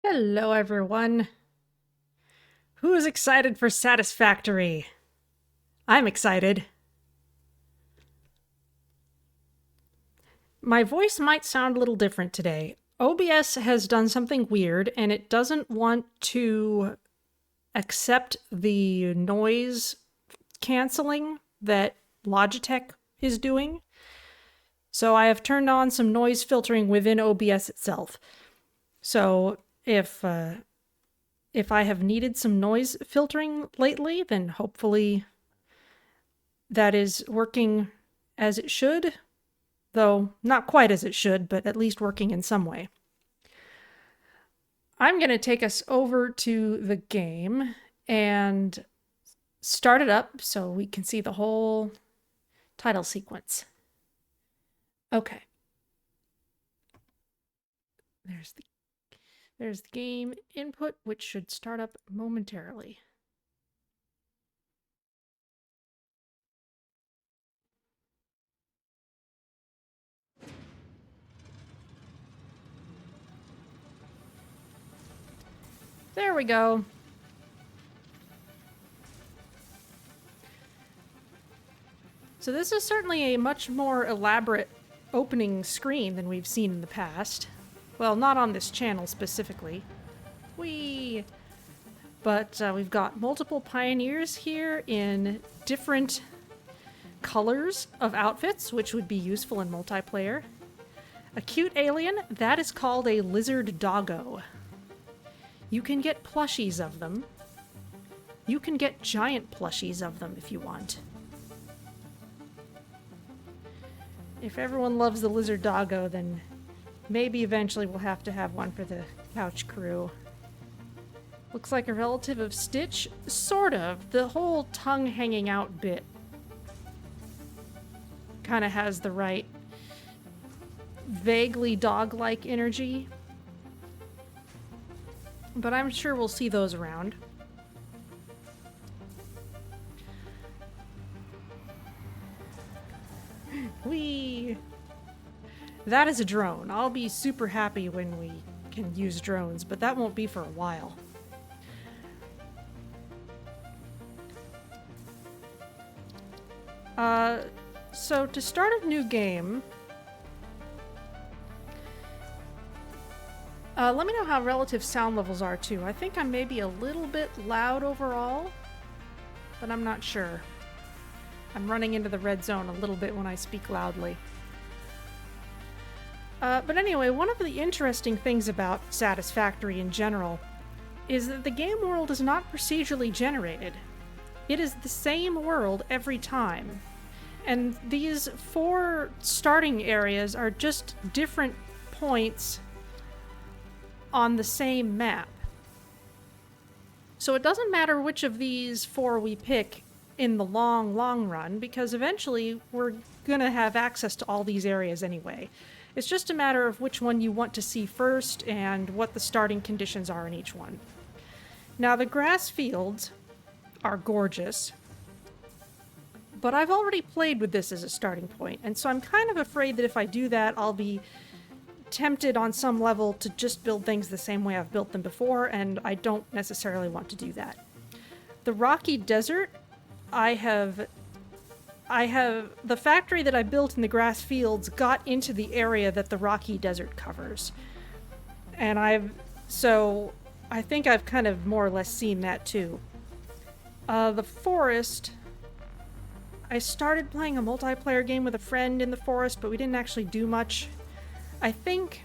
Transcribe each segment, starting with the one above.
Hello, everyone. Who is excited for Satisfactory? I'm excited. My voice might sound a little different today. OBS has done something weird, and it doesn't want to accept the noise canceling that Logitech is doing. So I have turned on some noise filtering within OBS itself. So if I have needed some noise filtering lately, then hopefully that is working as it should, though not quite as it should, but at least working in some way. I'm going to take us over to the game and start it up so we can see the whole title sequence. Okay. There's the game input, which should start up momentarily. There we go. So this is certainly a much more elaborate opening screen than we've seen in the past. Well, not on this channel specifically. But we've got multiple pioneers here in different colors of outfits, which would be useful in multiplayer. A cute alien, that is called a lizard doggo. You can get plushies of them. You can get giant plushies of them if you want. If everyone loves the lizard doggo, then maybe eventually we'll have to have one for the couch crew. Looks like a relative of Stitch. Sort of. The whole tongue hanging out bit kind of has the right vaguely dog-like energy. But I'm sure we'll see those around. Whee! That is a drone. I'll be super happy when we can use drones, but that won't be for a while. So to start a new game, let me know how relative sound levels are too. I think I'm maybe a little bit loud overall, but I'm not sure. I'm running into the red zone a little bit when I speak loudly. But anyway, one of the interesting things about Satisfactory in general is that the game world is not procedurally generated. It is the same world every time. And these 4 starting areas are just different points on the same map. So it doesn't matter which of these 4 we pick in the long run, because eventually we're gonna have access to all these areas anyway. It's just a matter of which one you want to see first and what the starting conditions are in each one. Now, the grass fields are gorgeous, but I've already played with this as a starting point, and so I'm kind of afraid that if I do that, I'll be tempted on some level to just build things the same way I've built them before, and I don't necessarily want to do that. The rocky desert, I have the factory that I built in the grass fields got into the area that the rocky desert covers. And so I think I've kind of more or less seen that too. The forest, I started playing a multiplayer game with a friend in the forest, but we didn't actually do much. I think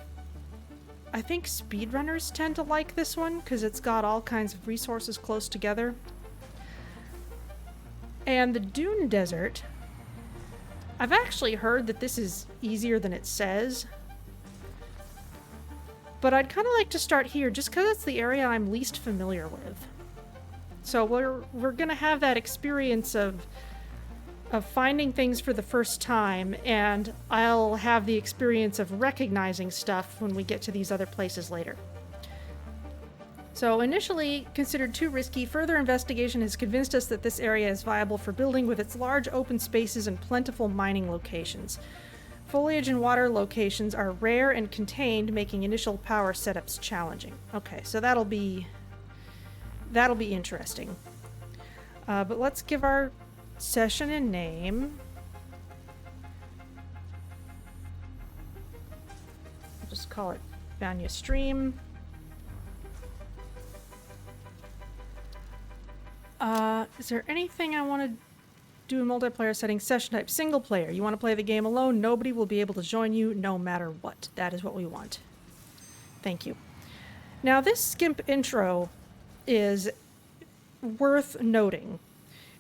speedrunners tend to like this one because it's got all kinds of resources close together. And the dune desert, I've actually heard that this is easier than it says. But I'd kind of like to start here just because it's the area I'm least familiar with. So we're gonna have that experience of finding things for the first time, and I'll have the experience of recognizing stuff when we get to these other places later. So initially considered too risky, further investigation has convinced us that this area is viable for building with its large open spaces and plentiful mining locations. Foliage and water locations are rare and contained, making initial power setups challenging. Okay, so that'll be interesting. But let's give our session a name. I'll just call it Vanya Stream. Is there anything I want to do in multiplayer settings? Session type single player. You want to play the game alone? Nobody will be able to join you no matter what. That is what we want. Thank you. Now this skimp intro is worth noting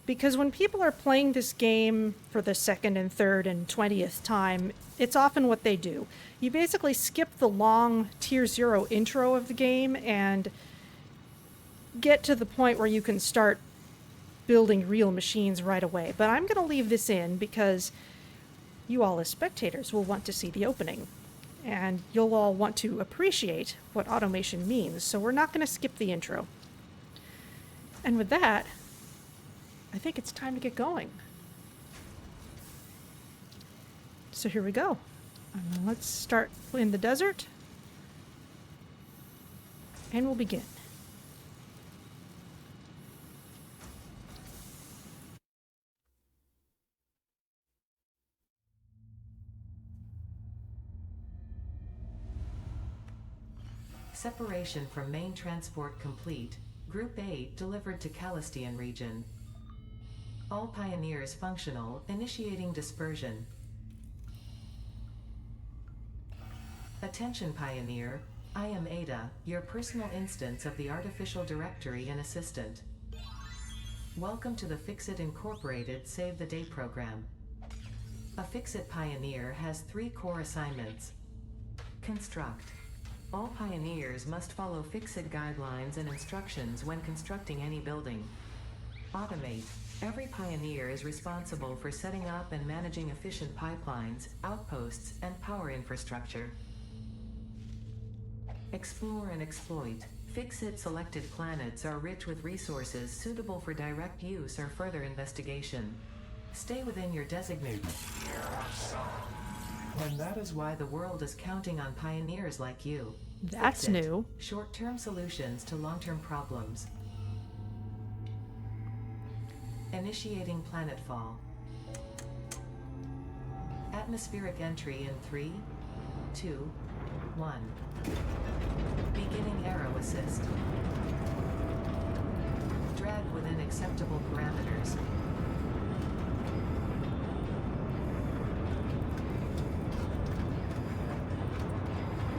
because when people are playing this game for the second and third and 20th time, it's often what they do. You basically skip the long tier 0 intro of the game and get to the point where you can start building real machines right away. But I'm going to leave this in because you all as spectators will want to see the opening. And you'll all want to appreciate what automation means, so we're not going to skip the intro. And with that, I think it's time to get going. So here we go. Let's start in the desert. And we'll begin. Separation from main transport complete. Group 8 delivered to Calistian region. All pioneers functional, initiating dispersion. Attention Pioneer, I am Ada, your personal instance of the Artificial Directory and Assistant. Welcome to the Fixit Incorporated Save the Day program. A Fixit Pioneer has 3 core assignments. Construct. All pioneers must follow Fixit guidelines and instructions when constructing any building. Automate. Every pioneer is responsible for setting up and managing efficient pipelines, outposts, and power infrastructure. Explore and exploit. Fixit selected planets are rich with resources suitable for direct use or further investigation. Stay within your designated. And that is why the world is counting on pioneers like you. That's Fixit. new. Short-term solutions to long-term problems. Initiating planetfall. Atmospheric entry in 3, 2, 1. Beginning aero assist. Drag within acceptable parameters.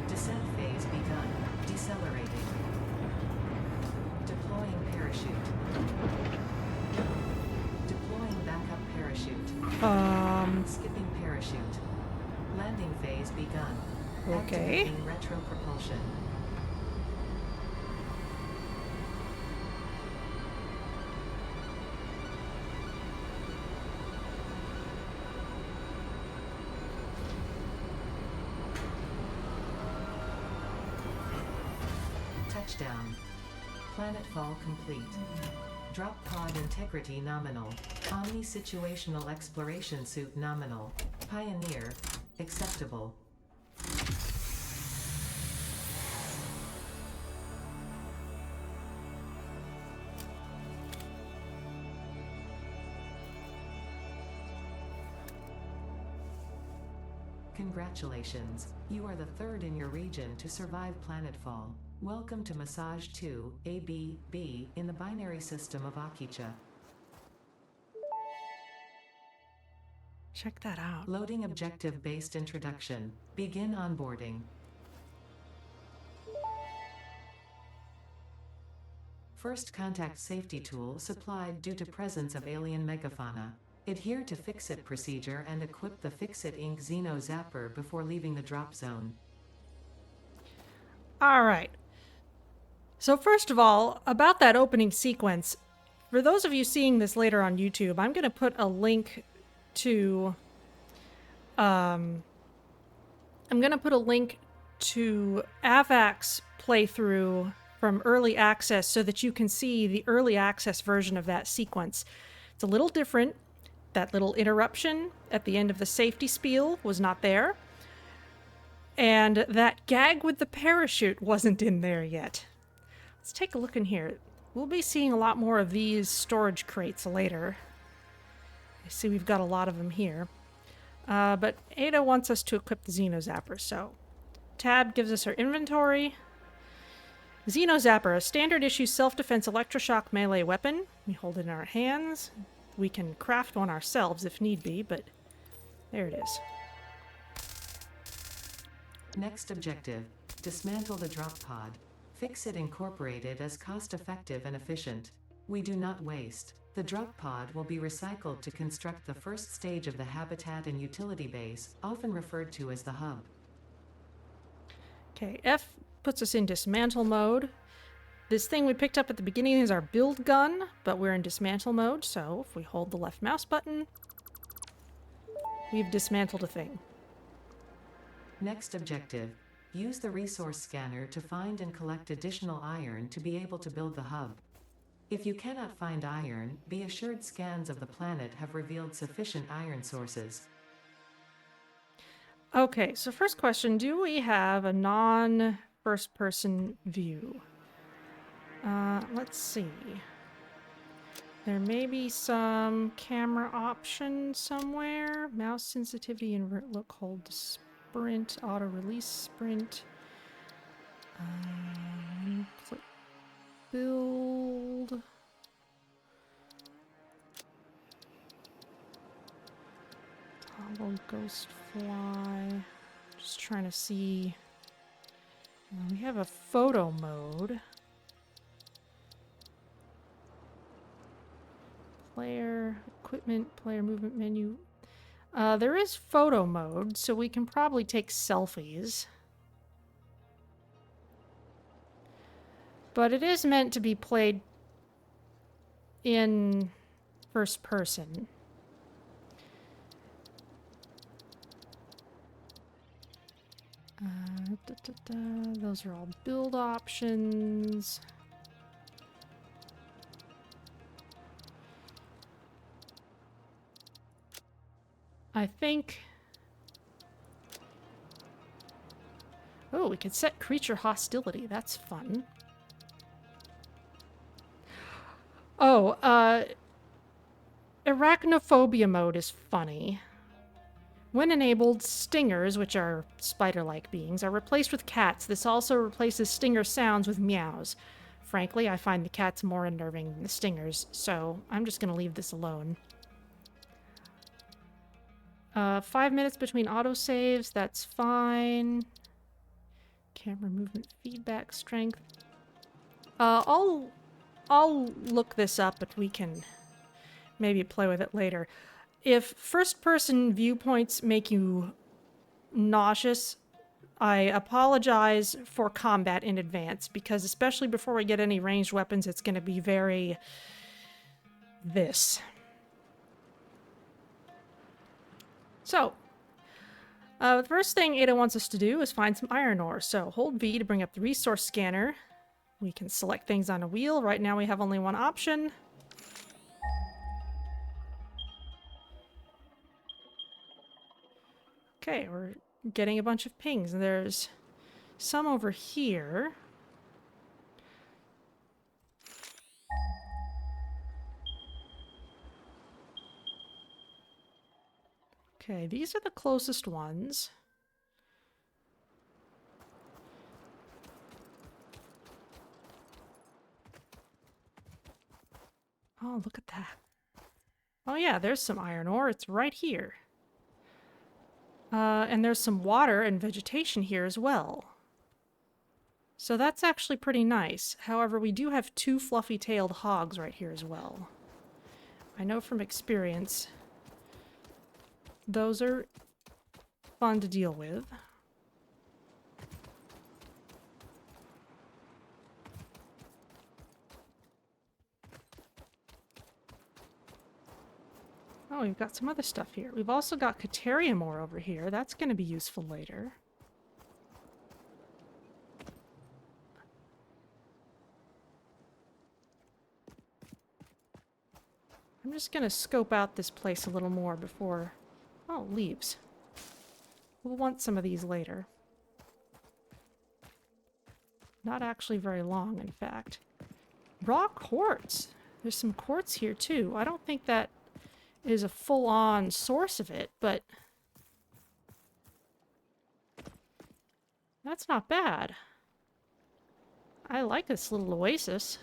Descent phase begun. Decelerating. Deploying parachute. Deploying backup parachute. Skipping parachute. Landing phase begun. Okay. Activating retro propulsion. Touchdown. Planetfall complete. Drop pod integrity nominal. Omni-situational exploration suit nominal. Pioneer. Acceptable. Congratulations, you are the 3rd in your region to survive planetfall. Welcome to Massage 2, AB-B, in the binary system of Akicha. Check that out. Loading objective-based introduction. Begin onboarding. First contact safety tool supplied due to presence of alien megafauna. Adhere to Fixit procedure and equip the Fixit Inc. Xeno Zapper before leaving the drop zone. All right. So first of all, about that opening sequence, for those of you seeing this later on YouTube, I'm going to put a link to Avac's playthrough from early access so that you can see the early access version of that sequence. It's a little different. That little interruption at the end of the safety spiel was not there. And that gag with the parachute wasn't in there yet. Let's take a look in here. We'll be seeing a lot more of these storage crates later. I see we've got a lot of them here. But Ada wants us to equip the Xenozapper, so tab gives us our inventory. Xenozapper, a standard issue self-defense electroshock melee weapon. We hold it in our hands. We can craft one ourselves if need be, but there it is. Next objective, dismantle the drop pod. Fix it incorporated as cost-effective and efficient. We do not waste. The drop pod will be recycled to construct the first stage of the habitat and utility base, often referred to as the hub. Okay, F puts us in dismantle mode. This thing we picked up at the beginning is our build gun, but we're in dismantle mode, so if we hold the left mouse button, we've dismantled a thing. Next objective, use the resource scanner to find and collect additional iron to be able to build the hub. If you cannot find iron, be assured scans of the planet have revealed sufficient iron sources. Okay, so first question, do we have a non-first person view? Let's see. There may be some camera option somewhere. Mouse sensitivity, invert look, hold to sprint, auto release sprint. Click build. Toggle ghost fly. Just trying to see. We have a photo mode. Player, equipment, player movement menu. There is photo mode, so we can probably take selfies. But it is meant to be played in first person. Those are all build options. I think... Oh, we could set creature hostility. That's fun. Oh, arachnophobia mode is funny. When enabled, stingers, which are spider-like beings, are replaced with cats. This also replaces stinger sounds with meows. Frankly, I find the cats more unnerving than the stingers, so I'm just going to leave this alone. 5 minutes between autosaves, that's fine. Camera movement feedback strength. I'll look this up, but we can maybe play with it later. If first-person viewpoints make you nauseous, I apologize for combat in advance, because especially before we get any ranged weapons, it's going to be very... this. So, the first thing Ada wants us to do is find some iron ore. So, hold V to bring up the resource scanner. We can select things on a wheel. Right now we have only one option. Okay, we're getting a bunch of pings. There's some over here. Okay, these are the closest ones. Oh, look at that. Oh yeah, there's some iron ore. It's right here. And there's some water and vegetation here as well. So that's actually pretty nice. However, we do have 2 fluffy-tailed hogs right here as well. I know from experience, those are fun to deal with. Oh, we've got some other stuff here. We've also got Caterium ore over here. That's going to be useful later. I'm just gonna scope out this place a little more before... Oh, leaves. We'll want some of these later. Not actually very long, in fact. Raw quartz! There's some quartz here, too. I don't think that is a full-on source of it, but... That's not bad. I like this little oasis.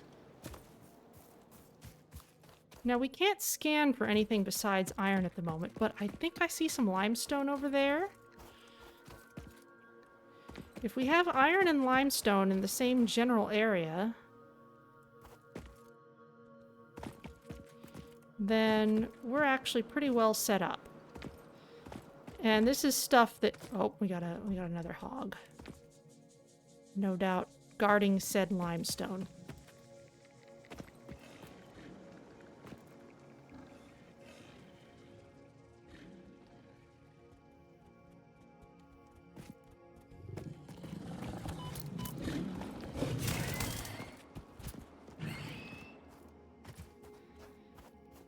Now, we can't scan for anything besides iron at the moment, but I think I see some limestone over there. If we have iron and limestone in the same general area, then we're actually pretty well set up. And this is stuff that... Oh, we got another hog. No doubt guarding said limestone.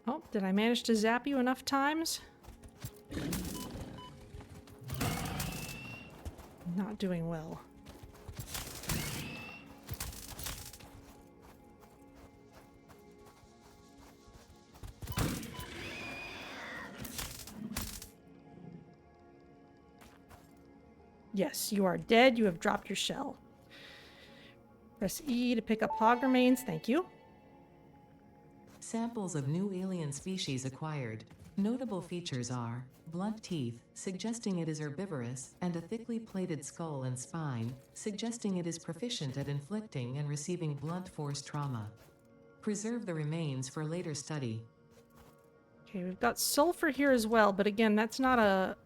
Oh, did I manage to zap you enough times? Not doing well. Yes, you are dead. You have dropped your shell. Press E to pick up hog remains. Thank you. Samples of new alien species acquired. Notable features are blunt teeth, suggesting it is herbivorous, and a thickly plated skull and spine, suggesting it is proficient at inflicting and receiving blunt force trauma. Preserve the remains for later study. Okay, we've got sulfur here as well, but again, that's not a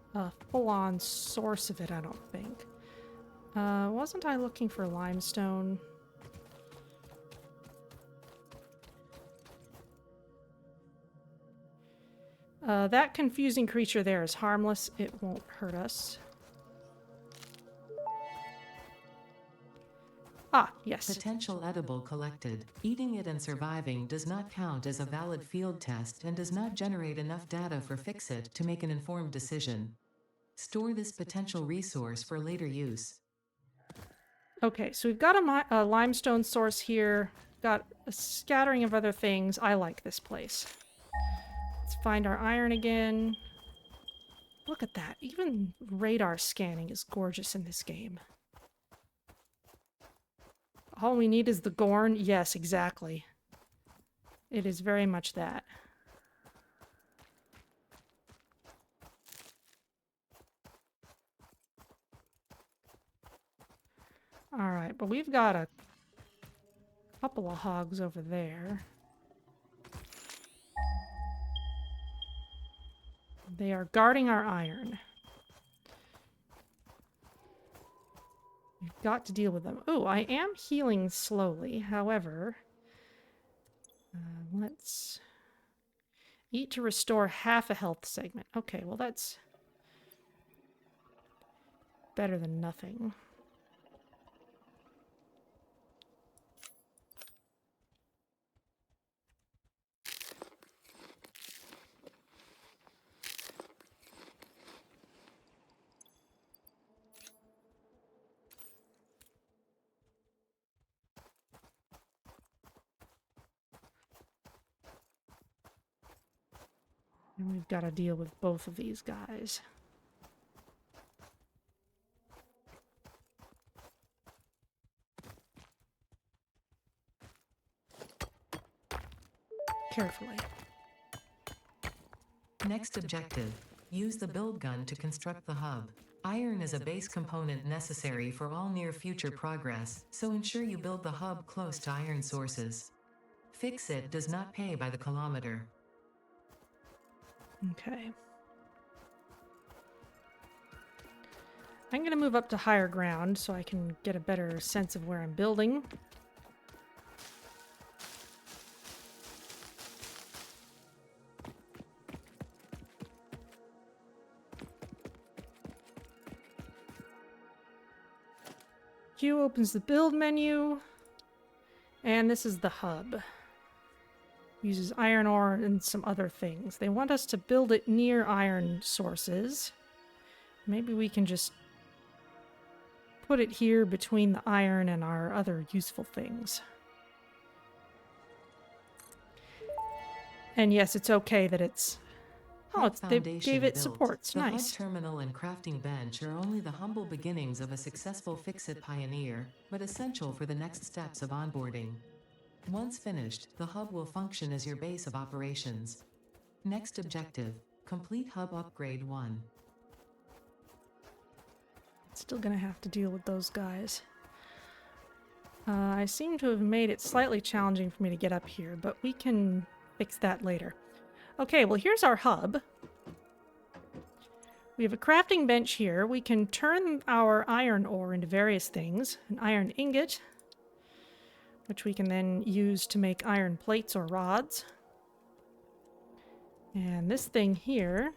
full-on source of it, I don't think. Wasn't I looking for limestone? That confusing creature there is harmless. It won't hurt us. Ah, yes. Potential edible collected. Eating it and surviving does not count as a valid field test and does not generate enough data for Fixit to make an informed decision. Store this potential resource for later use. Okay, so we've got a limestone source here. Got a scattering of other things. I like this place. Let's find our iron again. Look at that. Even radar scanning is gorgeous in this game. All we need is the Gorn. Yes, exactly. It is very much that. Alright, but we've got a couple of hogs over there. They are guarding our iron. We've got to deal with them. Oh, I am healing slowly. However, let's eat to restore half a health segment. Okay, well that's better than nothing. And we've got to deal with both of these guys. Carefully. Next objective. Use the build gun to construct the hub. Iron is a base component necessary for all near-future progress, so ensure you build the hub close to iron sources. Fixit does not pay by the kilometer. Okay. I'm going to move up to higher ground so I can get a better sense of where I'm building. Q opens the build menu, and this is the hub. Uses iron ore and some other things. They want us to build it near iron sources. Maybe we can just put it here between the iron and our other useful things. And yes, it's okay that it's... Oh, they gave it supports. The Nice. hub terminal and crafting bench are only the humble beginnings of a successful Fix-It pioneer, but essential for the next steps of onboarding. Once finished, the hub will function as your base of operations. Next objective, complete Hub Upgrade 1. Still gonna have to deal with those guys. I seem to have made it slightly challenging for me to get up here, but we can fix that later. Okay, well here's our hub. We have a crafting bench here. We can turn our iron ore into various things. An iron ingot, which we can then use to make iron plates or rods. And this thing here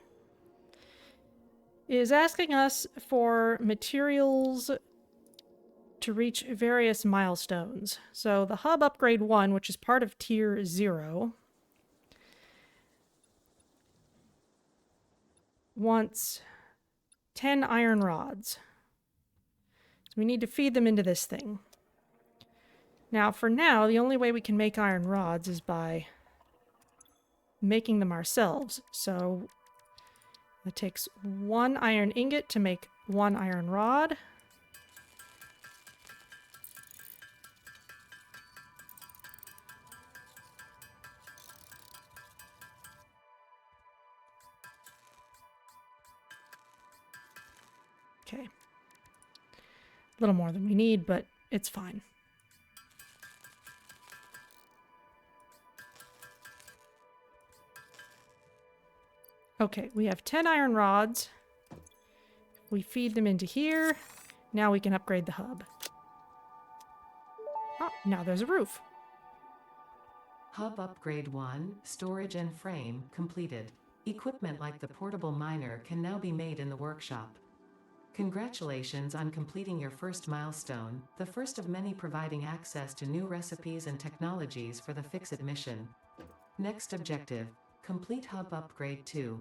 is asking us for materials to reach various milestones. So the Hub Upgrade 1, which is part of Tier 0, wants 10 iron rods. So we need to feed them into this thing. Now, for now, the only way we can make iron rods is by making them ourselves. So it takes 1 iron ingot to make 1 iron rod. Okay. A little more than we need, but it's fine. Okay, we have 10 iron rods. We feed them into here. Now we can upgrade the hub. Oh, now there's a roof. Hub Upgrade 1, Storage and Frame, completed. Equipment like the portable miner can now be made in the workshop. Congratulations on completing your first milestone, the first of many providing access to new recipes and technologies for the Fix-It mission. Next objective, complete Hub Upgrade 2.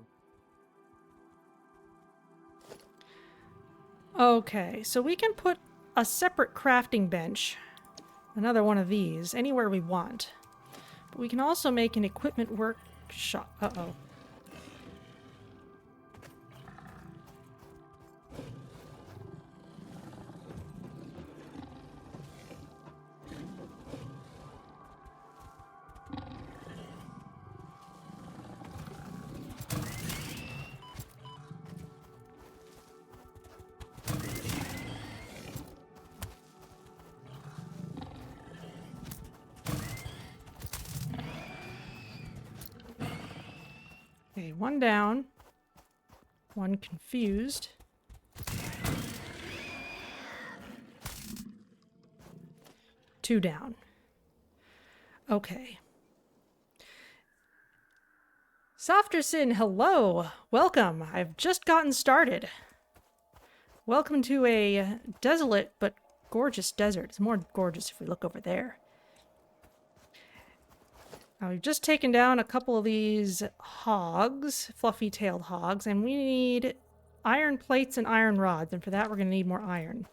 Okay, so we can put a separate crafting bench, another one of these, anywhere we want. But we can also make an equipment workshop. Uh-oh. Okay, 1 down, 1 confused. Two down. Okay. Softer Sin, hello! Welcome! I've just gotten started. Welcome to a desolate but gorgeous desert. It's more gorgeous if we look over there. Now, we've just taken down a couple of these hogs, fluffy-tailed hogs, and we need iron plates and iron rods, and for that we're going to need more iron.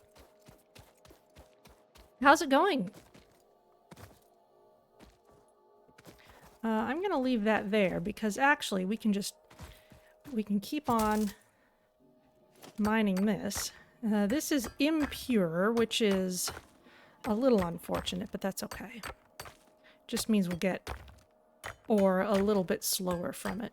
How's it going? I'm going to leave that there, because actually we can keep on mining this. This is impure, which is a little unfortunate, but that's okay. Just means we'll get ore a little bit slower from it.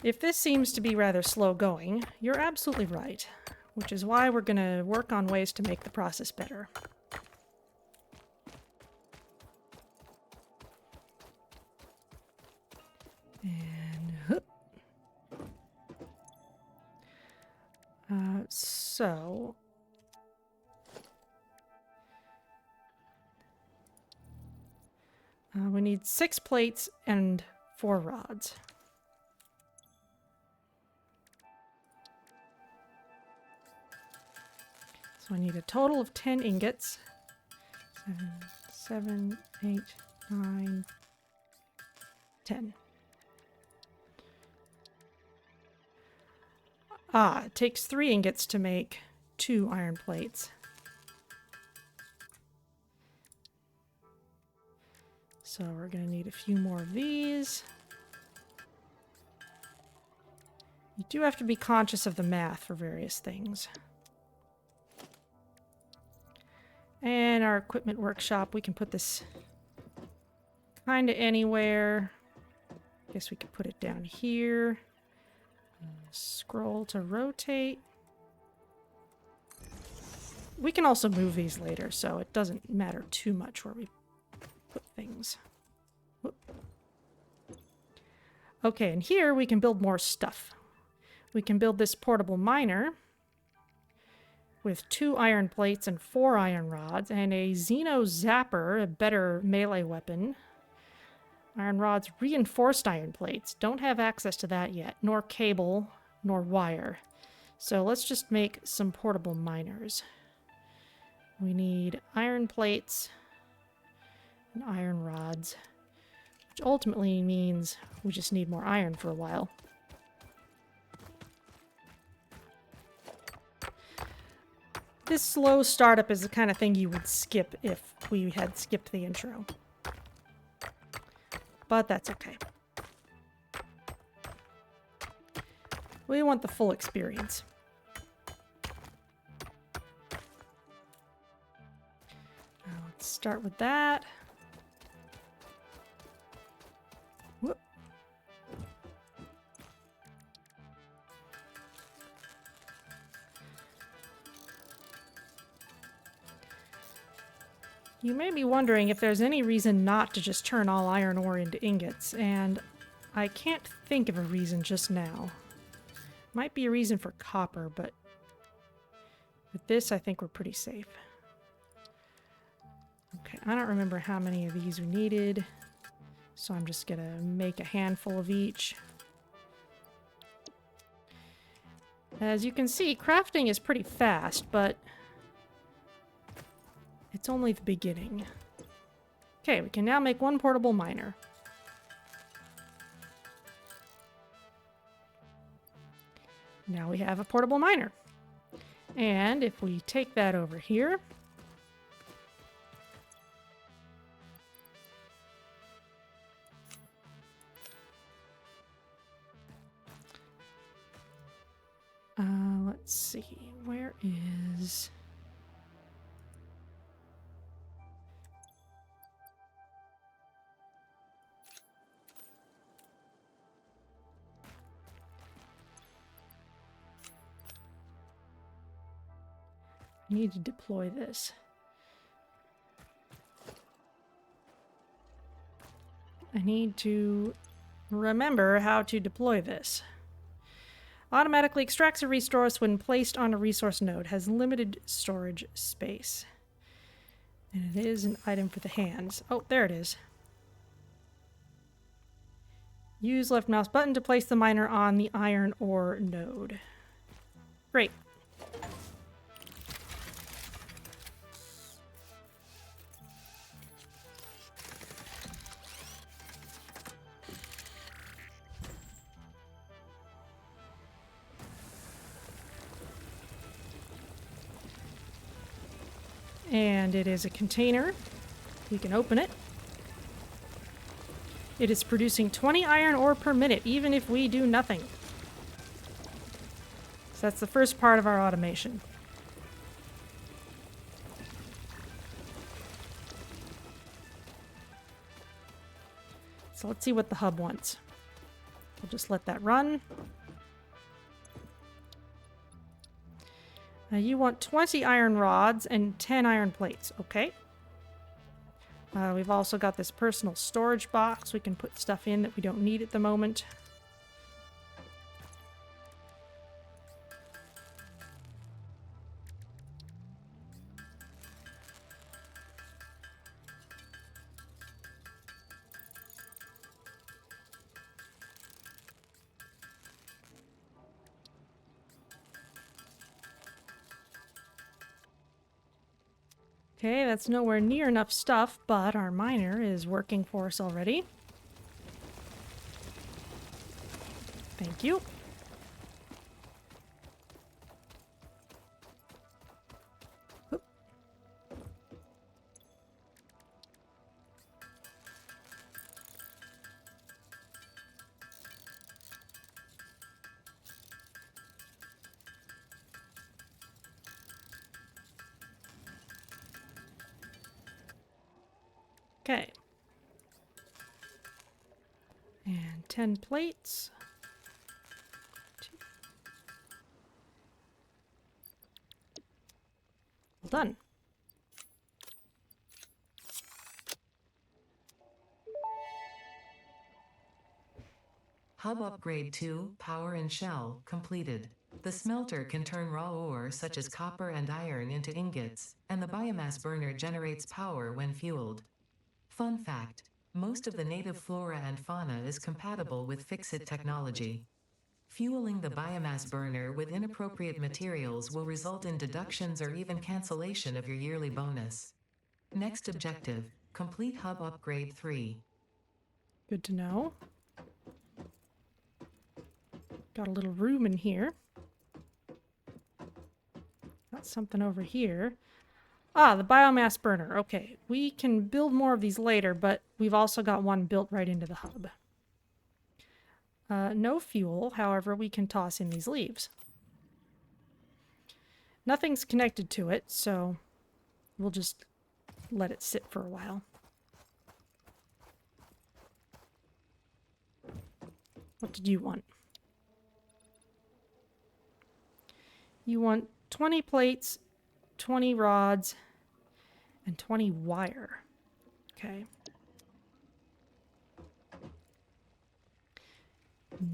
If this seems to be rather slow going, you're absolutely right, which is why we're going to work on ways to make the process better. And whoop. So we need 6 plates and 4 rods. So I need a total of 10 ingots. 7, 8, 9, 10. Ah, it takes 3 ingots to make 2 iron plates. So we're going to need a few more of these. You do have to be conscious of the math for various things. And our equipment workshop, we can put this kind of anywhere. I guess we could put it down here. Scroll to rotate. We can also move these later, so it doesn't matter too much where we put things. Whoop. Okay, and here we can build more stuff. We can build this portable miner with 2 iron plates and 4 iron rods, and a Xeno Zapper, a better melee weapon. Iron rods, reinforced iron plates. Don't have access to that yet, nor cable, nor wire. So let's just make some portable miners. We need iron plates and iron rods, which ultimately means we just need more iron for a while. This slow startup is the kind of thing you would skip if we had skipped the intro. But that's okay. We want the full experience. Now let's start with that. Whoop. You may be wondering if there's any reason not to just turn all iron ore into ingots, and I can't think of a reason just now. Might be a reason for copper, but with this I think we're pretty safe. Okay, I don't remember how many of these we needed, so I'm just gonna make a handful of each. As you can see, crafting is pretty fast, but it's only the beginning. Okay, we can now make 1 portable miner. Now we have a portable miner. And if we take that over here, let's see, where is... I need to deploy this. I need to remember how to deploy this. Automatically extracts a resource when placed on a resource node. Has limited storage space. And it is an item for the hands. Oh, there it is. Use left mouse button to place the miner on the iron ore node. Great. And it is a container. We can open it. It is producing 20 iron ore per minute, even if we do nothing. So that's the first part of our automation. So let's see what the hub wants. We'll just let that run. Now you want 20 iron rods and 10 iron plates, okay? We've also got this personal storage box. We can put stuff in that we don't need at the moment. Okay, that's nowhere near enough stuff, but our miner is working for us already. Thank you. Oop. Okay. And 10 plates. Well done. Hub Upgrade 2, Power and Shell, completed. The smelter can turn raw ore such as copper and iron into ingots, and the biomass burner generates power when fueled. Fun fact: most of the native flora and fauna is compatible with Fixit technology. Fueling the biomass burner with inappropriate materials will result in deductions or even cancellation of your yearly bonus. Next objective: complete Hub Upgrade 3. Good to know. Got a little room in here. Got something over here. Ah, the biomass burner. Okay, we can build more of these later, but we've also got one built right into the hub. No fuel, however, we can toss in these leaves. Nothing's connected to it, so we'll just let it sit for a while. What did you want? You want 20 plates, 20 rods, and 20 wire. Okay.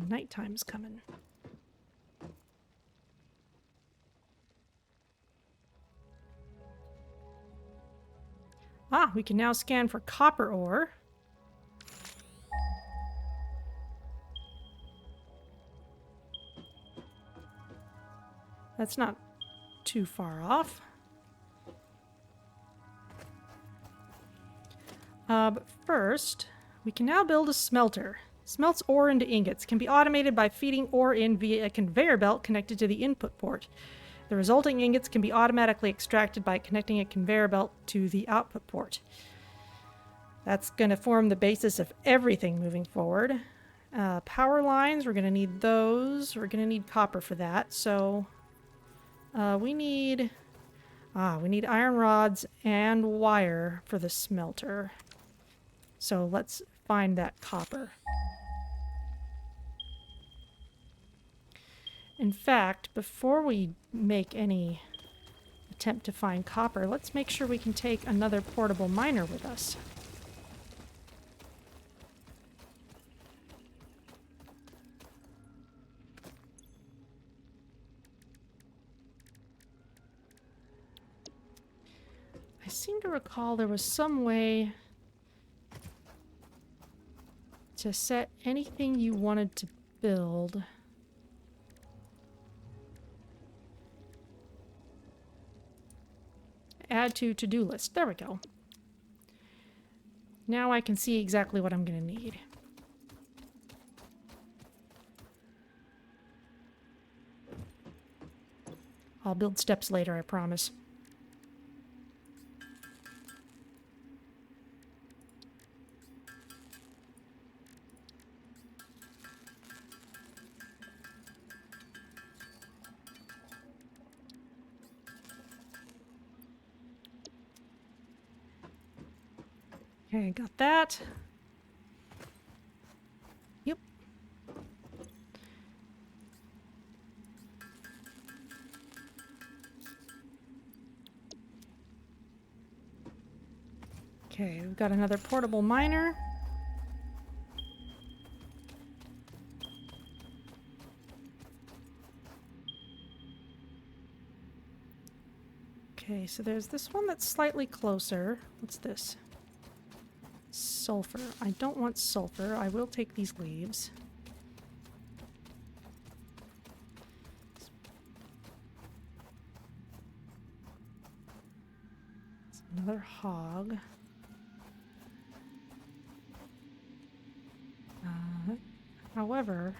Nighttime's coming. Ah, we can now scan for copper ore. That's not too far off. But first, we can now build a smelter. Smelts ore into ingots. Can be automated by feeding ore in via a conveyor belt connected to the input port. The resulting ingots can be automatically extracted by connecting a conveyor belt to the output port. That's going to form the basis of everything moving forward. Power lines, we're going to need those. We're going to need copper for that. So we need iron rods and wire for the smelter. So let's find that copper. In fact, before we make any attempt to find copper, let's make sure we can take another portable miner with us. I seem to recall there was some way to set anything you wanted to build. Add to-do list. There we go. Now I can see exactly what I'm going to need. I'll build steps later, I promise. Okay, got that. Yep. Okay, we've got another portable miner. Okay, so there's this one that's slightly closer. What's this? Sulfur. I don't want sulfur. I will take these leaves. Another hog. However,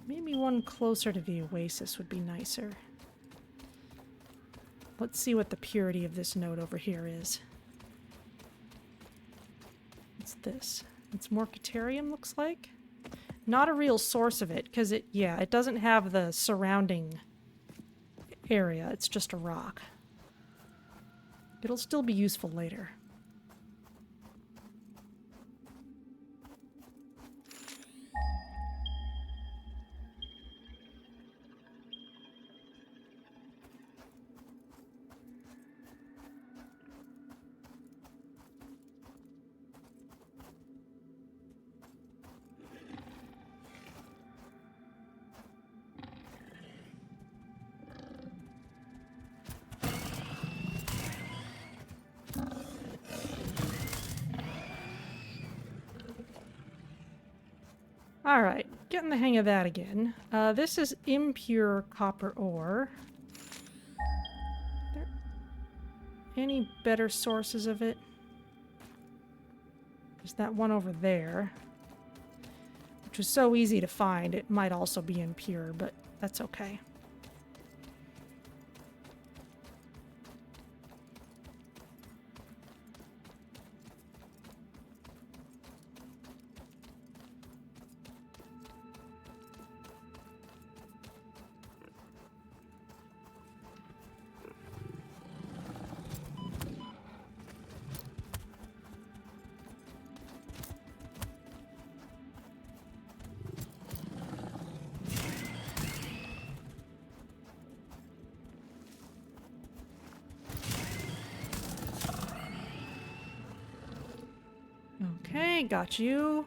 maybe one closer to the oasis would be nicer. Let's see what the purity of this node over here is. What's this? It's more Caterium, looks like. Not a real source of it, because it doesn't have the surrounding area. It's just a rock. It'll still be useful later. Alright, getting the hang of that again. This is impure copper ore. Are there any better sources of it? There's that one over there, which was so easy to find. It might also be impure, but that's okay. Okay, got you.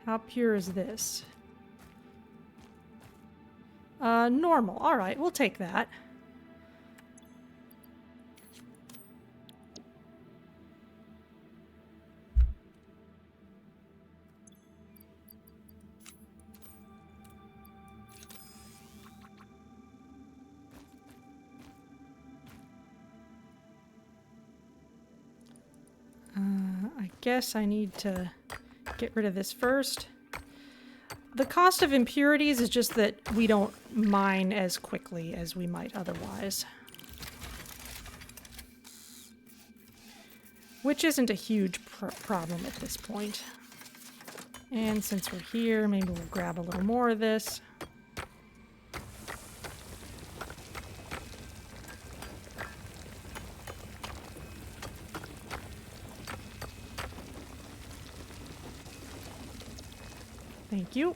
How pure is this? Normal. Alright, we'll take that. I guess I need to get rid of this first. The cost of impurities is just that we don't mine as quickly as we might otherwise. Which isn't a huge problem at this point. And since we're here, maybe we'll grab a little more of this. Thank you.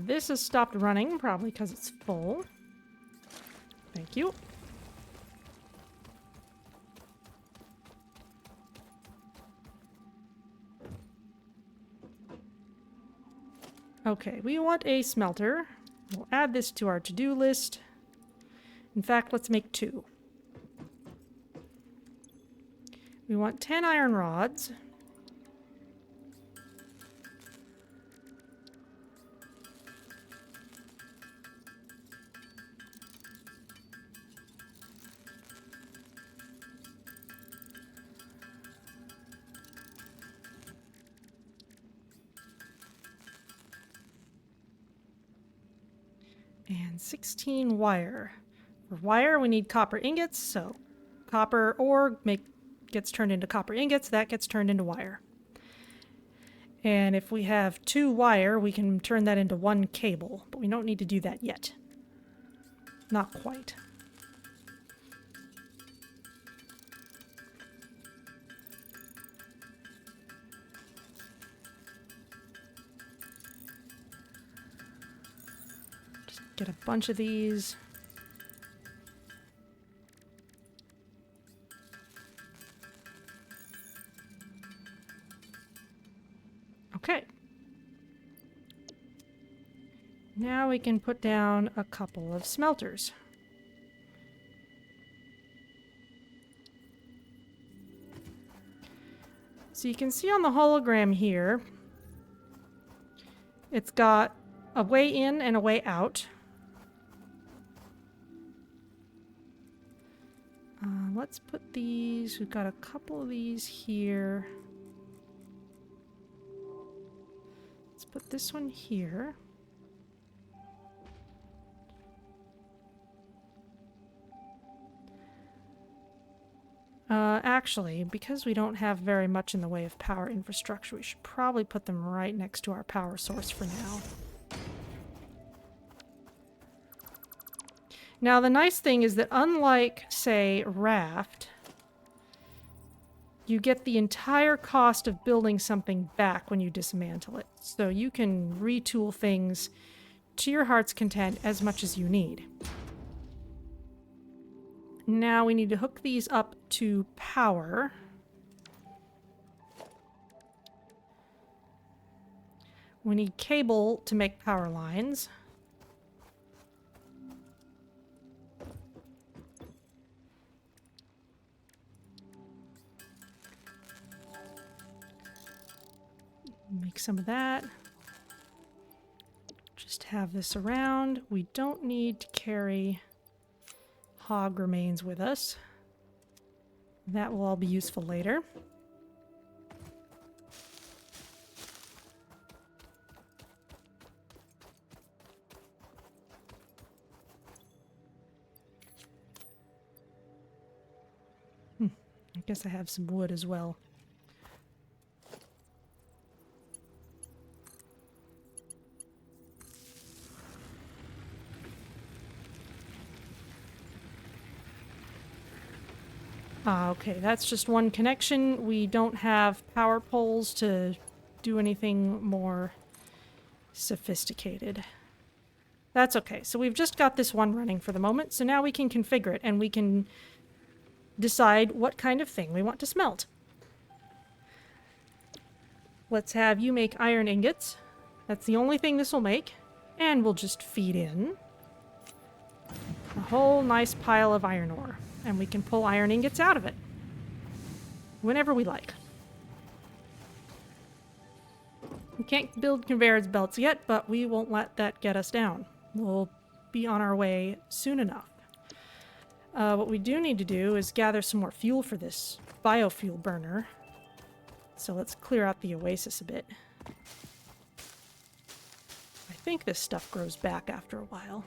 This has stopped running, probably because it's full. Thank you. Okay, we want a smelter. We'll add this to our to-do list. In fact, let's make 2. We want 10 iron rods. And 16 wire. For wire, we need copper ingots, so copper ore gets turned into copper ingots, that gets turned into wire. And if we have 2 wire, we can turn that into 1 cable, but we don't need to do that yet. Not quite. Get a bunch of these. Okay. Now we can put down a couple of smelters. So you can see on the hologram here, it's got a way in and a way out. Let's put these, we've got a couple of these here. Let's put this one here. Actually, because we don't have very much in the way of power infrastructure, we should probably put them right next to our power source for now. Now, the nice thing is that unlike, say, Raft, you get the entire cost of building something back when you dismantle it. So you can retool things to your heart's content as much as you need. Now we need to hook these up to power. We need cable to make power lines. Make some of that. Just have this around. We don't need to carry hog remains with us. That will all be useful later. I guess I have some wood as well. Okay, that's just one connection. We don't have power poles to do anything more sophisticated. That's okay. So we've just got this one running for the moment, so now we can configure it and we can decide what kind of thing we want to smelt. Let's have you make iron ingots. That's the only thing this will make. And we'll just feed in a whole nice pile of iron ore. And we can pull iron ingots out of it whenever we like. We can't build conveyor belts yet, but we won't let that get us down. We'll be on our way soon enough. What we do need to do is gather some more fuel for this biofuel burner. So let's clear out the oasis a bit. I think this stuff grows back after a while.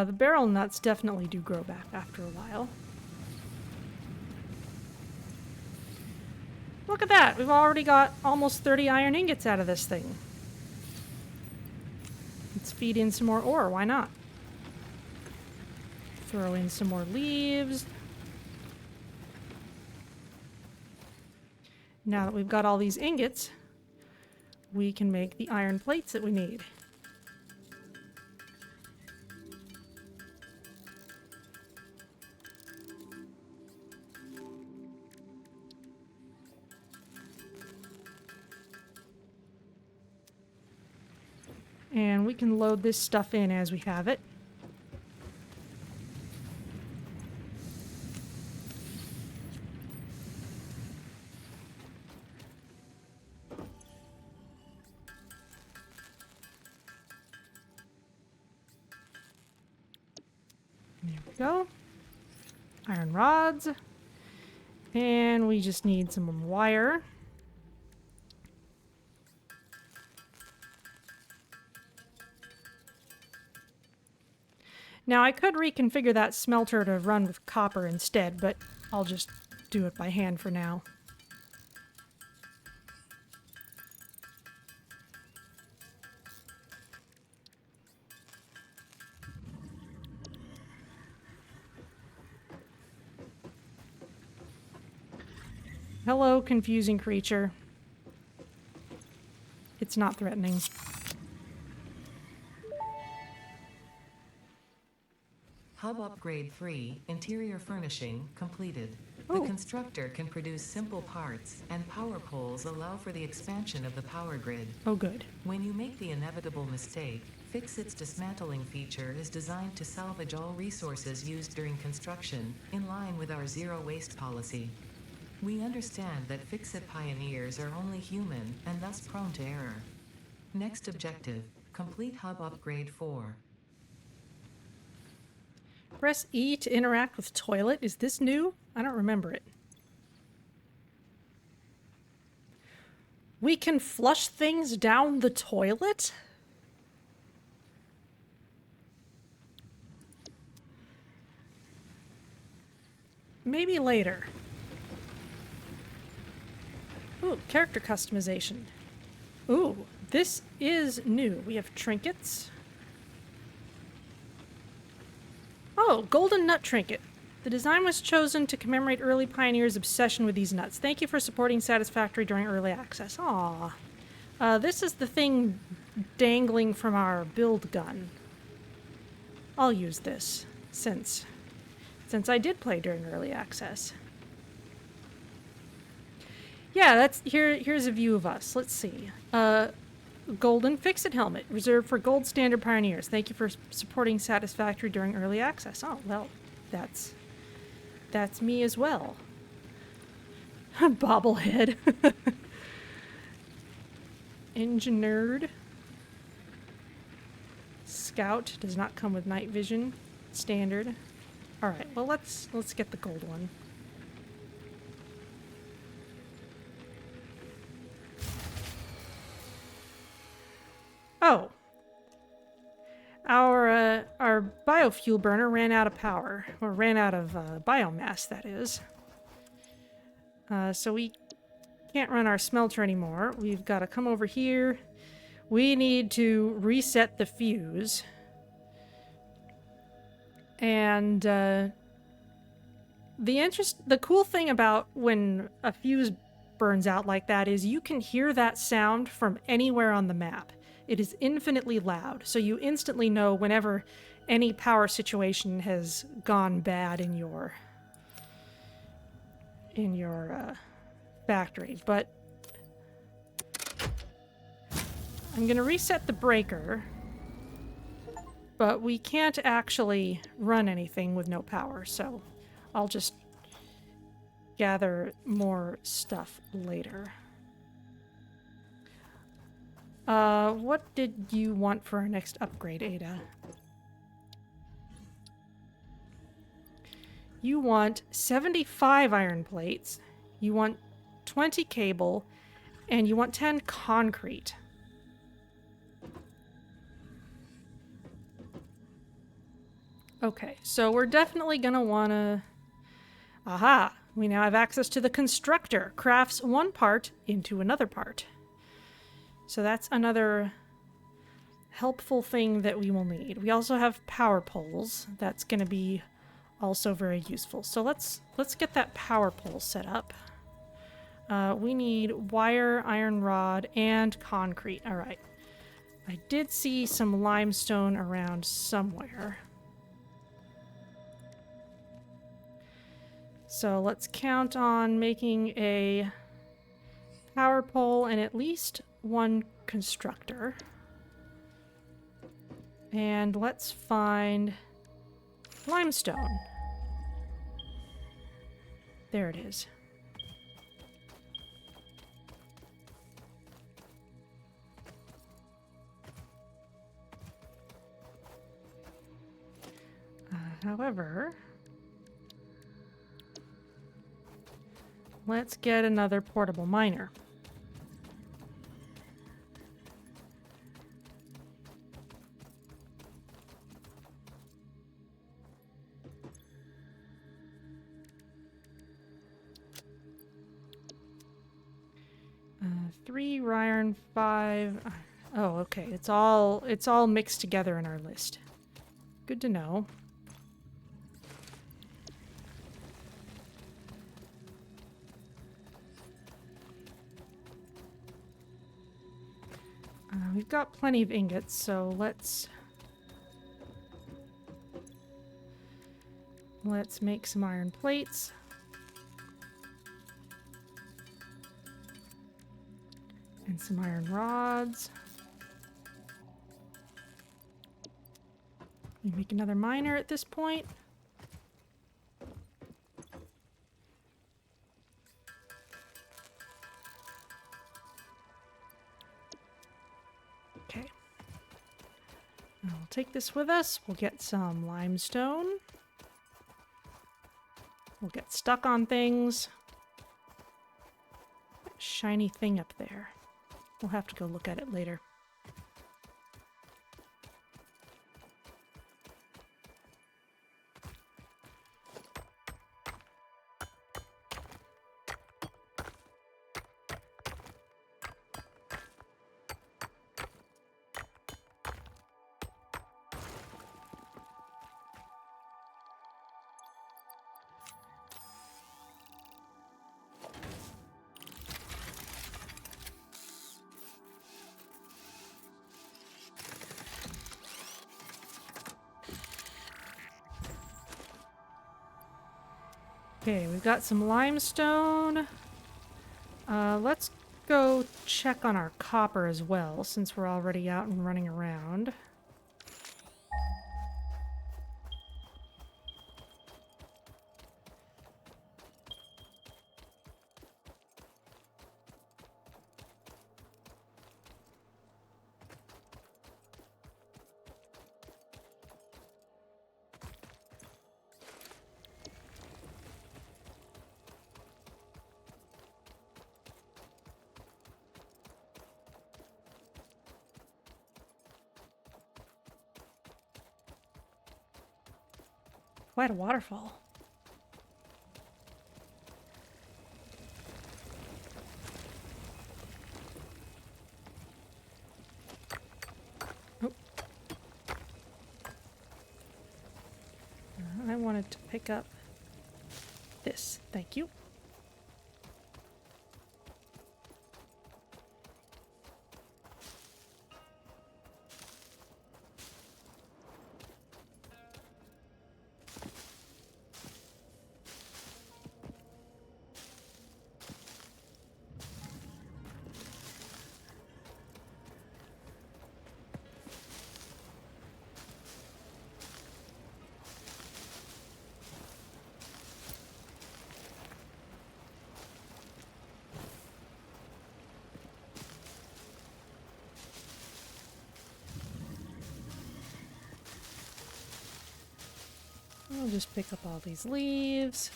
The barrel nuts definitely do grow back after a while. Look at that! We've already got almost 30 iron ingots out of this thing. Let's feed in some more ore, why not? Throw in some more leaves. Now that we've got all these ingots, we can make the iron plates that we need. And we can load this stuff in as we have it. There we go. Iron rods. And we just need some wire. Now, I could reconfigure that smelter to run with copper instead, but I'll just do it by hand for now. Hello, confusing creature. It's not threatening. Hub Upgrade 3, Interior Furnishing, completed. Oh. The constructor can produce simple parts, and power poles allow for the expansion of the power grid. Oh, good. When you make the inevitable mistake, Fix-It's dismantling feature is designed to salvage all resources used during construction, in line with our zero-waste policy. We understand that Fix-It pioneers are only human, and thus prone to error. Next objective, complete Hub Upgrade 4. Press E to interact with toilet. Is this new? I don't remember it. We can flush things down the toilet? Maybe later. Ooh, character customization. Ooh, this is new. We have trinkets. Oh, golden nut trinket. The design was chosen to commemorate early pioneers' obsession with these nuts. Thank you for supporting Satisfactory during early access. Aww. This is the thing dangling from our build gun. I'll use this, since I did play during early access. Yeah, that's here's a view of us. Let's see. Golden Fix-It helmet, reserved for gold standard pioneers. Thank you for supporting Satisfactory during early access. Oh, well, that's me as well. Bobblehead. Engineered. Scout does not come with night vision. Standard. All right, well, let's get the gold one. Oh. Our biofuel burner ran out of power, or ran out of biomass, that is. So we can't run our smelter anymore. We've got to come over here. We need to reset the fuse. And the cool thing about when a fuse burns out like that is you can hear that sound from anywhere on the map. It is infinitely loud, so you instantly know whenever any power situation has gone bad in your factory. But I'm gonna reset the breaker, but we can't actually run anything with no power, so I'll just gather more stuff later. What did you want for our next upgrade, Ada? You want 75 iron plates, you want 20 cable, and you want 10 concrete. Okay, so we're definitely gonna wanna... Aha! We now have access to the constructor. Crafts one part into another part. So that's another helpful thing that we will need. We also have power poles. That's going to be also very useful. So let's get that power pole set up. We need wire, iron rod, and concrete. All right. I did see some limestone around somewhere. So let's count on making a power pole and at least one constructor. And let's find limestone. There it is. However, let's get another portable miner. Three iron, 5. Oh, okay. It's all mixed together in our list. Good to know. We've got plenty of ingots, so let's make some iron plates. And some iron rods. We make another miner at this point. Okay. Now we'll take this with us. We'll get some limestone. We'll get stuck on things. That shiny thing up there. We'll have to go look at it later. Okay, we've got some limestone. Let's go check on our copper as well, since we're already out and running around. Quite a waterfall. Oh. I wanted to pick up this. Thank you. I'll just pick up all these leaves.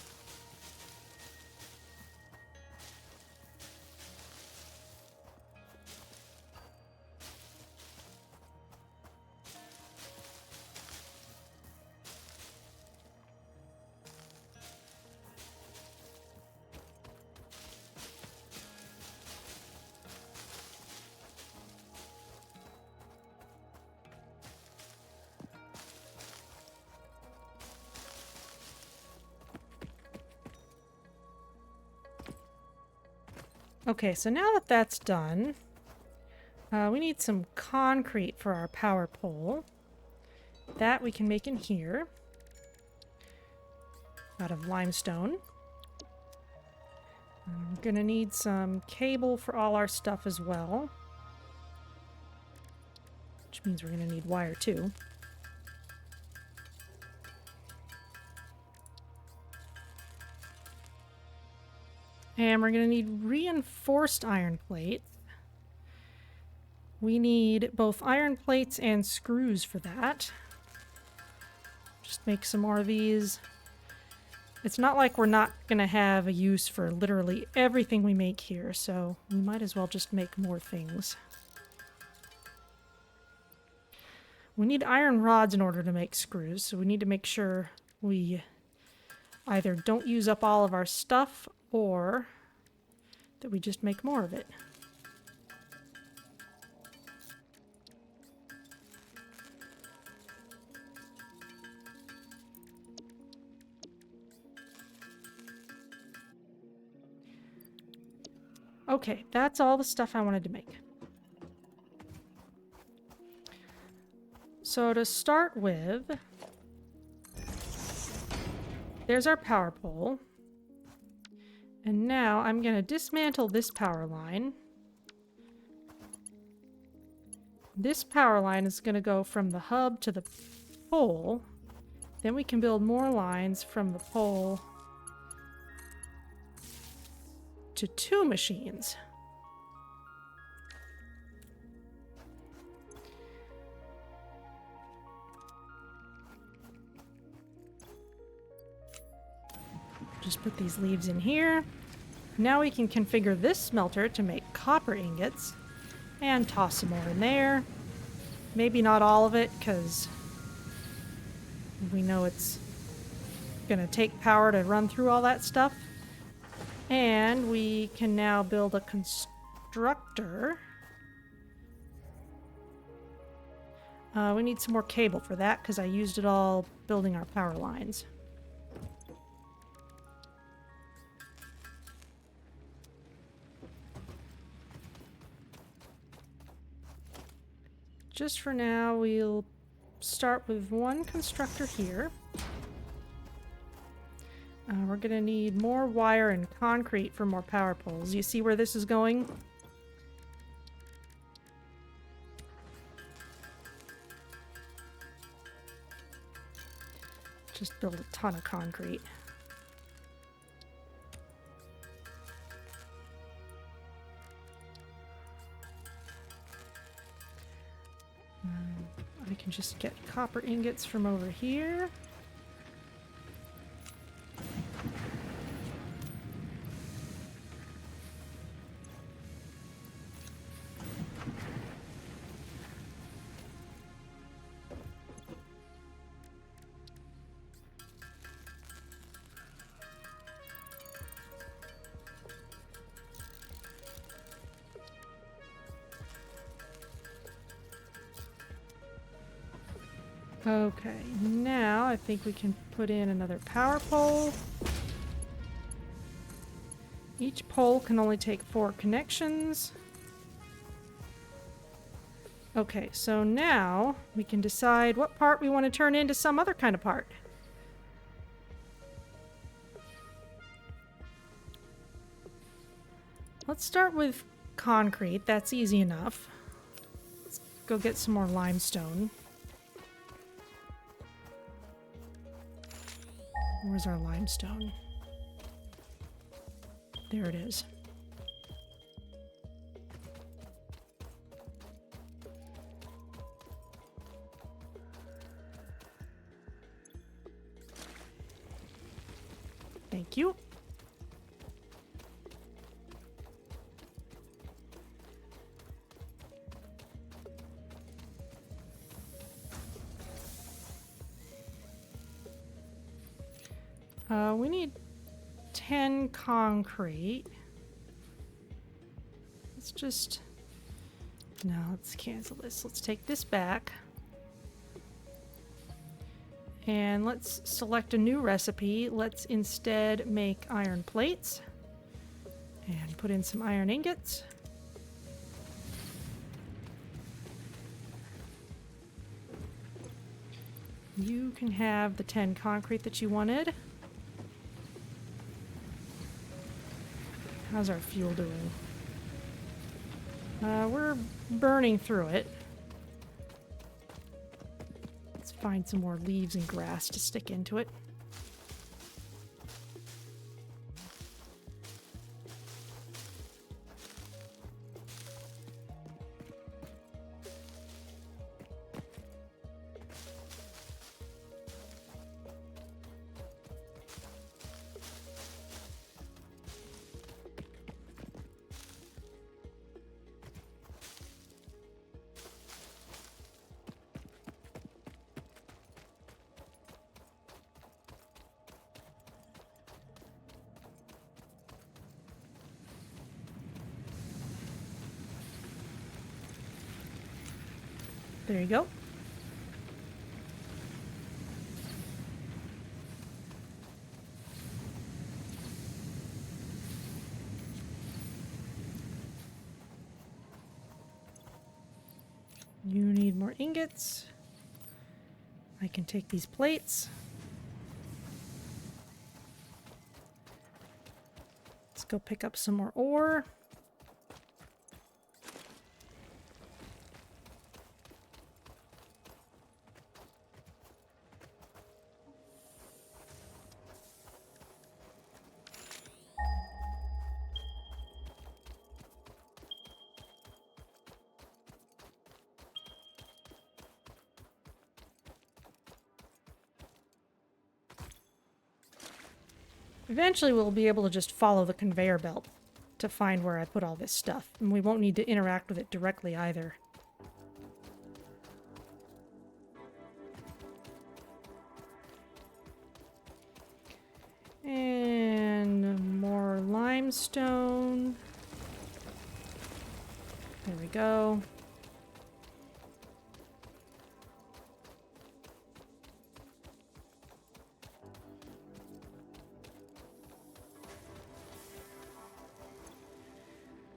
Okay, so now that that's done, we need some concrete for our power pole. That we can make in here out of limestone. We're gonna need some cable for all our stuff as well, which means we're gonna need wire too. And we're going to need reinforced iron plates. We need both iron plates and screws for that. Just make some more of these. It's not like we're not going to have a use for literally everything we make here, so we might as well just make more things. We need iron rods in order to make screws, so we need to make sure we either don't use up all of our stuff or that we just make more of it. Okay, that's all the stuff I wanted to make. So to start with, there's our power pole. And now I'm going to dismantle this power line. This power line is going to go from the hub to the pole. Then we can build more lines from the pole to 2 machines. Just put these leaves in here. Now we can configure this smelter to make copper ingots and toss some more in there. Maybe not all of it, because we know it's gonna take power to run through all that stuff. And we can now build a constructor. We need some more cable for that, because I used it all building our power lines. Just for now, we'll start with 1 constructor here. We're going to need more wire and concrete for more power poles. You see where this is going? Just build a ton of concrete. I can just get copper ingots from over here. Okay, now I think we can put in another power pole. Each pole can only take 4 connections. Okay, so now we can decide what part we want to turn into some other kind of part. Let's start with concrete. That's easy enough. Let's go get some more limestone. Where's our limestone? There it is. Thank you. We need 10 concrete. Let's just... No, let's cancel this. Let's take this back. And let's select a new recipe. Let's instead make iron plates. And put in some iron ingots. You can have the 10 concrete that you wanted. How's our fuel doing? We're burning through it. Let's find some more leaves and grass to stick into it. There you go. You need more ingots. I can take these plates. Let's go pick up some more ore. Eventually we'll be able to just follow the conveyor belt to find where I put all this stuff, and we won't need to interact with it directly either. And more limestone. There we go.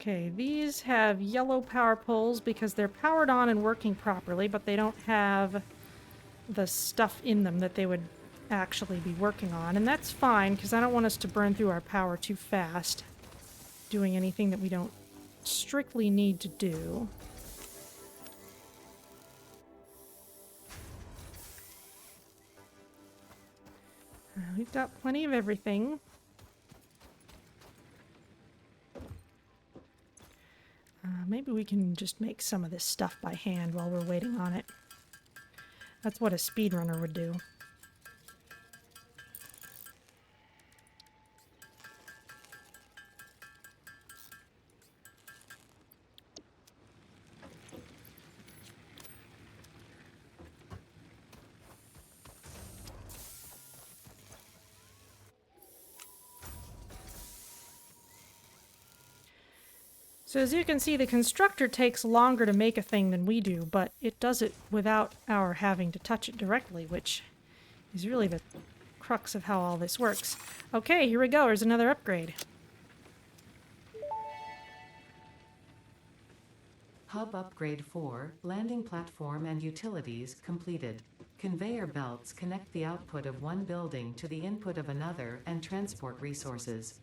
Okay, these have yellow power poles because they're powered on and working properly, but they don't have the stuff in them that they would actually be working on. And that's fine, because I don't want us to burn through our power too fast, doing anything that we don't strictly need to do. We've got plenty of everything. Maybe we can just make some of this stuff by hand while we're waiting on it. That's what a speedrunner would do. So as you can see, the constructor takes longer to make a thing than we do, but it does it without our having to touch it directly, which is really the crux of how all this works. Okay, here we go. Here's another upgrade. Hub Upgrade 4, Landing Platform and Utilities, completed. Conveyor belts connect the output of one building to the input of another and transport resources.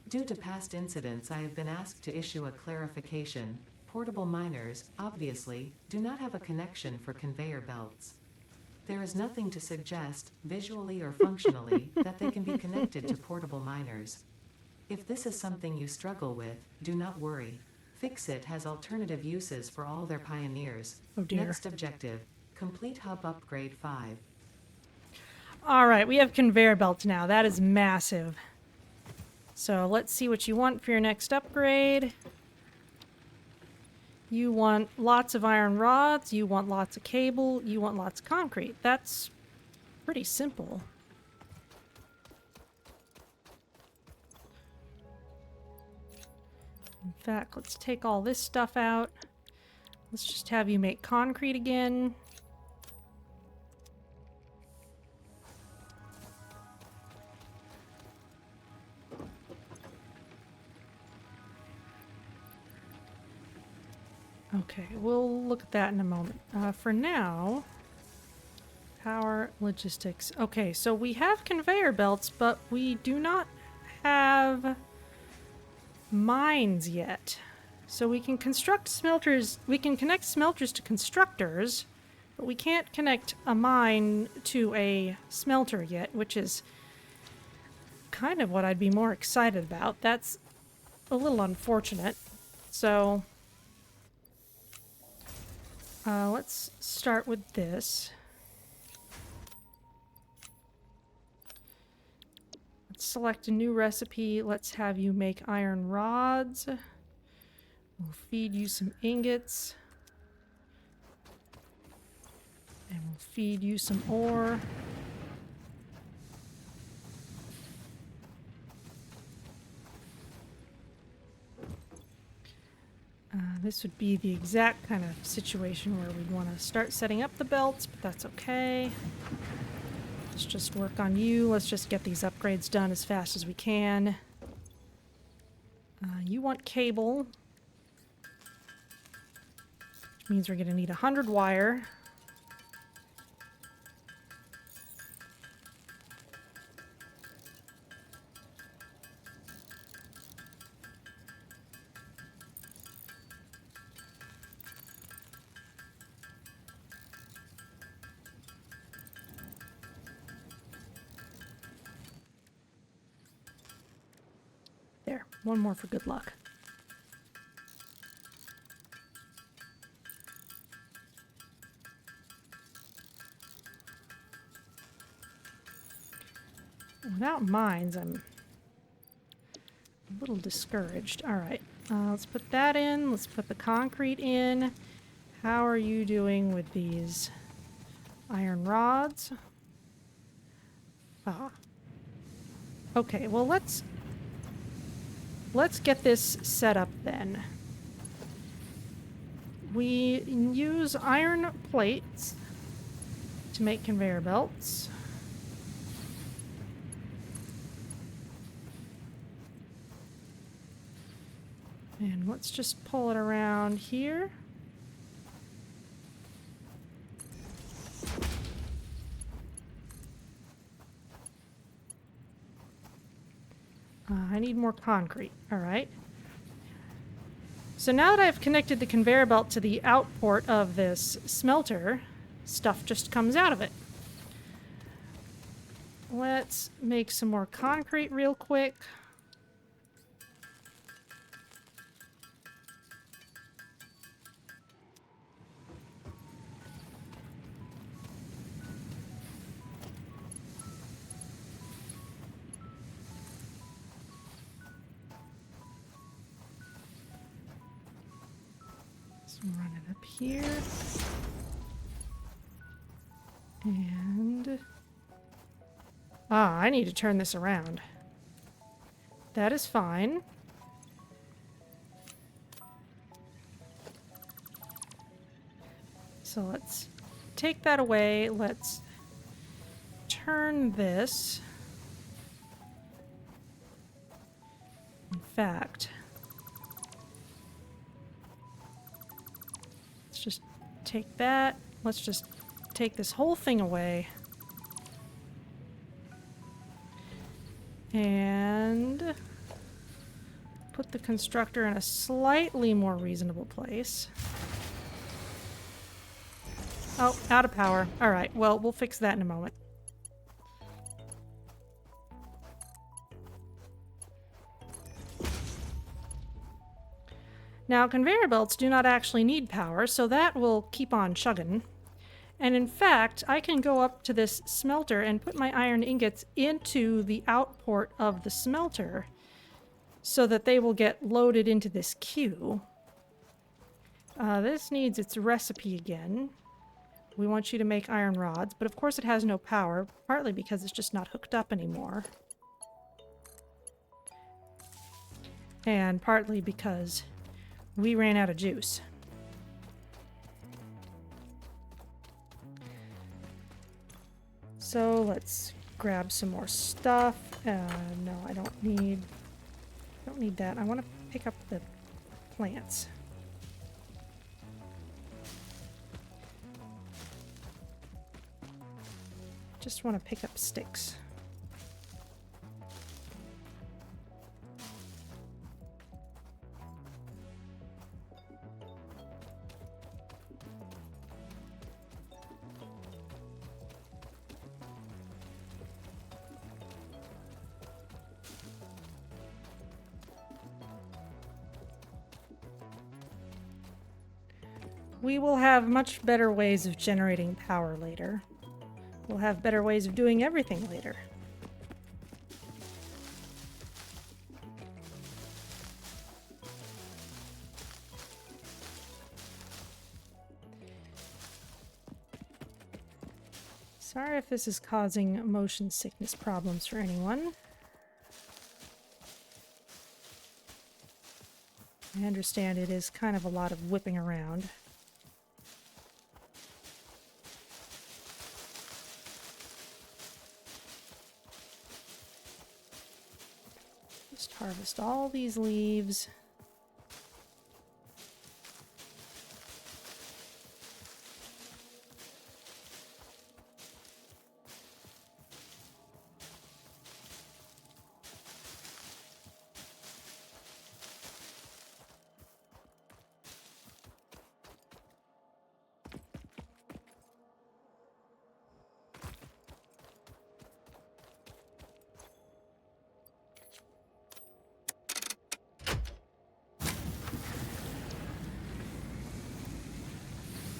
Due to past incidents, I have been asked to issue a clarification. Portable miners, obviously, do not have a connection for conveyor belts. There is nothing to suggest, visually or functionally, that they can be connected to portable miners. If this is something you struggle with, do not worry. Fixit has alternative uses for all their pioneers. Oh dear. Next objective, complete Hub Upgrade 5. Alright, we have conveyor belts now. That is massive. So let's see what you want for your next upgrade. You want lots of iron rods, you want lots of cable, you want lots of concrete. That's pretty simple. In fact, let's take all this stuff out. Let's just have you make concrete again. Okay, we'll look at that in a moment. For now, power logistics. Okay, so we have conveyor belts, but we do not have mines yet. So we can construct smelters, we can connect smelters to constructors, but we can't connect a mine to a smelter yet, which is kind of what I'd be more excited about. That's a little unfortunate. So let's start with this. Let's select a new recipe. Let's have you make iron rods. We'll feed you some ingots. And we'll feed you some ore. This would be the exact kind of situation where we'd want to start setting up the belts, but that's okay. Let's just work on you. Let's just get these upgrades done as fast as we can. You want cable, which means we're going to need 100 wire. One more for good luck. Without mines, I'm a little discouraged. All right, let's put that in. Let's put the concrete in. How are you doing with these iron rods? Ah. Okay, well, let's get this set up then. We use iron plates to make conveyor belts. And let's just pull it around here. I need more concrete. All right. So now that I've connected the conveyor belt to the outport of this smelter, stuff just comes out of it. Let's make some more concrete real quick. Run it up here. And... I need to turn this around. That is fine. So let's take that away. Let's turn this. In fact... just take that. Let's just take this whole thing away. And put the constructor in a slightly more reasonable place. Oh, out of power. All right, well, we'll fix that in a moment. Now, conveyor belts do not actually need power, so that will keep on chugging. And in fact, I can go up to this smelter and put my iron ingots into the outport of the smelter so that they will get loaded into this queue. This needs its recipe again. We want you to make iron rods, but of course it has no power, partly because it's just not hooked up anymore. And partly because we ran out of juice. So let's grab some more stuff. No, I don't need that. I want to pick up the plants. Just want to pick up sticks. We will have much better ways of generating power later. We'll have better ways of doing everything later. Sorry if this is causing motion sickness problems for anyone. I understand it is kind of a lot of whipping around. Just harvest all these leaves.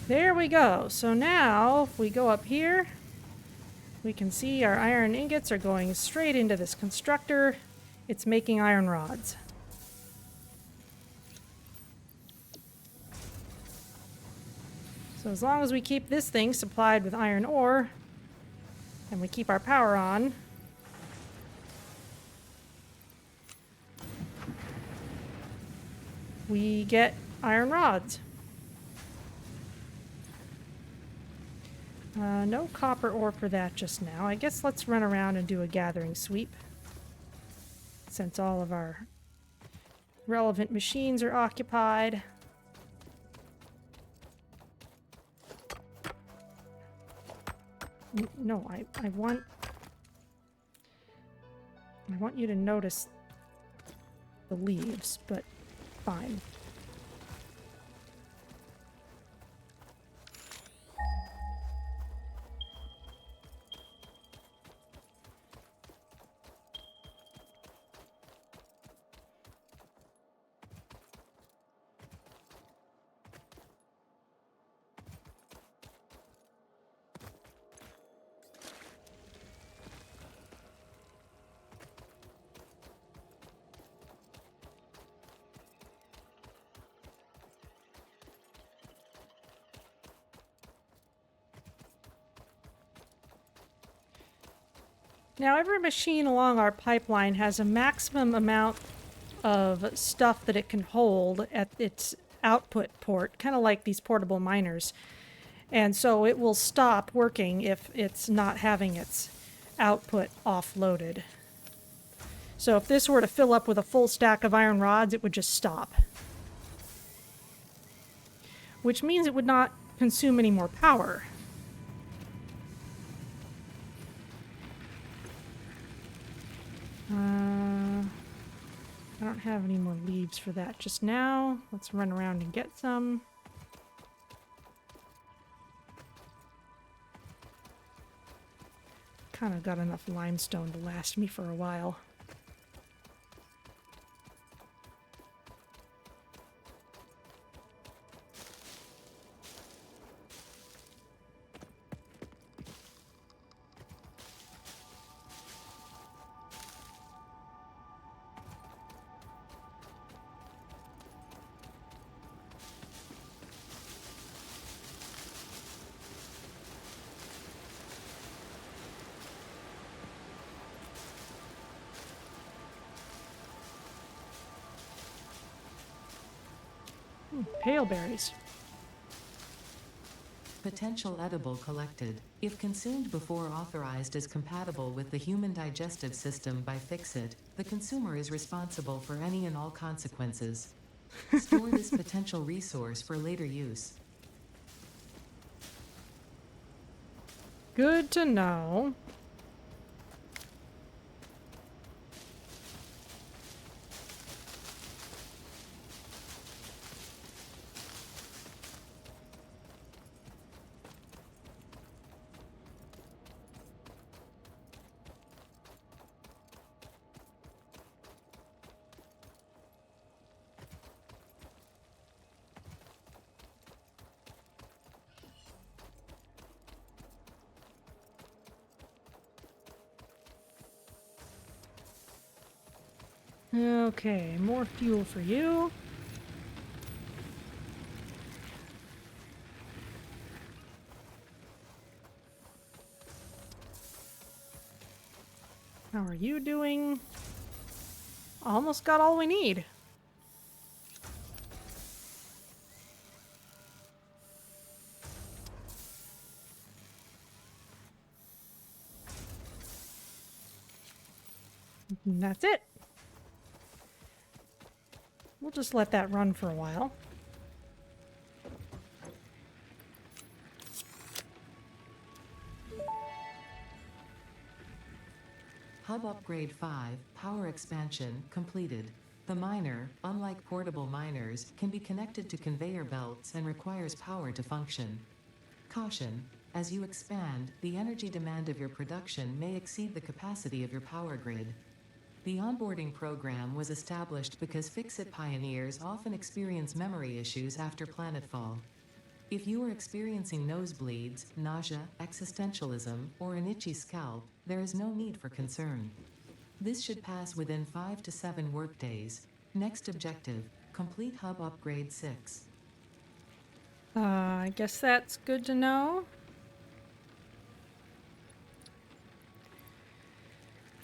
There we go. So now, if we go up here, we can see our iron ingots are going straight into this constructor. It's making iron rods. So as long as we keep this thing supplied with iron ore, and we keep our power on, we get iron rods. No copper ore for that just now. I guess let's run around and do a gathering sweep, since all of our relevant machines are occupied. No, I want you to notice the leaves, but fine. Now, every machine along our pipeline has a maximum amount of stuff that it can hold at its output port, kind of like these portable miners. And so it will stop working if it's not having its output offloaded. So if this were to fill up with a full stack of iron rods, it would just stop. Which means it would not consume any more power. I don't have any more leaves for that just now. Let's run around and get some. Kind of got enough limestone to last me for a while. Pale berries. Potential edible collected. If consumed before authorized as compatible with the human digestive system by Fixit, the consumer is responsible for any and all consequences. Store this potential resource for later use. Good to know. Okay, more fuel for you. How are you doing? Almost got all we need. And that's it. We'll just let that run for a while. Hub Upgrade 5, Power Expansion, completed. The miner, unlike portable miners, can be connected to conveyor belts and requires power to function. Caution: as you expand, the energy demand of your production may exceed the capacity of your power grid. The onboarding program was established because Fixit pioneers often experience memory issues after Planetfall. If you are experiencing nosebleeds, nausea, existentialism, or an itchy scalp, there is no need for concern. This should pass within 5 to 7 workdays. Next objective, complete Hub Upgrade 6. I guess that's good to know.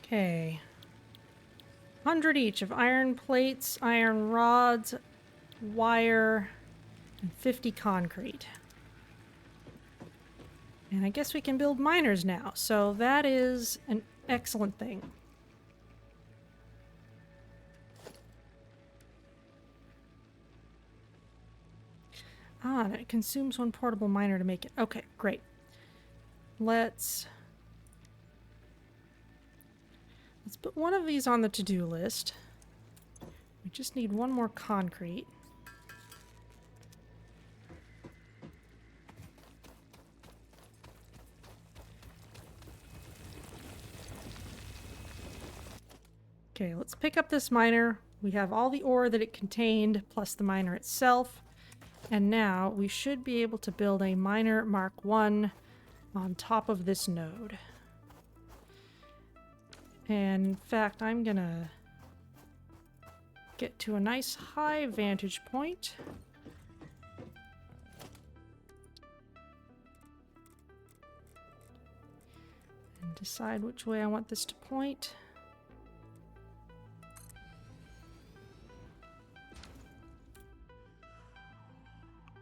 Okay. 100 each of iron plates, iron rods, wire, and 50 concrete. And I guess we can build miners now, so that is an excellent thing. Ah, and it consumes one portable miner to make it. Okay, great. Let's put one of these on the to-do list. We just need one more concrete. Okay, let's pick up this miner. We have all the ore that it contained, plus the miner itself. And now we should be able to build a miner Mark I on top of this node. And in fact, I'm gonna get to a nice high vantage point. And decide which way I want this to point.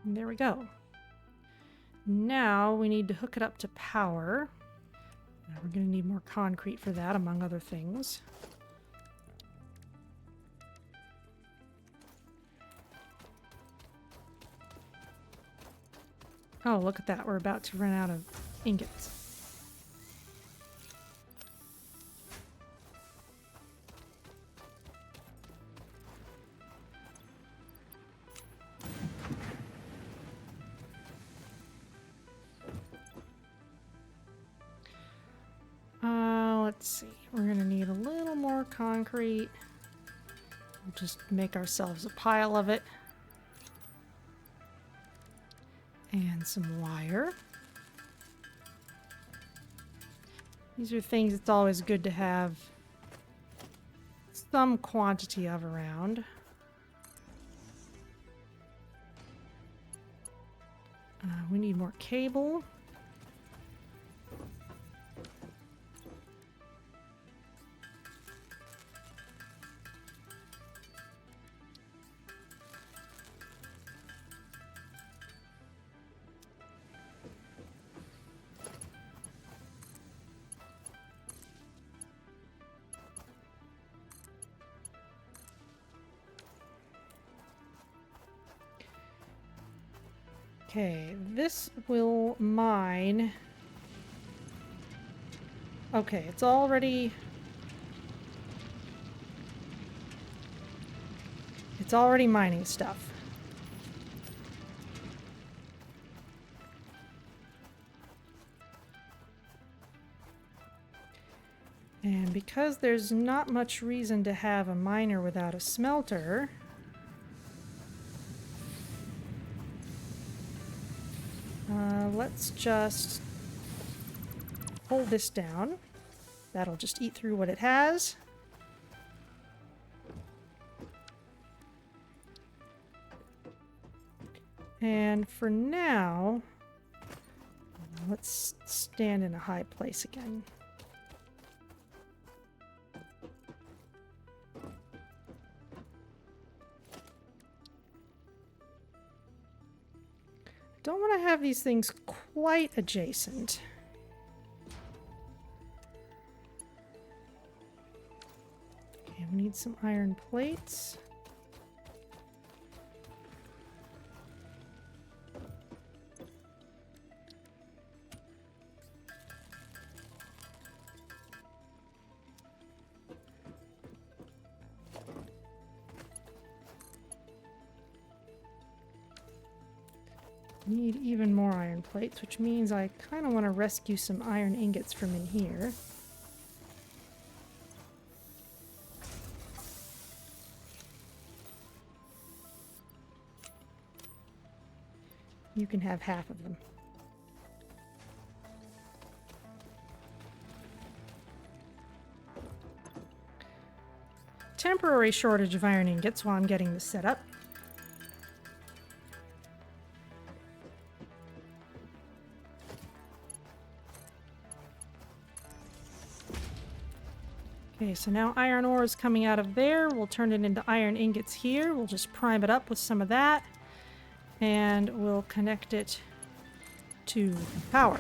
And there we go. Now we need to hook it up to power. Now we're going to need more concrete for that, among other things. Oh, look at that. We're about to run out of ingots. Let's see. We're going to need a little more concrete. We'll just make ourselves a pile of it. And some wire. These are things it's always good to have some quantity of around. We need more cable. Okay, this will mine. Okay, it's already mining stuff. And because there's not much reason to have a miner without a smelter, let's just hold this down. That'll just eat through what it has. And for now, let's stand in a high place again. Don't want to have these things quite adjacent. Okay, we need some iron plates. Need even more iron plates, which means I kind of want to rescue some iron ingots from in here. You can have half of them. Temporary shortage of iron ingots while I'm getting this set up. Okay, so now iron ore is coming out of there. We'll turn it into iron ingots here. We'll just prime it up with some of that. And we'll connect it to power.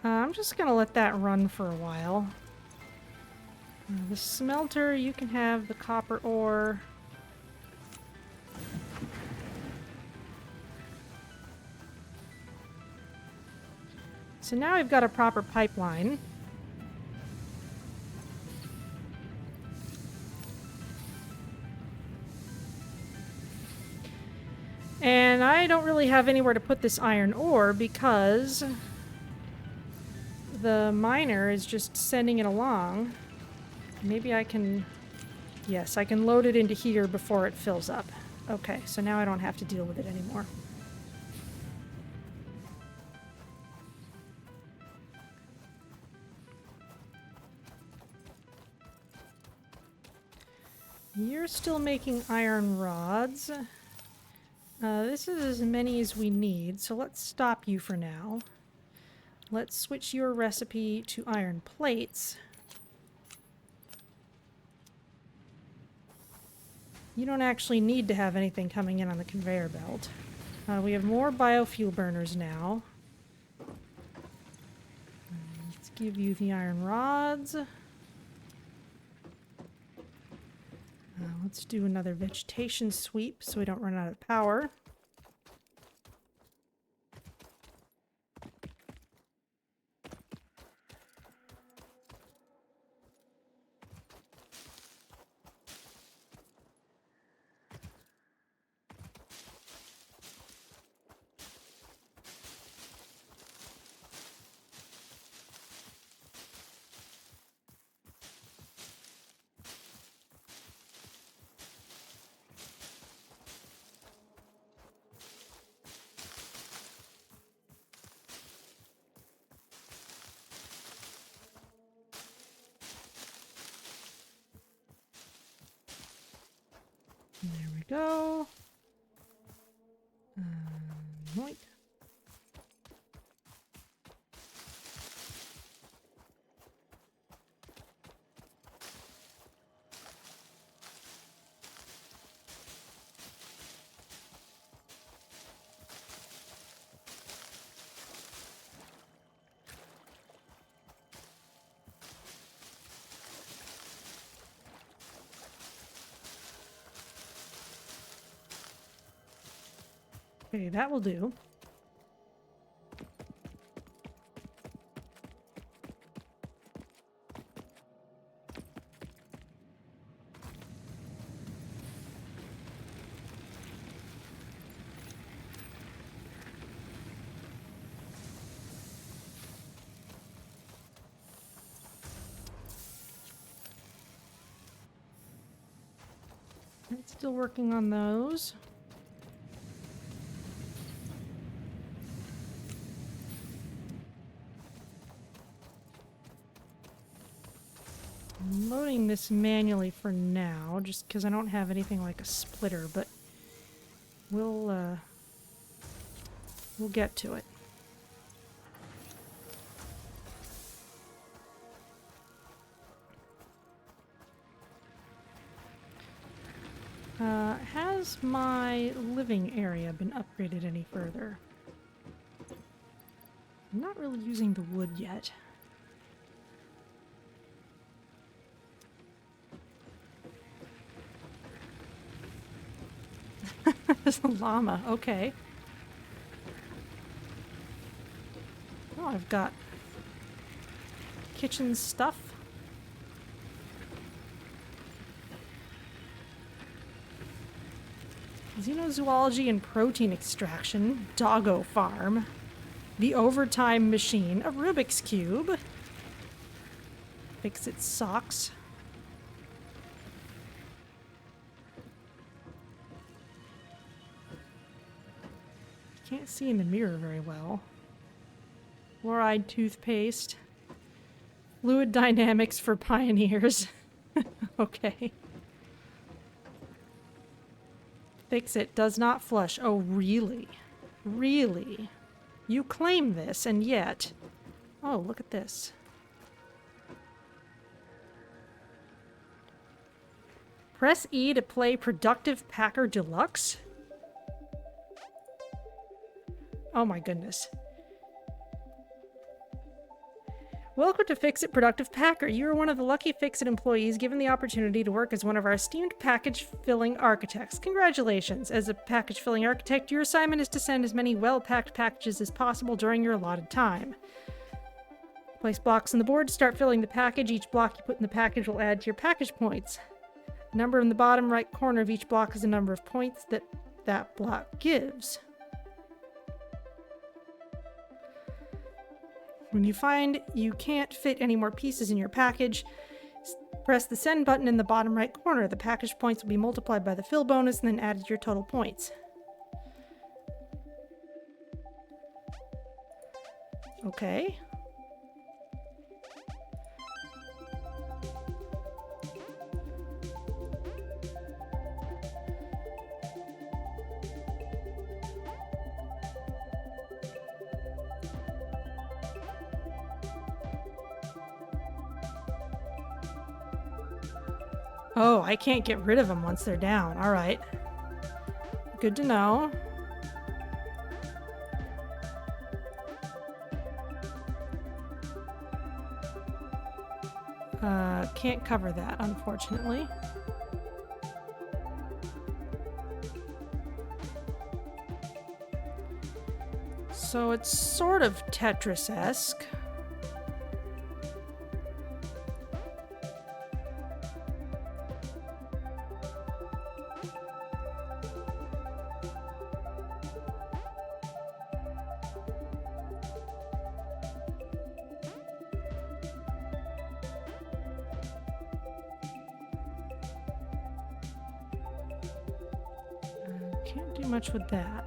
I'm just going to let that run for a while. The smelter, you can have the copper ore. So now we've got a proper pipeline. And I don't really have anywhere to put this iron ore because the miner is just sending it along. Maybe I can... Yes, I can load it into here before it fills up. Okay, so now I don't have to deal with it anymore. You're still making iron rods. This is as many as we need, so let's stop you for now. Let's switch your recipe to iron plates. You don't actually need to have anything coming in on the conveyor belt. We have more biofuel burners now. Let's give you the iron rods. Let's do another vegetation sweep so we don't run out of power. There we go. Right. Okay, that will do. It's still working on those. I'm loading this manually for now, just because I don't have anything like a splitter, but we'll get to it. Has my living area been upgraded any further? I'm not really using the wood yet. There's a llama, okay. Oh, I've got kitchen stuff. Xenozoology and protein extraction, doggo farm, the overtime machine, a Rubik's Cube. Fix its socks. Can't see in the mirror very well. Fluoride toothpaste. Fluid dynamics for pioneers. Okay. Fix it. Does not flush. Oh, really? Really? You claim this, and yet... Oh, look at this. Press E to play Productive Packer Deluxe? Oh my goodness. Welcome to Fix-It Productive Packer. You are one of the lucky Fix-It employees given the opportunity to work as one of our esteemed package-filling architects. Congratulations! As a package-filling architect, your assignment is to send as many well-packed packages as possible during your allotted time. Place blocks on the board to start filling the package. Each block you put in the package will add to your package points. The number in the bottom right corner of each block is the number of points that block gives. When you find you can't fit any more pieces in your package, press the send button in the bottom right corner. The package points will be multiplied by the fill bonus and then added to your total points. Okay. Oh, I can't get rid of them once they're down. All right. Good to know. Can't cover that, unfortunately. So it's sort of Tetris-esque. Can't do much with that.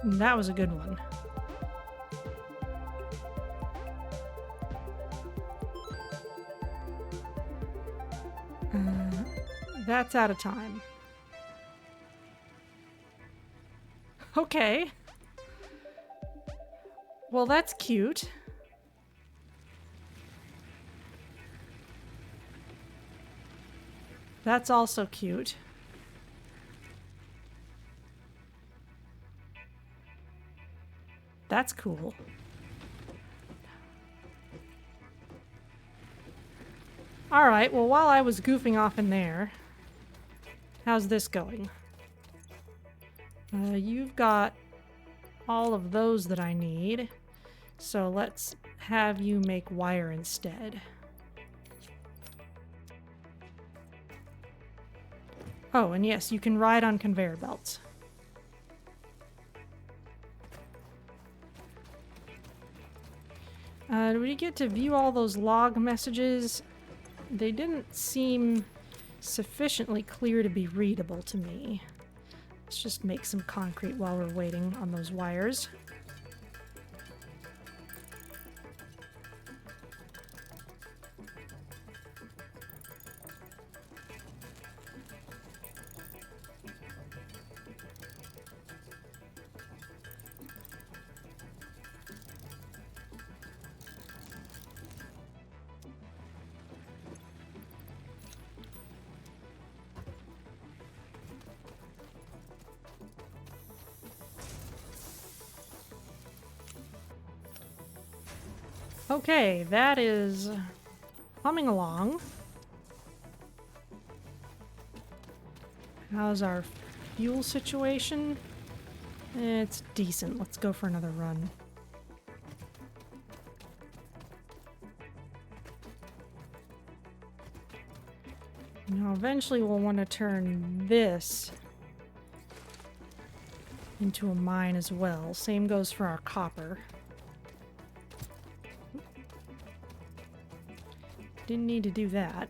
That was a good one. That's out of time. Okay. Well, that's cute. That's also cute. That's cool. Alright, well, while I was goofing off in there, how's this going? You've got all of those that I need, so let's have you make wire instead. Oh, and yes, you can ride on conveyor belts. Did we get to view all those log messages? They didn't seem sufficiently clear to be readable to me. Let's just make some concrete while we're waiting on those wires. Okay, that is humming along. How's our fuel situation? It's decent. Let's go for another run. eventually we'll want to turn this into a mine as well. Same goes for our copper. Didn't need to do that.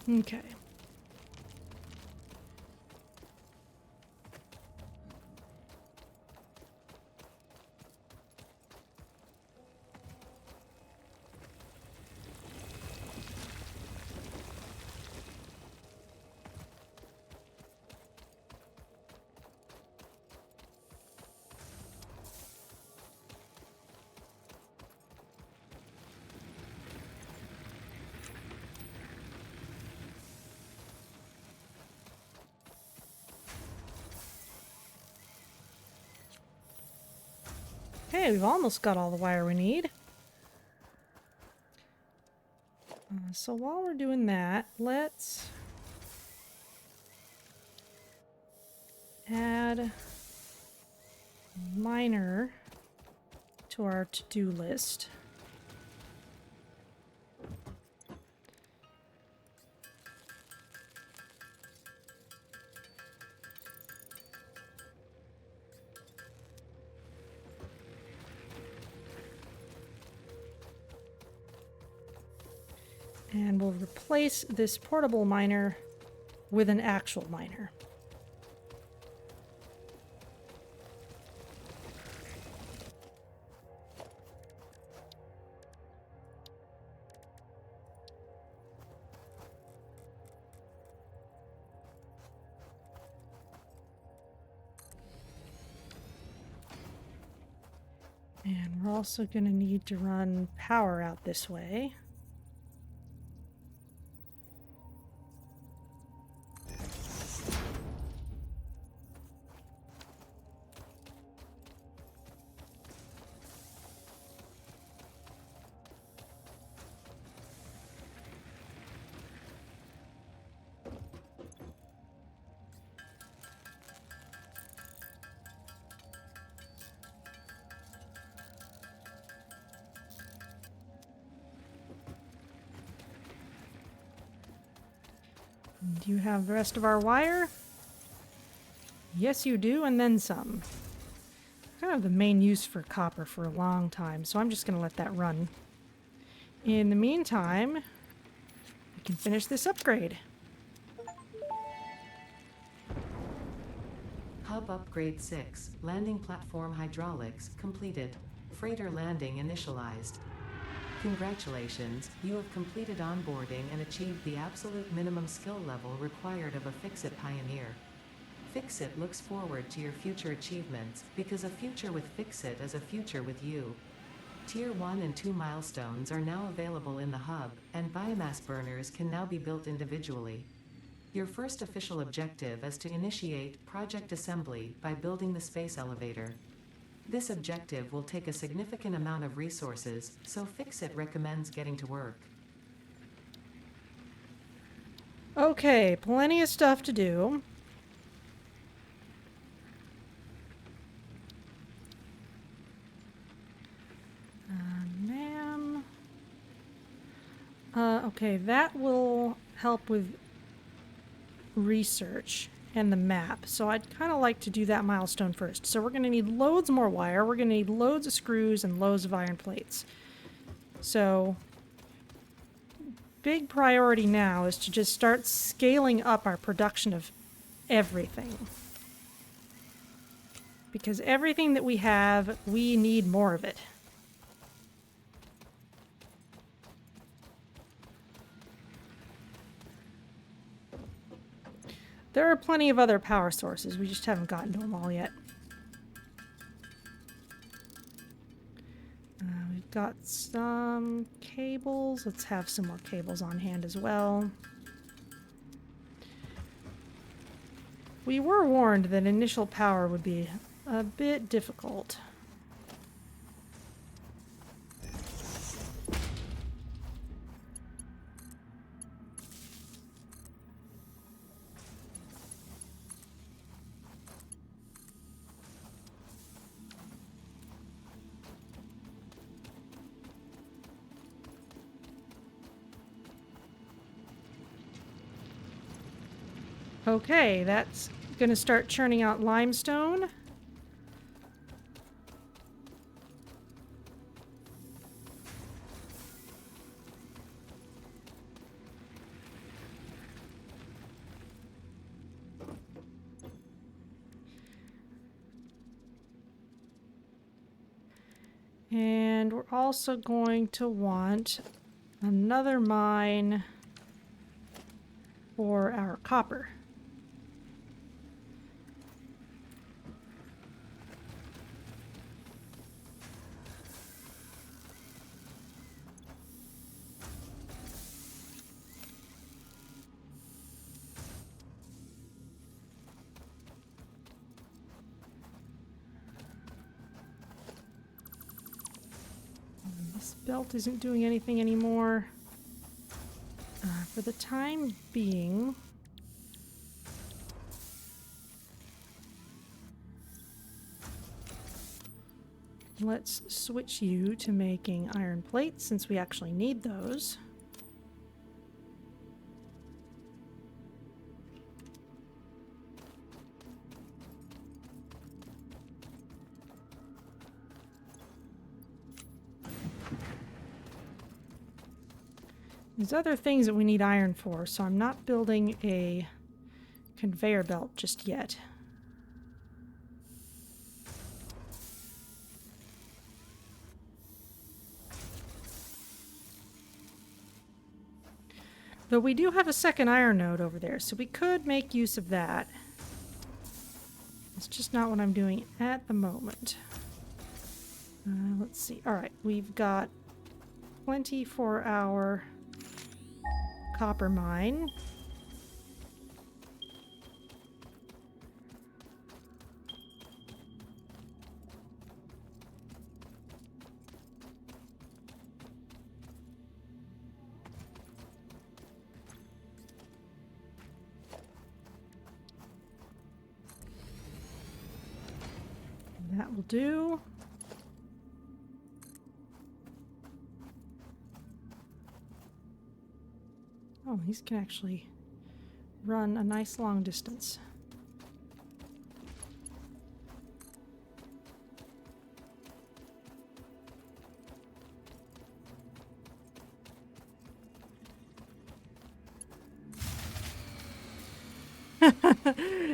Okay. Okay, we've almost got all the wire we need. So while we're doing that, let's add a miner to our to-do list. And we'll replace this portable miner with an actual miner. And we're also going to need to run power out this way. Do you have the rest of our wire? Yes, you do, and then some. I have the main use for copper for a long time, so I'm just going to let that run. In the meantime, we can finish this upgrade. Hub Upgrade 6, Landing Platform Hydraulics, completed. Freighter landing initialized. Congratulations, you have completed onboarding and achieved the absolute minimum skill level required of a Fix-It Pioneer. Fix-It looks forward to your future achievements, because a future with Fix-It is a future with you. Tier 1 and 2 milestones are now available in the hub, and biomass burners can now be built individually. Your first official objective is to initiate Project Assembly by building the space elevator. This objective will take a significant amount of resources, so Fix-It recommends getting to work. Okay, plenty of stuff to do. Ma'am. Okay, that will help with research and the map. So I'd kind of like to do that milestone first. So we're going to need loads more wire. We're going to need loads of screws and loads of iron plates. So big priority now is to just start scaling up our production of everything. Because everything that we have, we need more of it. There are plenty of other power sources. We just haven't gotten to them all yet. We've got some cables. Let's have some more cables on hand as well. We were warned that initial power would be a bit difficult. Okay, that's going to start churning out limestone. And we're also going to want another mine for our copper. This belt isn't doing anything anymore. For the time being, let's switch you to making iron plates since we actually need those. There's other things that we need iron for, so I'm not building a conveyor belt just yet. Though we do have a second iron node over there, so we could make use of that. It's just not what I'm doing at the moment. Let's see. Alright, we've got plenty for our copper mine. That will do. Oh, these can actually run a nice long distance.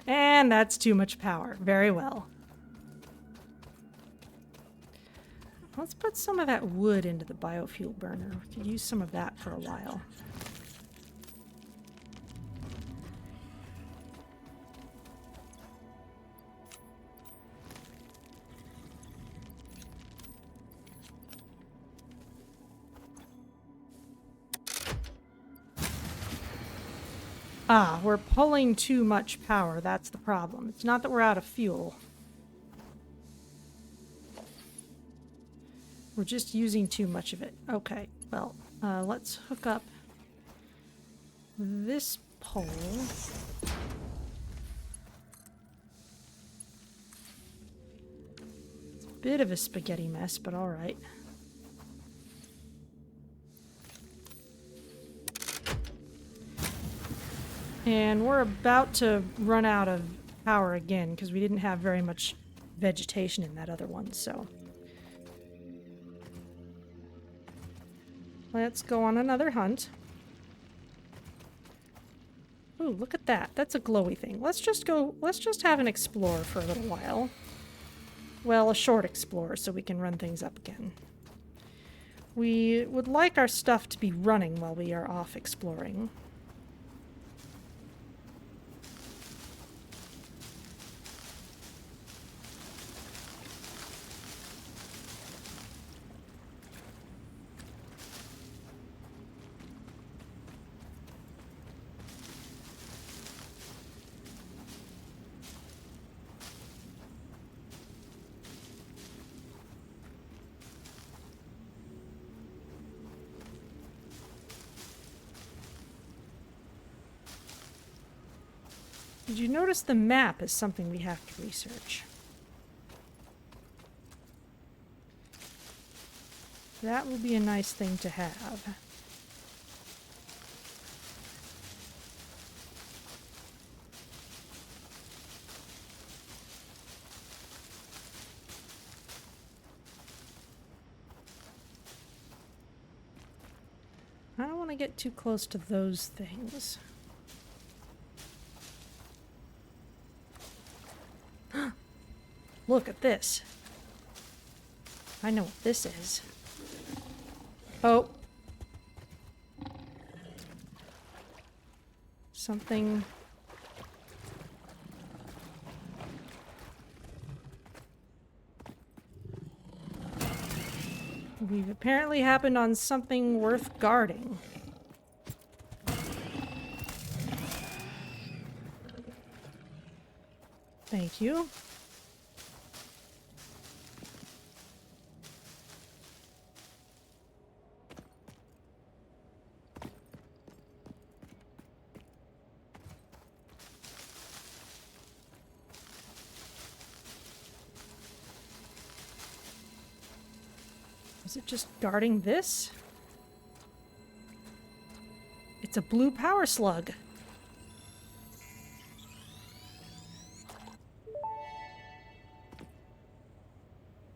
And that's too much power. Very well. Let's put some of that wood into the biofuel burner. We could use some of that for a while. Ah, we're pulling too much power. That's the problem. It's not that we're out of fuel. We're just using too much of it. Okay, well, let's hook up this pole. It's a bit of a spaghetti mess, but all right. And we're about to run out of power again because we didn't have very much vegetation in that other one, so. Let's go on another hunt. Ooh, look at that. That's a glowy thing. Let's just have an explorer for a little while. Well, a short explorer so we can run things up again. We would like our stuff to be running while we are off exploring. Did you notice the map is something we have to research? That will be a nice thing to have. I don't want to get too close to those things. Look at this. I know what this is. Oh. Something. We've apparently happened on something worth guarding. Thank you. Is it just guarding this? It's a blue power slug.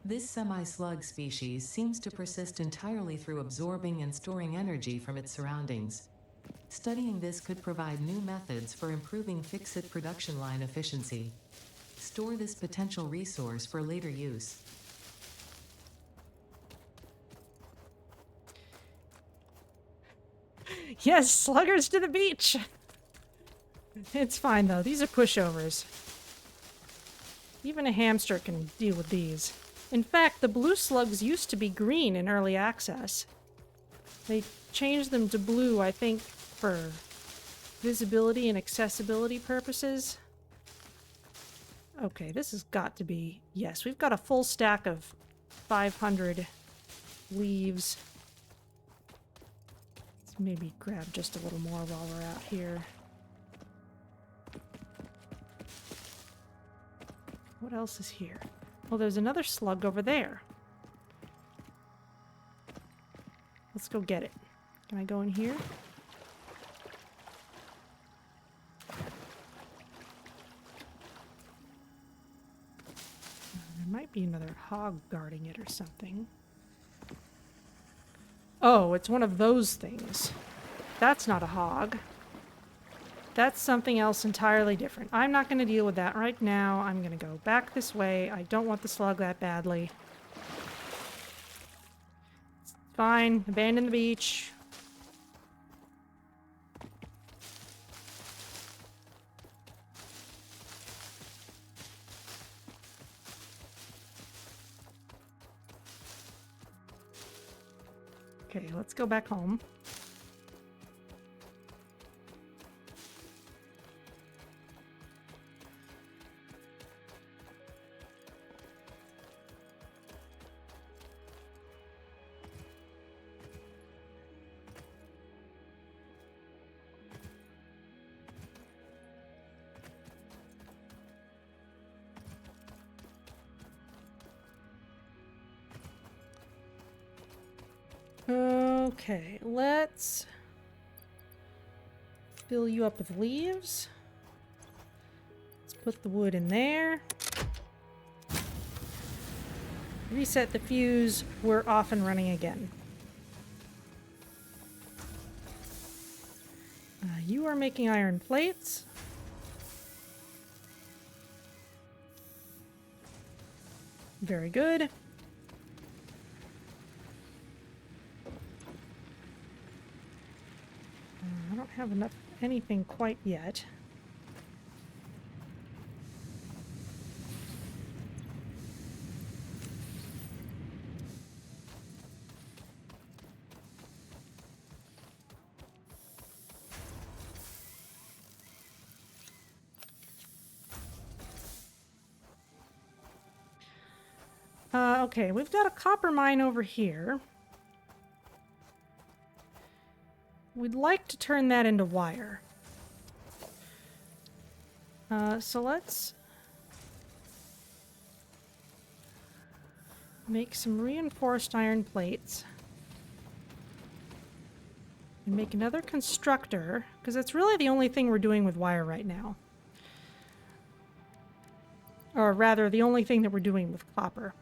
This semi-slug species seems to persist entirely through absorbing and storing energy from its surroundings. Studying this could provide new methods for improving fix-it production line efficiency. Store this potential resource for later use. Yes, sluggers to the beach! It's fine though, these are pushovers. Even a hamster can deal with these. In fact, the blue slugs used to be green in early access. They changed them to blue, I think, for visibility and accessibility purposes. Okay, this has got to be... Yes, we've got a full stack of 500 leaves. Let's maybe grab just a little more while we're out here. What else is here? Oh, there's another slug over there. Let's go get it. Can I go in here? There might be another hog guarding it or something. Oh, it's one of those things. That's not a hog. That's something else entirely different. I'm not going to deal with that right now. I'm going to go back this way. I don't want the slug that badly. It's fine. Abandon the beach. Okay, let's go back home. Okay, let's fill you up with leaves. Let's put the wood in there. Reset the fuse. We're off and running again. You are making iron plates. Very good. I don't have enough anything quite yet. Okay, we've got a copper mine over here. We'd like to turn that into wire. So let's make some reinforced iron plates. And make another constructor, because that's really the only thing we're doing with wire right now. Or rather, the only thing that we're doing with copper.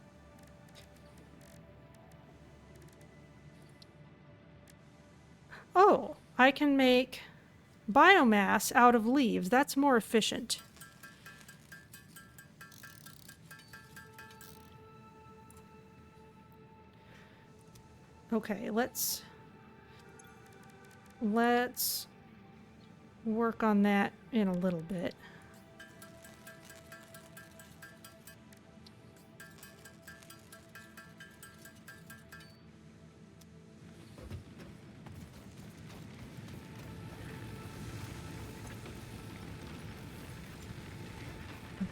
Oh, I can make biomass out of leaves. That's more efficient. Okay, let's work on that in a little bit.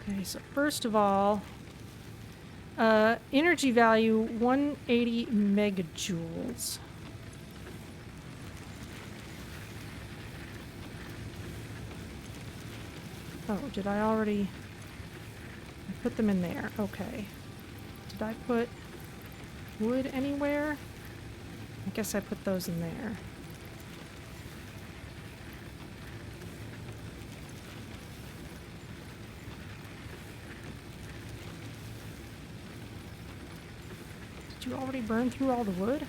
Okay, so first of all, energy value 180 megajoules. Oh, did I already... I put them in there. Okay. Did I put wood anywhere? I guess I put those in there. Did you already burn through all the wood?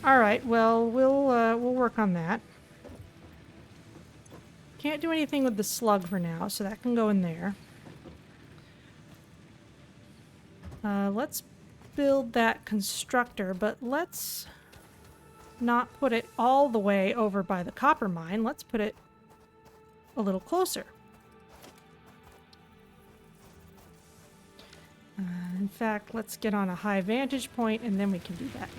All right, well, we'll work on that. Can't do anything with the slug for now, so that can go in there. Let's build that constructor, but let's not put it all the way over by the copper mine. Let's put it a little closer. In fact, let's get on a high vantage point, and then we can do that.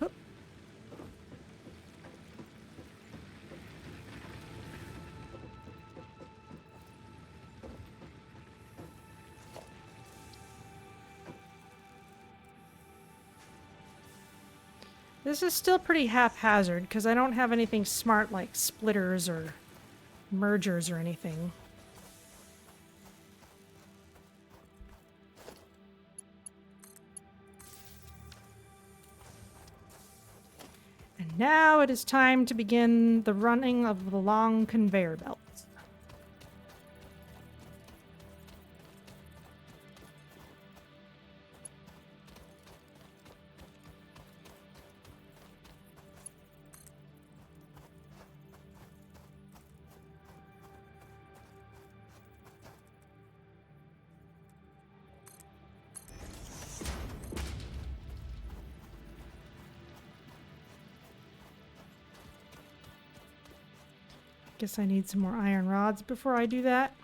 Oop. This is still pretty haphazard, because I don't have anything smart like splitters or mergers or anything. And now it is time to begin the running of the long conveyor belts. Guess I need some more iron rods before I do that.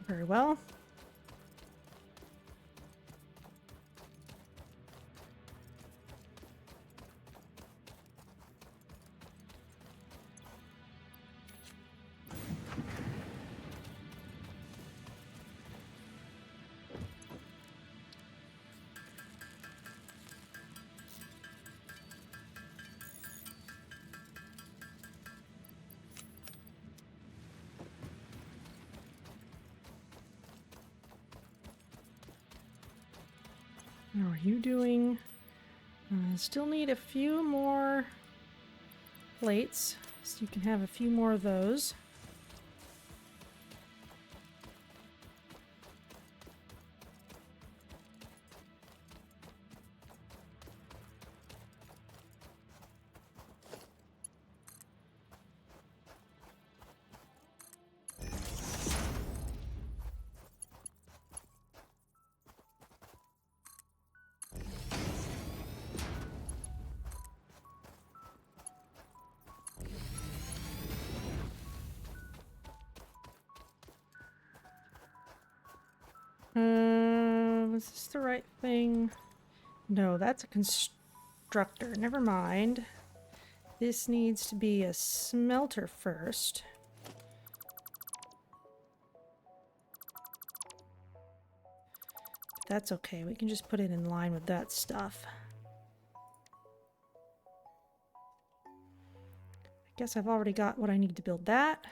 Very well. How are you doing? Still need a few more plates, so you can have a few more of those. Was this the right thing? No, that's a constructor. Never mind. This needs to be a smelter first. that's okay. We can just put it in line with that stuff. I guess I've already got what I need to build that.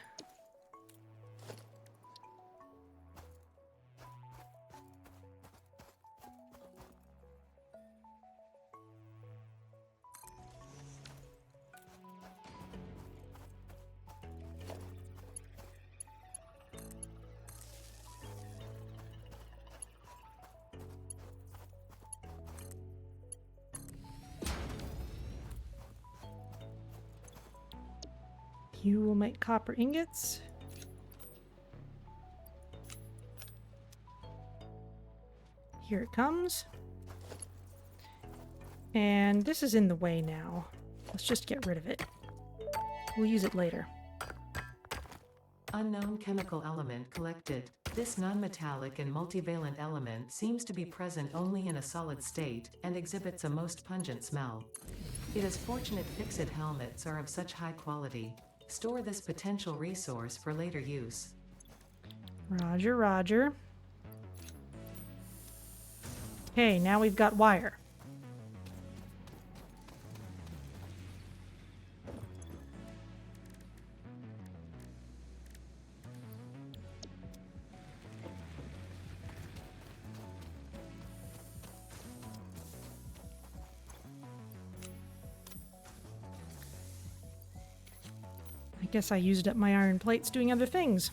You will make copper ingots. Here it comes. And this is in the way now. Let's just get rid of it. We'll use it later. Unknown chemical element collected. This non-metallic and multivalent element seems to be present only in a solid state, and exhibits a most pungent smell. It is fortunate Fixit helmets are of such high quality. Store this potential resource for later use. Roger, roger. Okay, now we've got wire. I guess I used up my iron plates doing other things.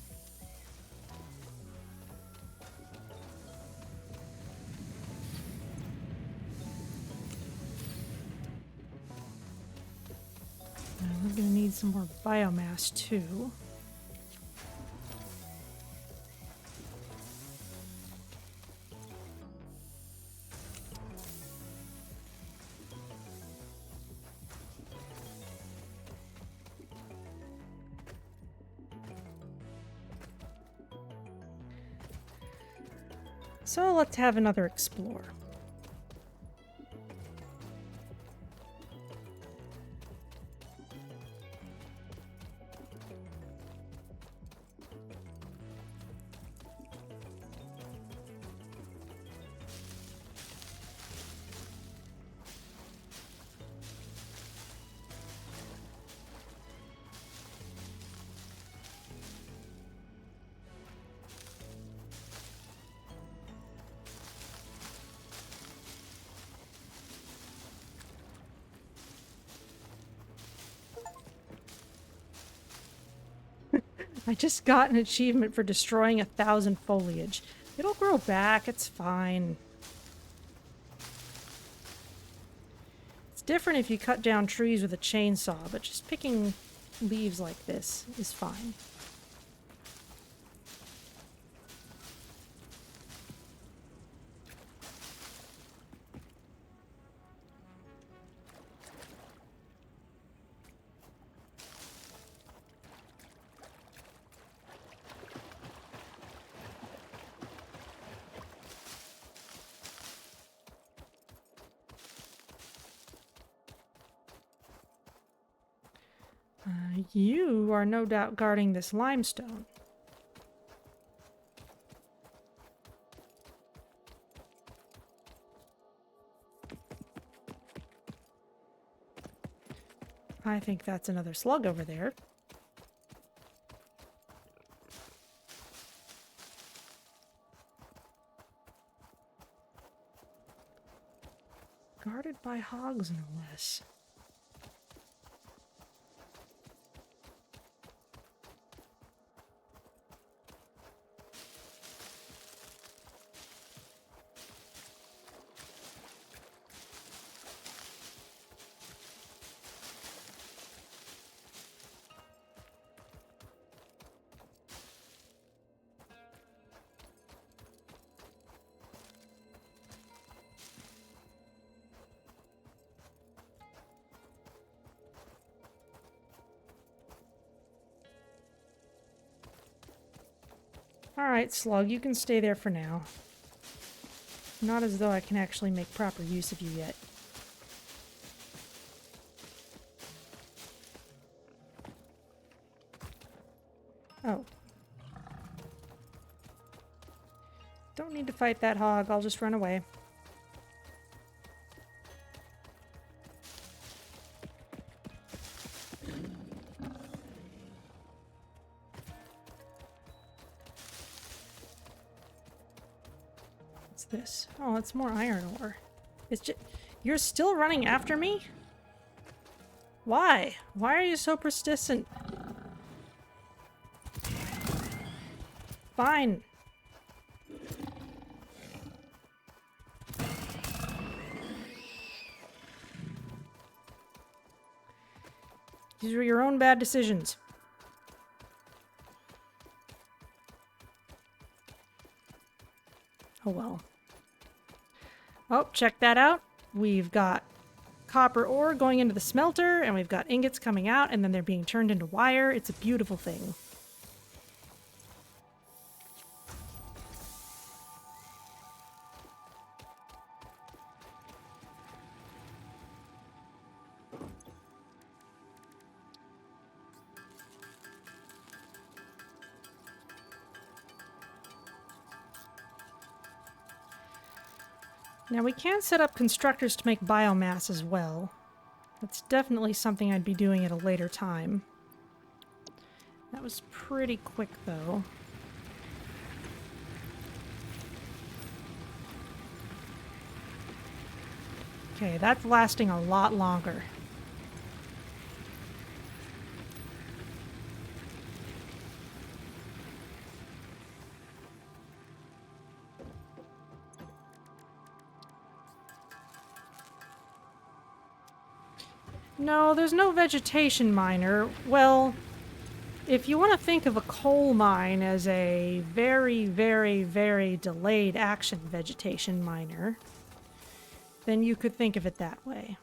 We're gonna need some more biomass too. So let's have another explore. I just got an achievement for destroying 1,000 foliage. It'll grow back, it's fine. It's different if you cut down trees with a chainsaw, but just picking leaves like this is fine. You are no doubt guarding this limestone. I think that's another slug over there. Guarded by hogs, no less. Alright, Slug, you can stay there for now. Not as though I can actually make proper use of you yet. Oh. Don't need to fight that hog. I'll just run away. What's this? Oh, it's more iron ore. It's just... You're still running after me? Why? Why are you so persistent? Fine. These were your own bad decisions. Oh well. Oh, check that out. We've got copper ore going into the smelter, and we've got ingots coming out, and then they're being turned into wire. It's a beautiful thing. Now we can set up constructors to make biomass as well. That's definitely something I'd be doing at a later time. That was pretty quick though. Okay, that's lasting a lot longer. No, there's no vegetation miner. Well, if you want to think of a coal mine as a very, very, very delayed action vegetation miner, then you could think of it that way.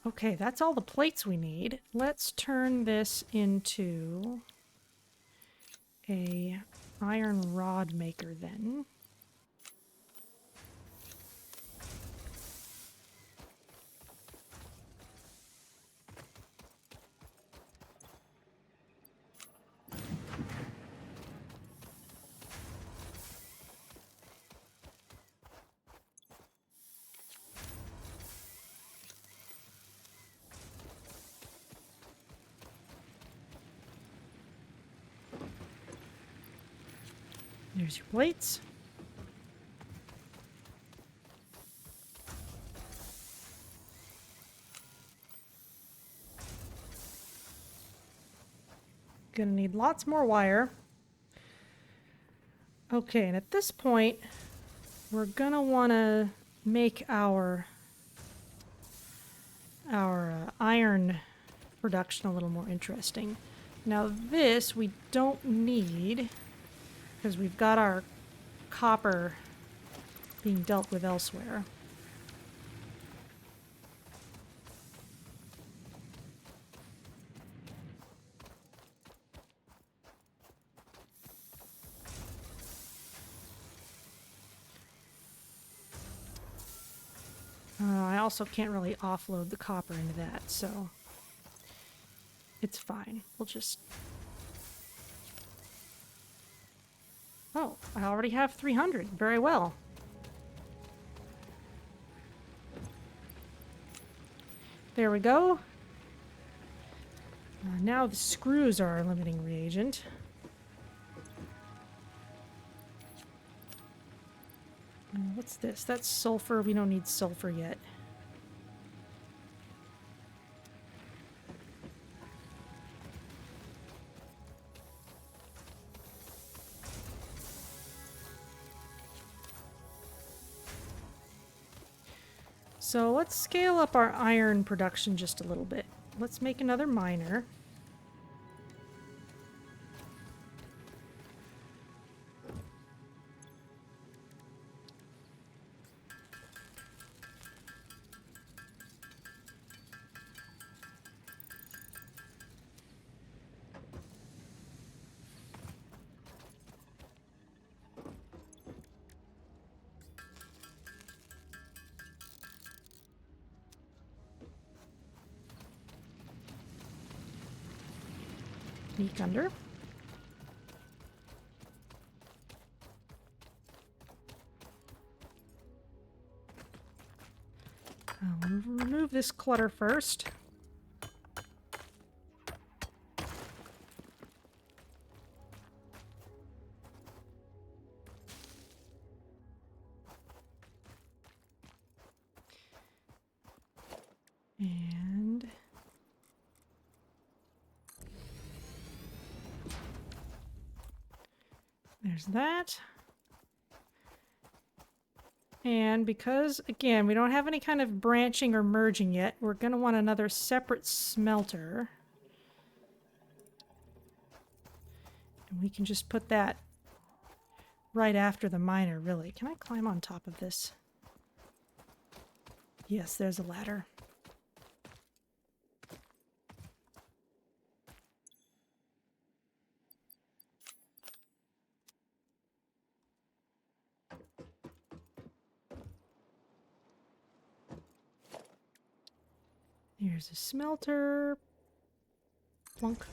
Okay, that's all the plates we need. Let's turn this into a iron rod maker then. There's your plates. Gonna need lots more wire. Okay, and at this point, we're gonna want to make our iron production a little more interesting. Now this we don't need, because we've got our copper being dealt with elsewhere. I also can't really offload the copper into that, so it's fine. We'll just... Oh, I already have 300. Very well. There we go. Now the screws are our limiting reagent. What's this? That's sulfur. We don't need sulfur yet. So let's scale up our iron production just a little bit. Let's make another miner. Sneak under. I'll remove this clutter first. And there's that. And because, again, we don't have any kind of branching or merging yet, we're going to want another separate smelter. And we can just put that right after the miner, really. Can I climb on top of this? Yes, there's a ladder. Here's a smelter. Plunk.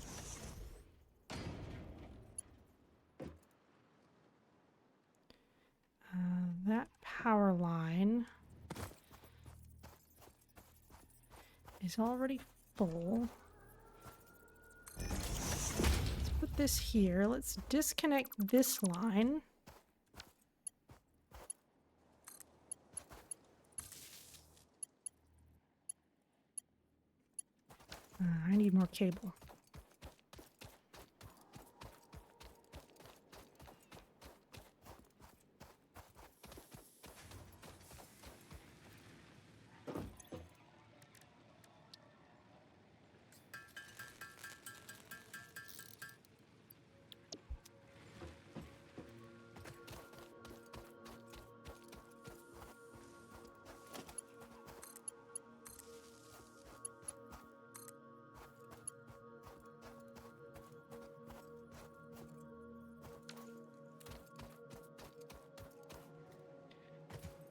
That power line is already full. Let's put this here. Let's disconnect this line. I need more cable.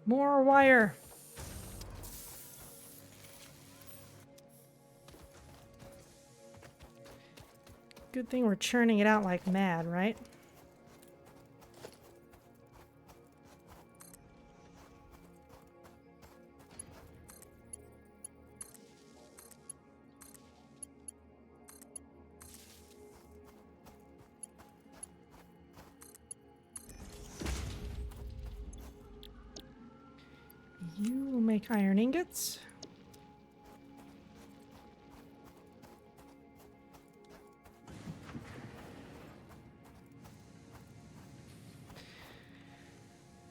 More wire. Good thing we're churning it out like mad, right? You will make iron ingots.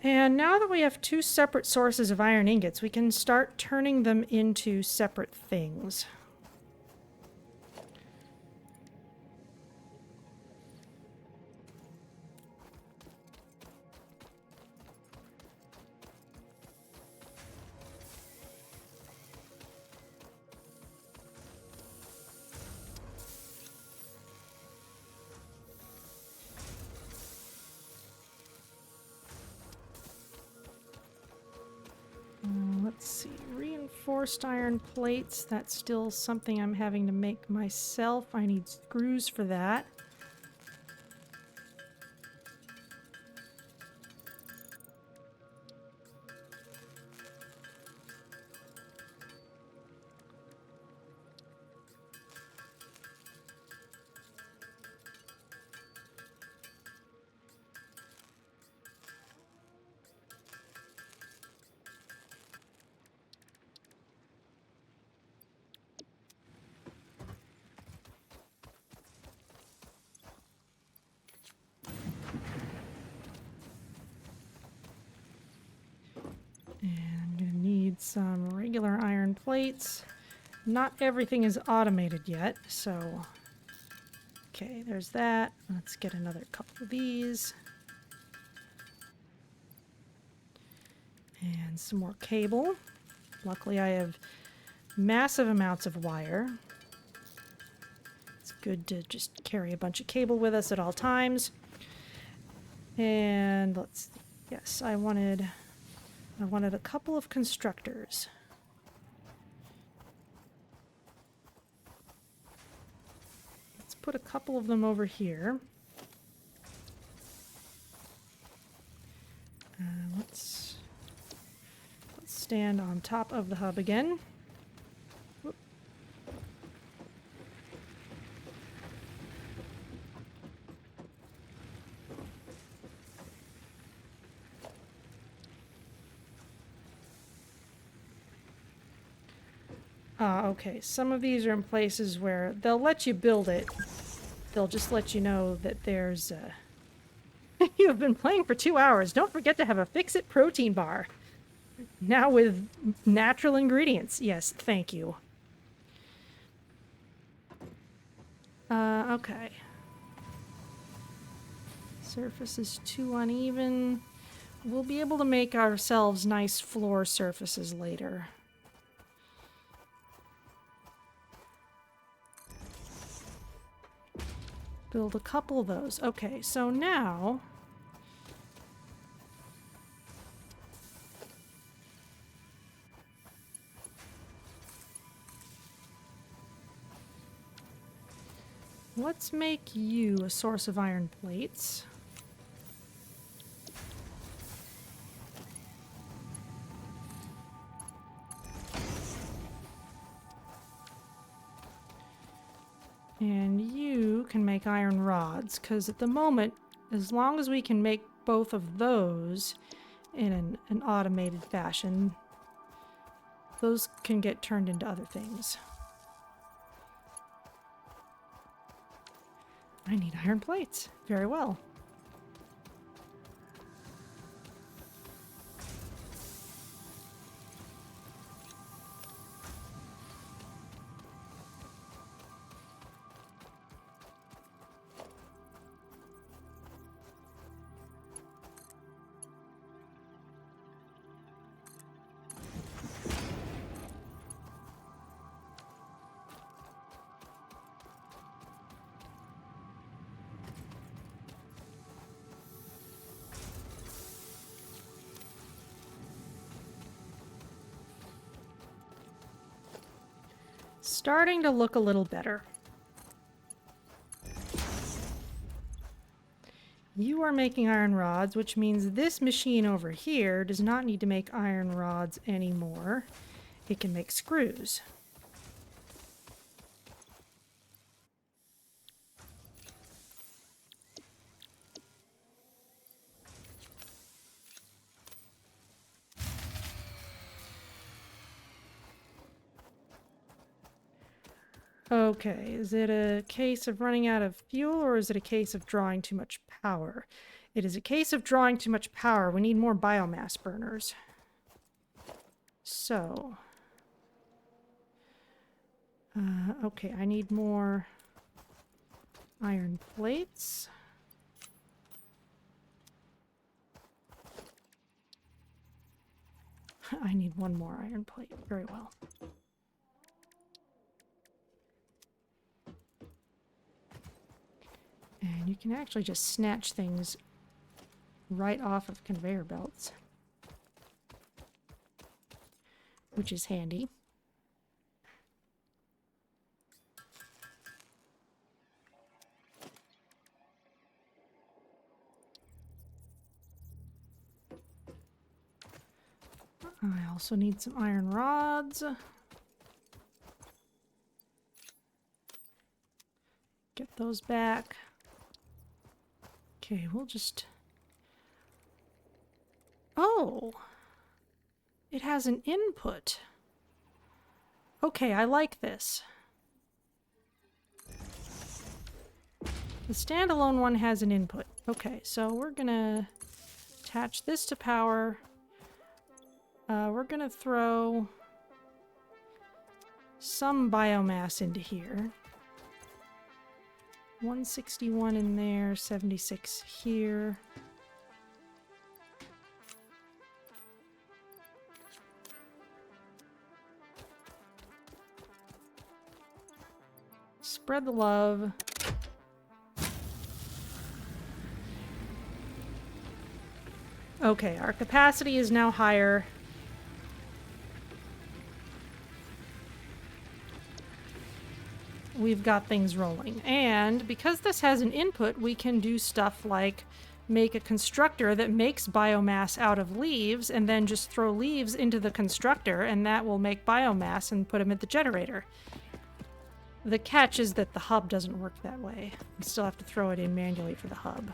And now that we have two separate sources of iron ingots, we can start turning them into separate things. Let's see, reinforced iron plates. That's still something I'm having to make myself. I need screws for that. And I'm gonna need some regular iron plates. Not everything is automated yet, so... Okay, there's that. Let's get another couple of these. And some more cable. Luckily I have massive amounts of wire. It's good to just carry a bunch of cable with us at all times. And let's... Yes, I wanted a couple of constructors. Let's put a couple of them over here. Let's stand on top of the hub again. Whoop. Okay, some of these are in places where they'll let you build it. They'll just let you know that there's You have been playing for 2 hours. Don't forget to have a Fix-It protein bar. Now with natural ingredients. Yes, thank you. Okay. Surface is too uneven. We'll be able to make ourselves nice floor surfaces later. Build a couple of those. Okay, so now... let's make you a source of iron plates. And you can make iron rods, because at the moment, as long as we can make both of those in an automated fashion, those can get turned into other things. I need iron plates. Very well. Starting to look a little better. You are making iron rods, which means this machine over here does not need to make iron rods anymore. It can make screws. Okay, is it a case of running out of fuel, or is it a case of drawing too much power? It is a case of drawing too much power. We need more biomass burners. So... okay, I need more iron plates. I need one more iron plate. Very well. And you can actually just snatch things right off of conveyor belts, which is handy. I also need some iron rods. Get those back. Okay, we'll just... oh! It has an input. Okay, I like this. The standalone one has an input. Okay, so we're gonna attach this to power. We're gonna throw some biomass into here. 161 in there, 76 here. Spread the love. Okay, our capacity is now higher. We've got things rolling. And because this has an input, we can do stuff like make a constructor that makes biomass out of leaves and then just throw leaves into the constructor and that will make biomass and put them at the generator. The catch is that the hub doesn't work that way. You still have to throw it in manually for the hub.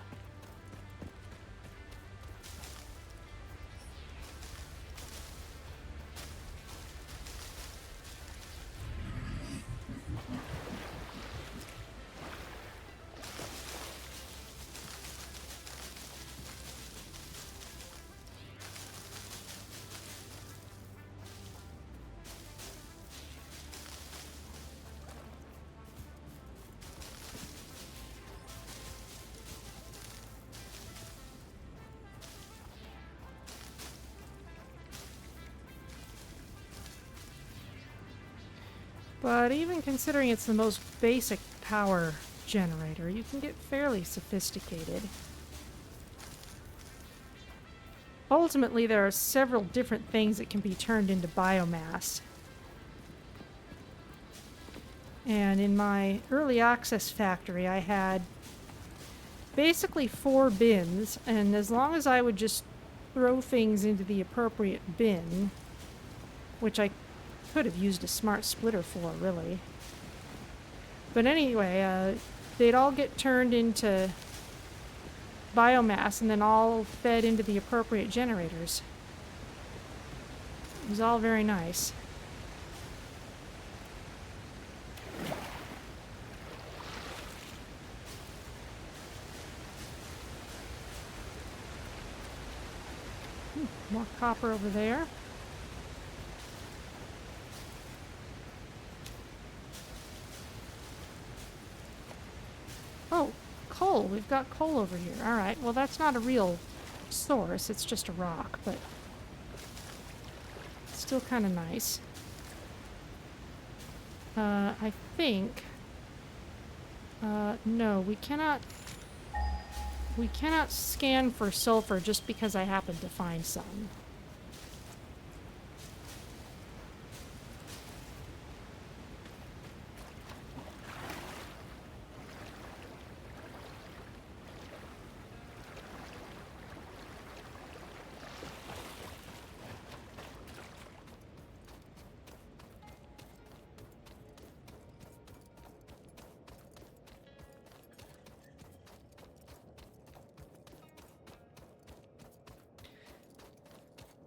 But even considering it's the most basic power generator, you can get fairly sophisticated. Ultimately, there are several different things that can be turned into biomass. And in my early access factory, I had basically 4 bins, and as long as I would just throw things into the appropriate bin, which I could have used a smart splitter for, really. But anyway, they'd all get turned into biomass and then all fed into the appropriate generators. It was all very nice. More copper over there. Oh, coal. We've got coal over here. Alright, well that's not a real source, it's just a rock, but it's still kind of nice. I think... no, we cannot scan for sulfur just because I happen to find some.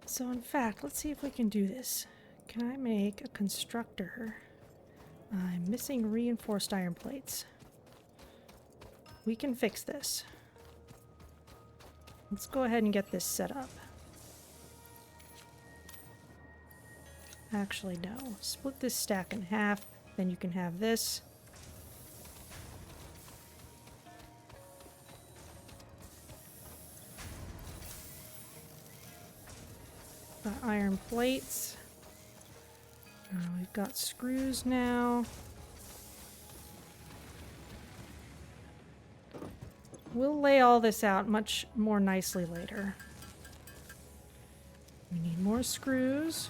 So in fact, let's see if we can do this. Can I make a constructor? I'm missing reinforced iron plates. We can fix this. Let's go ahead and get this set up. Actually, no. Split this stack in half, then you can have this. Got iron plates. We've got screws now. We'll lay all this out much more nicely later. We need more screws.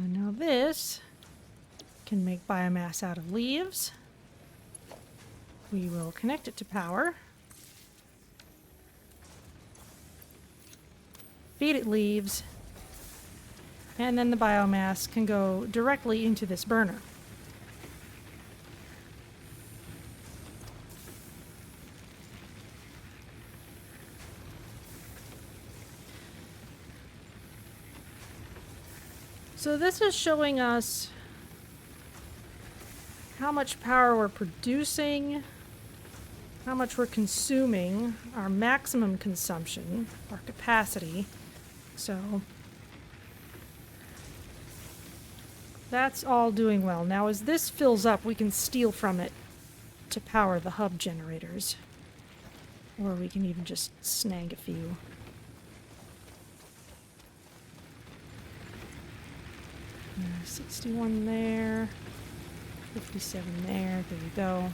Now this can make biomass out of leaves. We will connect it to power. Feed it leaves. And then the biomass can go directly into this burner. So this is showing us how much power we're producing, how much we're consuming, our maximum consumption, our capacity. So That's all doing well. Now, as this fills up, we can steal from it to power the hub generators. Or we can even just snag a few. Uh, 61 there. 57 there. There we go.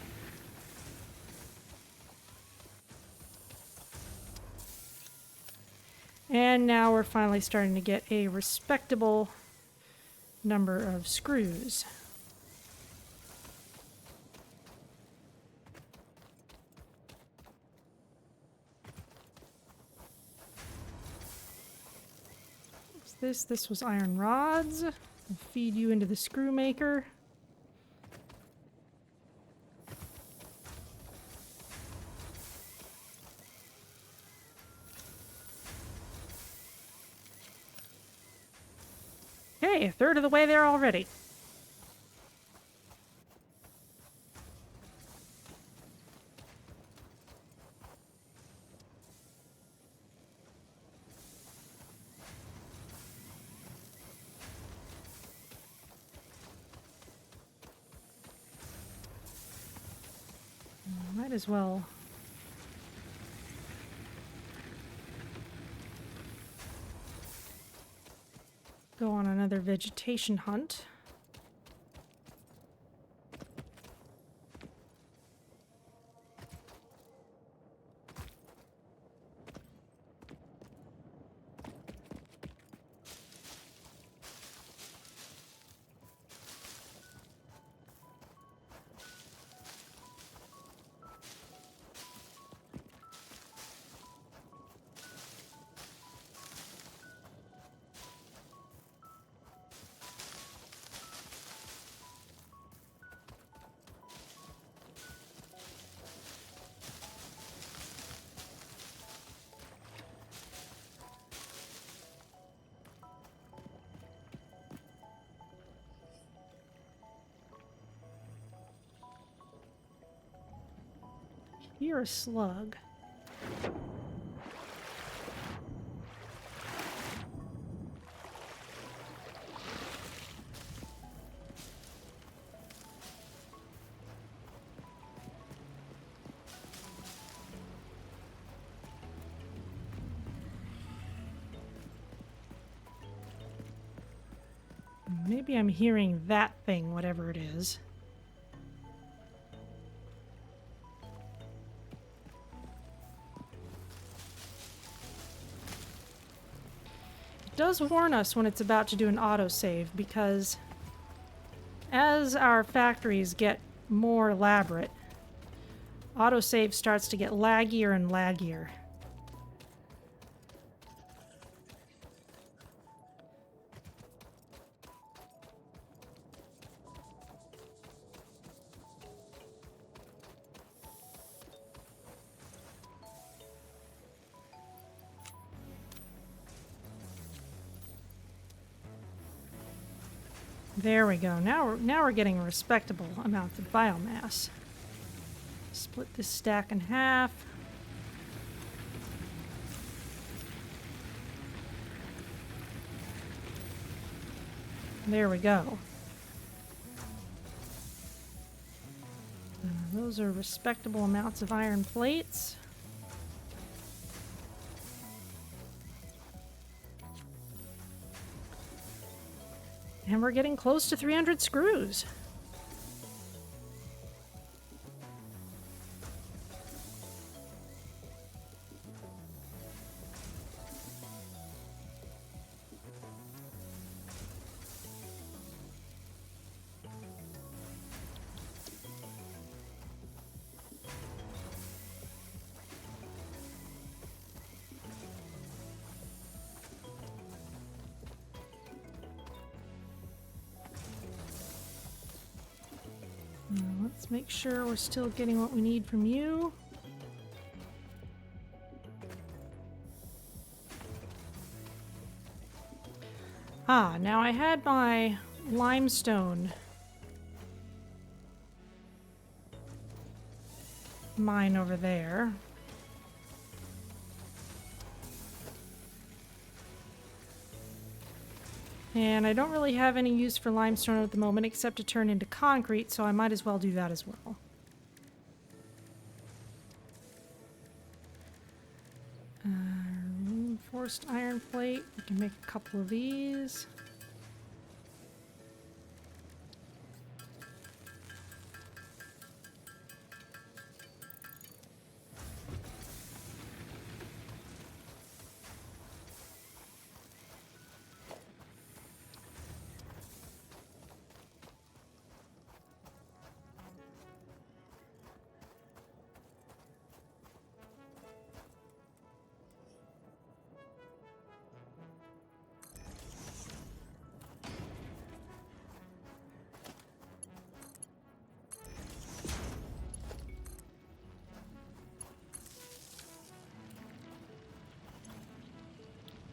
And now we're finally starting to get a respectable number of screws. What's this? This was iron rods. We'll feed you into the screw maker. Okay, a third of the way there already. Might as well go on another vegetation hunt. You're a slug. Maybe I'm hearing that thing, whatever it is. It does warn us when it's about to do an autosave, because as our factories get more elaborate, autosave starts to get laggier and laggier. There we go. Now we're getting a respectable amount of biomass. Split this stack in half. There we go. Those are respectable amounts of iron plates. And we're getting close to 300 screws. Let's make sure we're still getting what we need from you. Ah, now I had my limestone mine over there. And I don't really have any use for limestone at the moment except to turn into concrete, so I might as well do that as well. Reinforced iron plate. We can make a couple of these.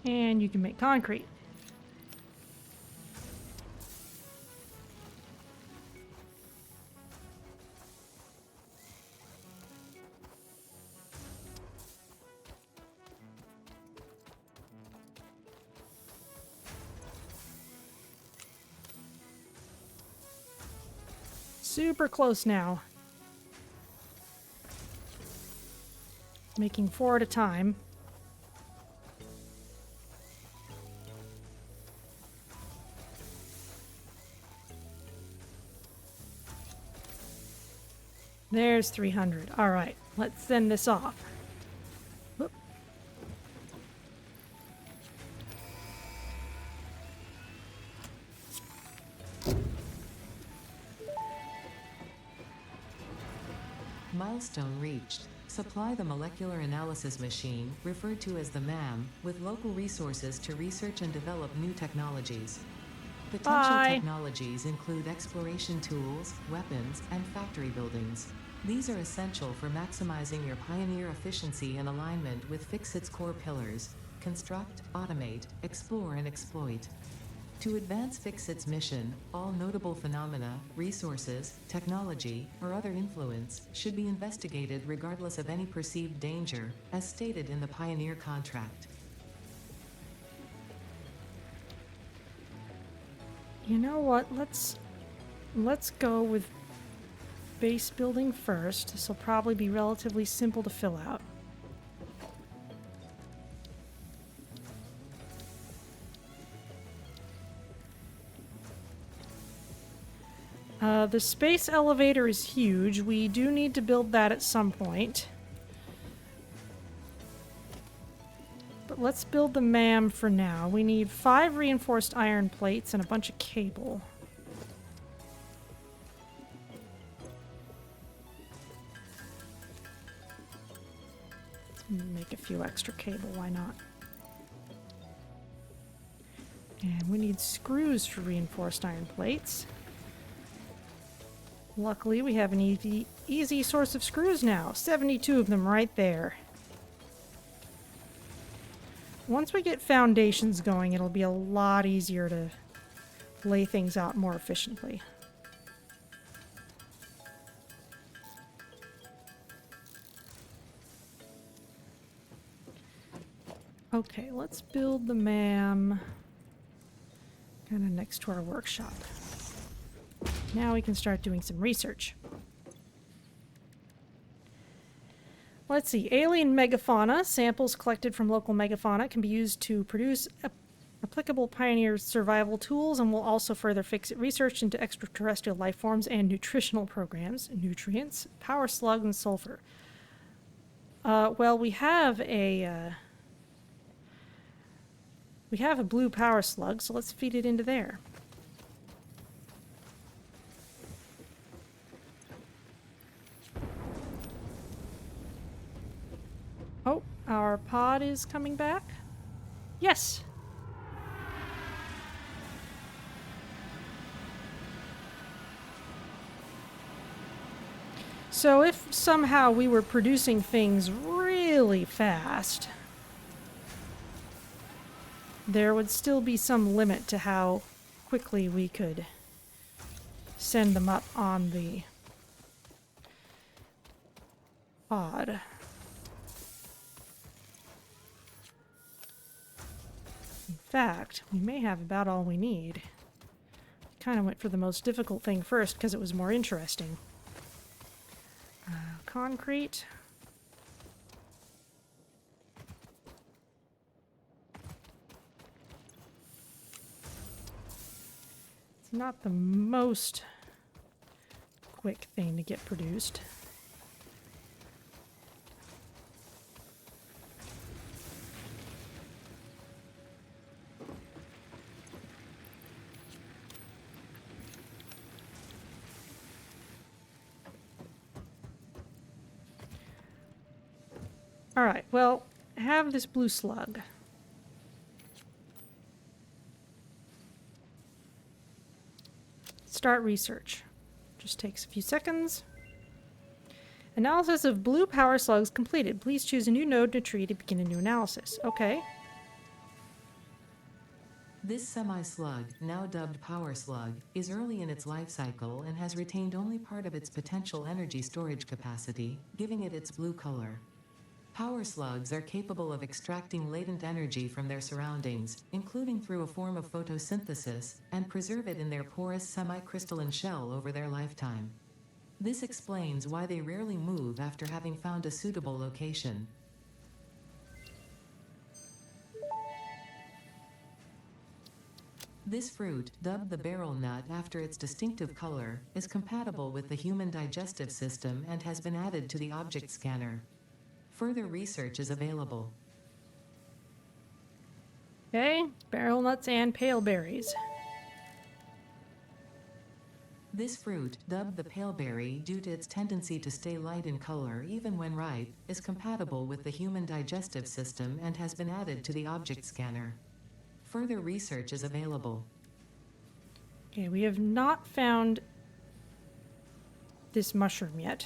And you can make concrete. Super close now. Making 4 at a time. There's 300. All right, let's send this off. Whoop. Milestone reached. Supply the molecular analysis machine, referred to as the MAM, with local resources to research and develop new technologies. Potential technologies include exploration tools, weapons, and factory buildings. These are essential for maximizing your Pioneer efficiency and alignment with Fixit's core pillars: construct, automate, explore, and exploit. To advance Fixit's mission, all notable phenomena, resources, technology, or other influence should be investigated regardless of any perceived danger, as stated in the Pioneer contract. You know what? Let's go with base building first. This will probably be relatively simple to fill out. The space elevator is huge. We do need to build that at some point. But let's build the MAM for now. We need 5 reinforced iron plates and a bunch of cable. Let's make a few extra cable, why not? And we need screws for reinforced iron plates. Luckily, we have an easy source of screws now. 72 of them right there. Once we get foundations going, it'll be a lot easier to lay things out more efficiently. Okay, let's build the MAM kind of next to our workshop. Now we can start doing some research. Let's see. Alien megafauna. Samples collected from local megafauna can be used to produce applicable Pioneer survival tools, and will also further Fixit research into extraterrestrial life forms and nutritional programs, nutrients, power slug, and sulfur. Well, we have a blue power slug, so let's feed it into there. Oh, our pod is coming back? Yes! So if somehow we were producing things really fast, there would still be some limit to how quickly we could send them up on the pod. fact, we may have about all we need. Kind of went for the most difficult thing first because it was more interesting. Concrete. It's not the most quick thing to get produced. Alright, well, have this blue slug. Start research. Just takes a few seconds. Analysis of blue power slugs completed. Please choose a new node in a tree to begin a new analysis. Okay. This semi-slug, now dubbed Power Slug, is early in its life cycle and has retained only part of its potential energy storage capacity, giving it its blue color. Power slugs are capable of extracting latent energy from their surroundings, including through a form of photosynthesis, and preserve it in their porous semi-crystalline shell over their lifetime. This explains why they rarely move after having found a suitable location. This fruit, dubbed the beryl nut after its distinctive color, is compatible with the human digestive system and has been added to the object scanner. Further research is available. Okay, beryl nuts and pale berries. This fruit, dubbed the paleberry due to its tendency to stay light in color even when ripe, is compatible with the human digestive system and has been added to the object scanner. Further research is available. Okay, we have not found this mushroom yet.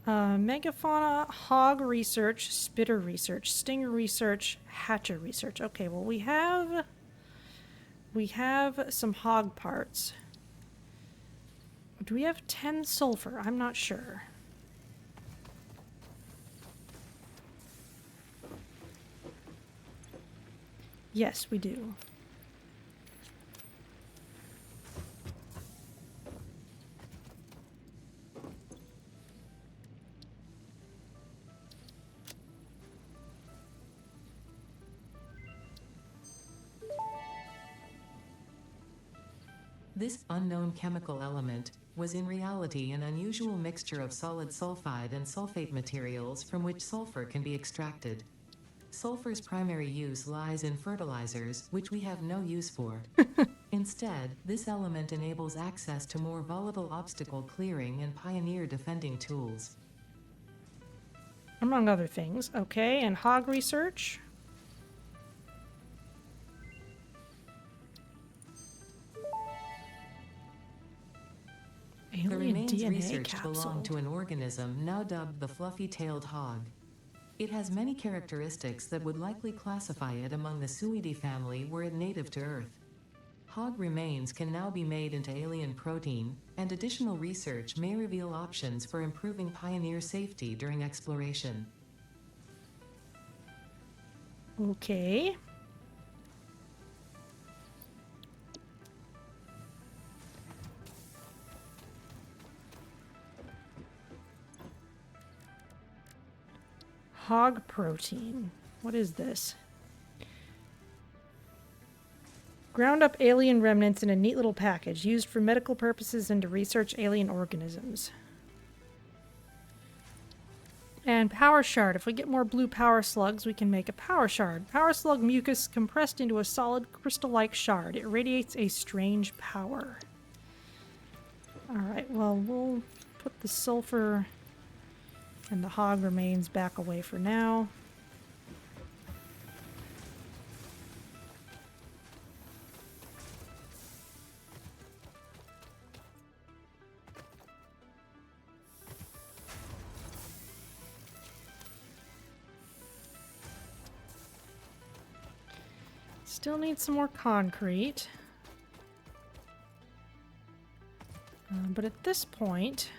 Megafauna, hog research, spitter research, stinger research, hatcher research. Okay, well we have some hog parts. Do we have 10 sulfur? I'm not sure. Yes, we do. This unknown chemical element was in reality an unusual mixture of solid sulfide and sulfate materials from which sulfur can be extracted. Sulfur's primary use lies in fertilizers, which we have no use for. Instead, this element enables access to more volatile obstacle clearing and pioneer defending tools. Among other things. Okay, and hog research. The Alien remains DNA researched capsule. belong to an organism now dubbed the fluffy-tailed hog. It has many characteristics that would likely classify it among the Suidae family were it native to Earth. Hog remains can now be made into alien protein, and additional research may reveal options for improving pioneer safety during exploration. Okay. Hog protein. What is this? Ground up alien remnants in a neat little package, used for medical purposes and to research alien organisms. And power shard. If we get more blue power slugs, we can make a power shard. Power slug mucus compressed into a solid crystal-like shard. It radiates a strange power. Alright, well, we'll put the sulfur and the hog remains back away for now. Still need some more concrete. But at this point,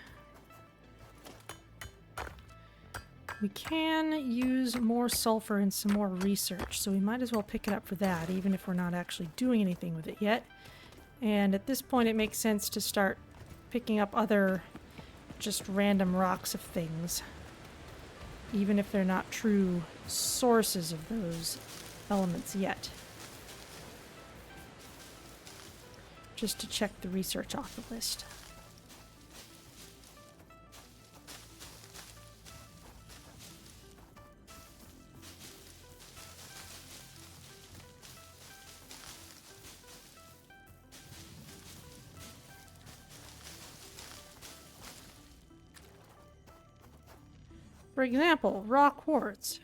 We can use more sulfur and some more research, so we might as well pick it up for that, even if we're not actually doing anything with it yet. And at this point it makes sense to start picking up other just random rocks of things, even if they're not true sources of those elements yet. Just to check the research off the list. For example, raw quartz.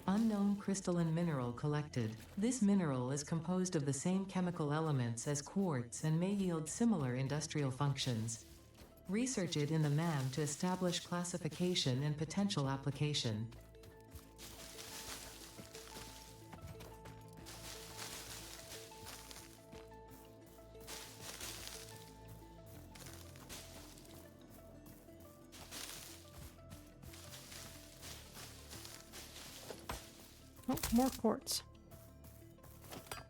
Unknown crystalline mineral collected. This mineral is composed of the same chemical elements as quartz and may yield similar industrial functions. Research it in the MAM to establish classification and potential application. Oh, more quartz.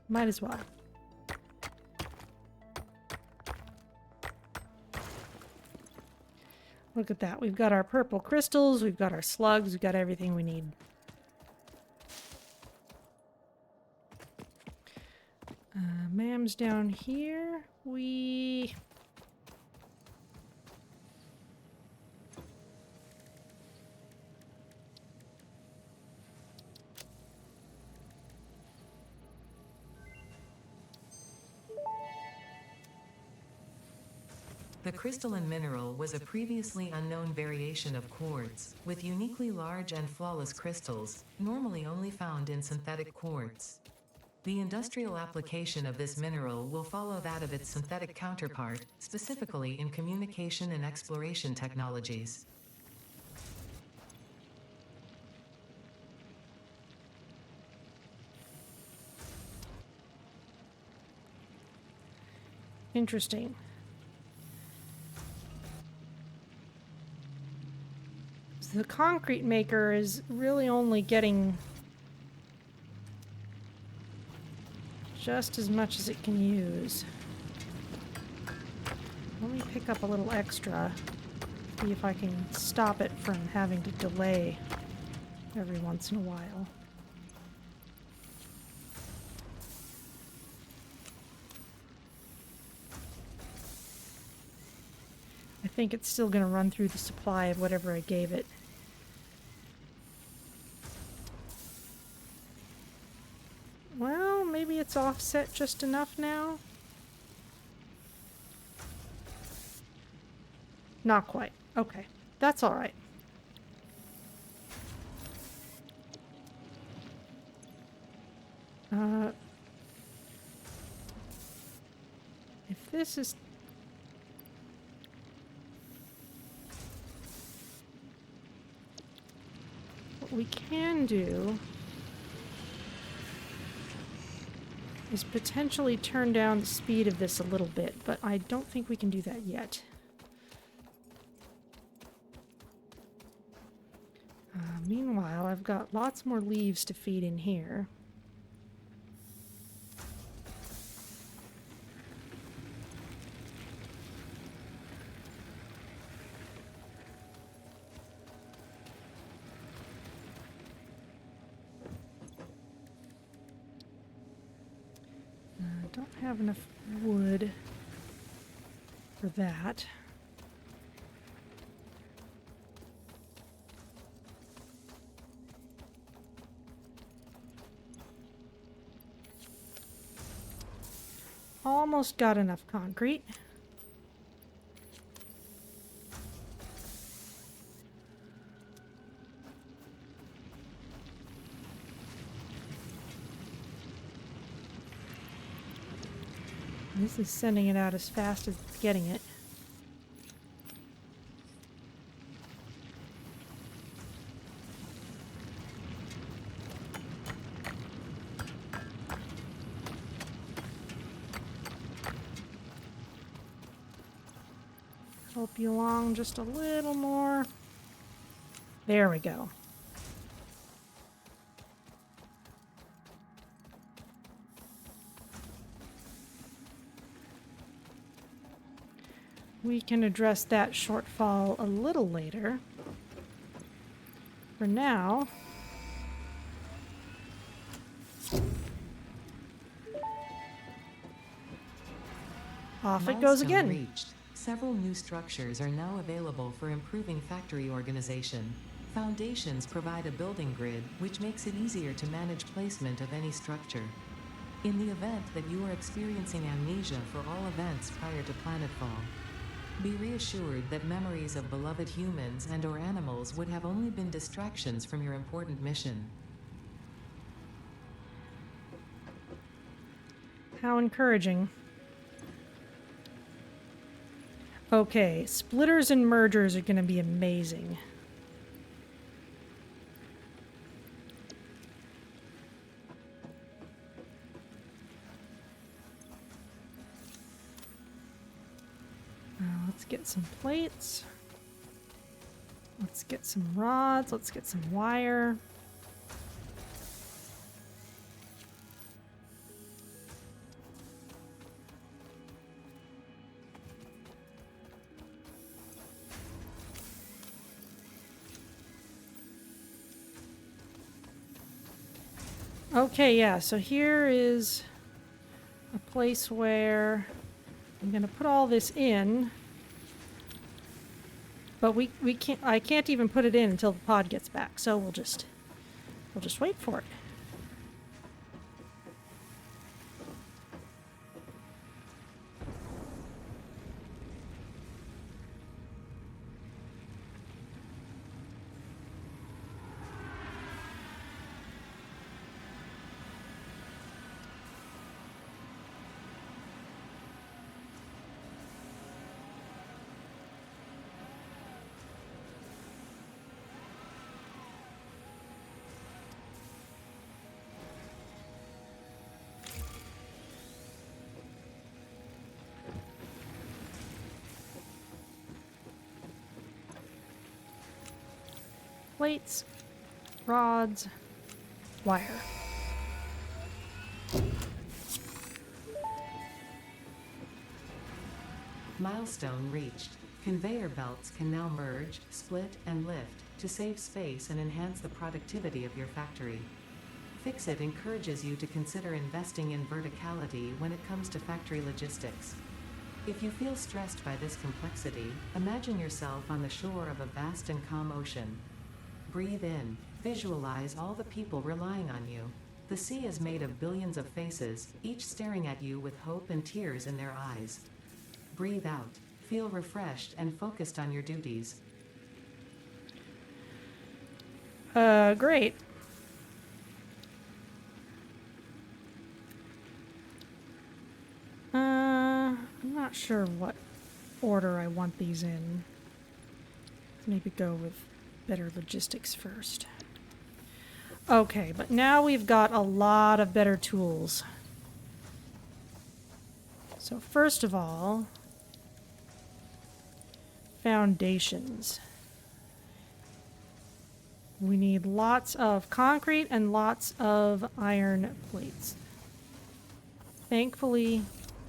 Might as well. Look at that. We've got our purple crystals, we've got our slugs, we've got everything we need. MAM's down here. The crystalline mineral was a previously unknown variation of quartz, with uniquely large and flawless crystals, normally only found in synthetic quartz. The industrial application of this mineral will follow that of its synthetic counterpart, specifically in communication and exploration technologies. Interesting. So the concrete maker is really only getting just as much as it can use. Let me pick up a little extra, see if I can stop it from having to delay every once in a while. I think it's still going to run through the supply of whatever I gave it. Well, maybe it's offset just enough now. Not quite. Okay, that's all right. If this is... What we can do is potentially turn down the speed of this a little bit, but I don't think we can do that yet. Meanwhile, I've got lots more leaves to feed in here. Don't have enough wood for that. Almost got enough concrete. This is sending it out as fast as it's getting it. Help you along just a little more. There we go. We can address that shortfall a little later. For now, off it goes again. Reached. Several new structures are now available for improving factory organization. Foundations provide a building grid, which makes it easier to manage placement of any structure. In the event that you are experiencing amnesia for all events prior to Planetfall, be reassured that memories of beloved humans and/or animals would have only been distractions from your important mission. How encouraging. Okay, splitters and mergers are going to be amazing. Let's get some plates. Let's get some rods. Let's get some wire. Okay, yeah, so here is a place where I'm gonna put all this in, but we can't. I can't even put it in until the pod gets back. So we'll just wait for it. Plates, rods, wire. Milestone reached. Conveyor belts can now merge, split, and lift to save space and enhance the productivity of your factory. Fixit encourages you to consider investing in verticality when it comes to factory logistics. If you feel stressed by this complexity, imagine yourself on the shore of a vast and calm ocean. Breathe in. Visualize all the people relying on you. The sea is made of billions of faces, each staring at you with hope and tears in their eyes. Breathe out. Feel refreshed and focused on your duties. Great. I'm not sure what order I want these in. Maybe go with better logistics first. Okay, but now we've got a lot of better tools. So first of all, foundations. We need lots of concrete and lots of iron plates. Thankfully,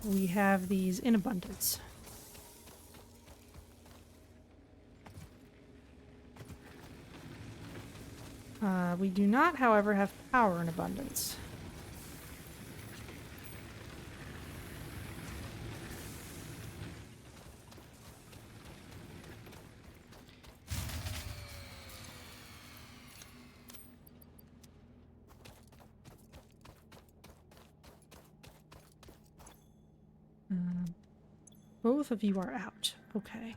we have these in abundance. We do not, however, have power in abundance. Both of you are out. Okay.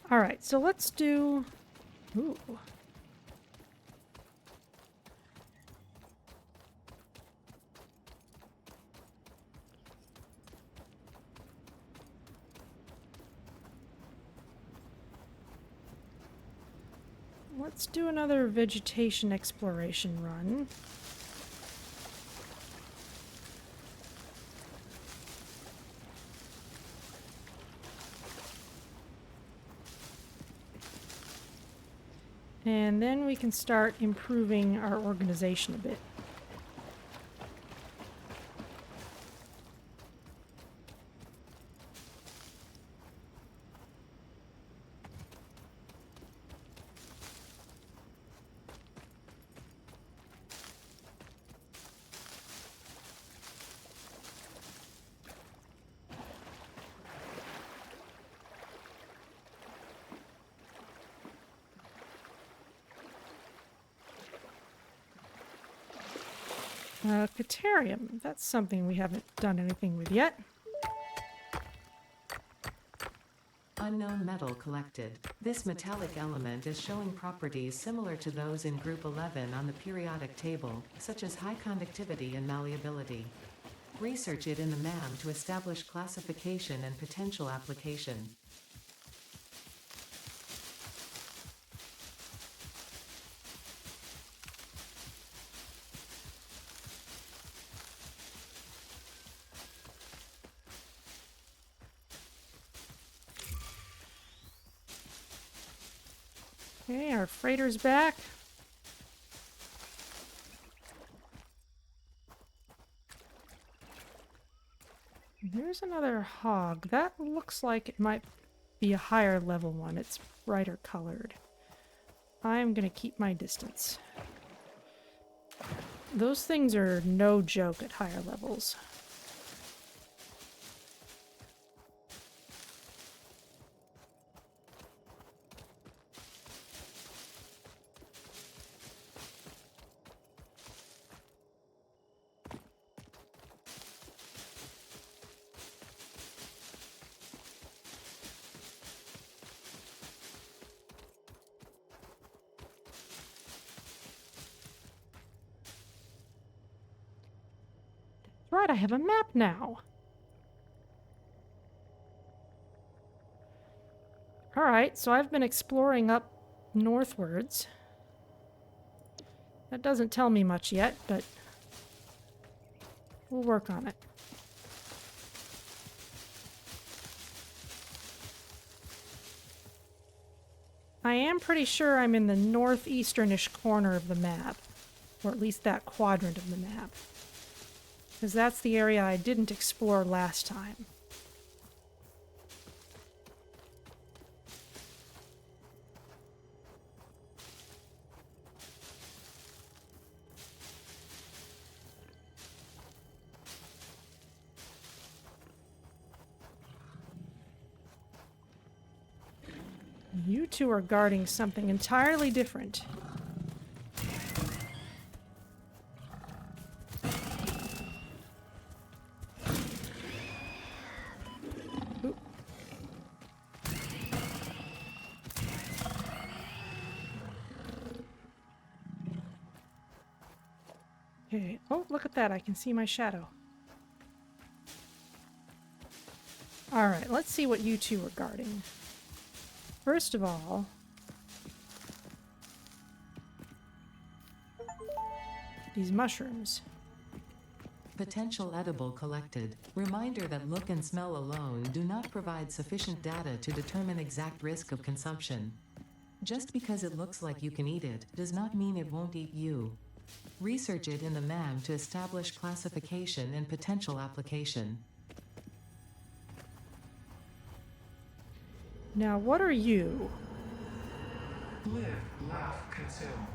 All right, so let's do... Ooh. Let's do another vegetation exploration run. And then we can start improving our organization a bit. Caterium. That's something we haven't done anything with yet. Unknown metal collected. This metallic element is showing properties similar to those in Group 11 on the periodic table, such as high conductivity and malleability. Research it in the MAM to establish classification and potential application. Okay, our freighter's back. There's another hog. That looks like it might be a higher level one. It's brighter colored. I'm gonna keep my distance. Those things are no joke at higher levels. Right, I have a map now. Alright, so I've been exploring up northwards. That doesn't tell me much yet, but we'll work on it. I am pretty sure I'm in the northeasternish corner of the map, or at least that quadrant of the map, because that's the area I didn't explore last time. You two are guarding something entirely different. Oop. Okay. Oh, look at that. I can see my shadow. Alright, let's see what you two are guarding. First of all, these mushrooms. Potential edible collected. Reminder that look and smell alone do not provide sufficient data to determine exact risk of consumption. Just because it looks like you can eat it does not mean it won't eat you. Research it in the MAM to establish classification and potential application. Now, what are you? Live, laugh, consume.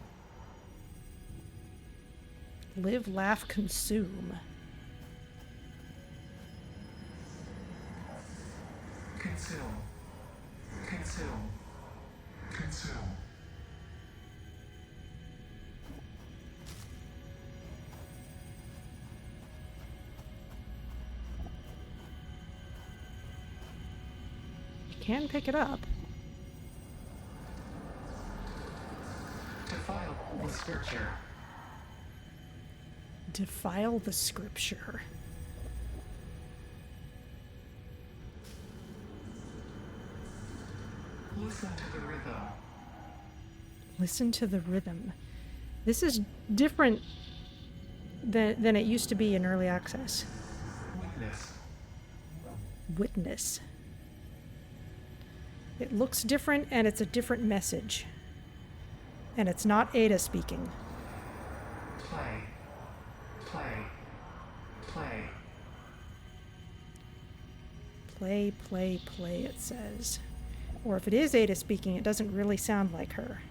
Live, laugh, consume. Consume. Consume. Consume. You can pick it up. Defile the scripture. Defile the scripture. Listen to the rhythm. Listen to the rhythm. This is different than it used to be in early access. Witness. Witness. It looks different and it's a different message. And it's not Ada speaking. Play. Play. Play. Play, play, play, it says. Or if it is Ada speaking, it doesn't really sound like her.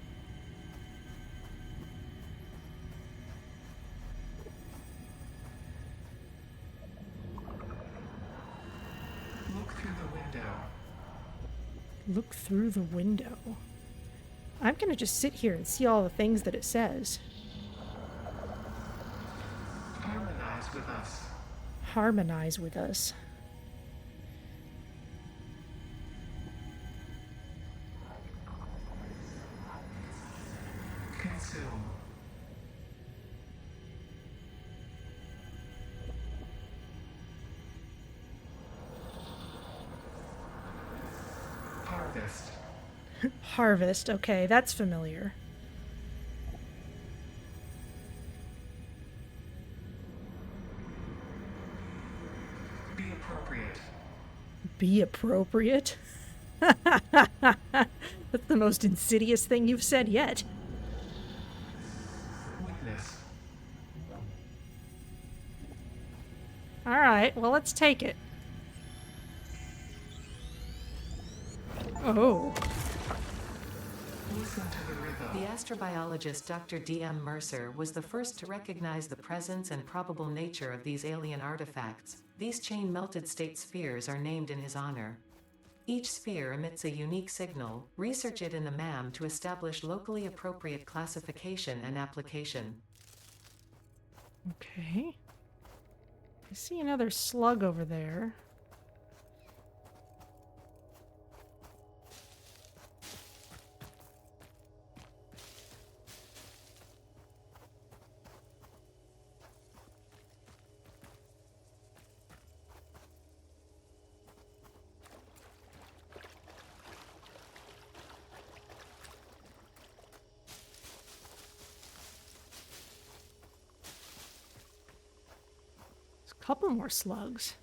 Look through the window. Look through the window. I'm gonna just sit here and see all the things that it says. Harmonize with us. Harmonize with us. Consume. Harvest. Harvest. Okay, that's familiar. Be appropriate. Be appropriate? That's the most insidious thing you've said yet. Witness. Alright, well, let's take it. Oh. Listen to the rhythm. The astrobiologist Dr. D.M. Mercer was the first to recognize the presence and probable nature of these alien artifacts. These chain-melted state spheres are named in his honor. Each sphere emits a unique signal. Research it in the MAM to establish locally appropriate classification and application. Okay. I see another slug over there. Couple more slugs.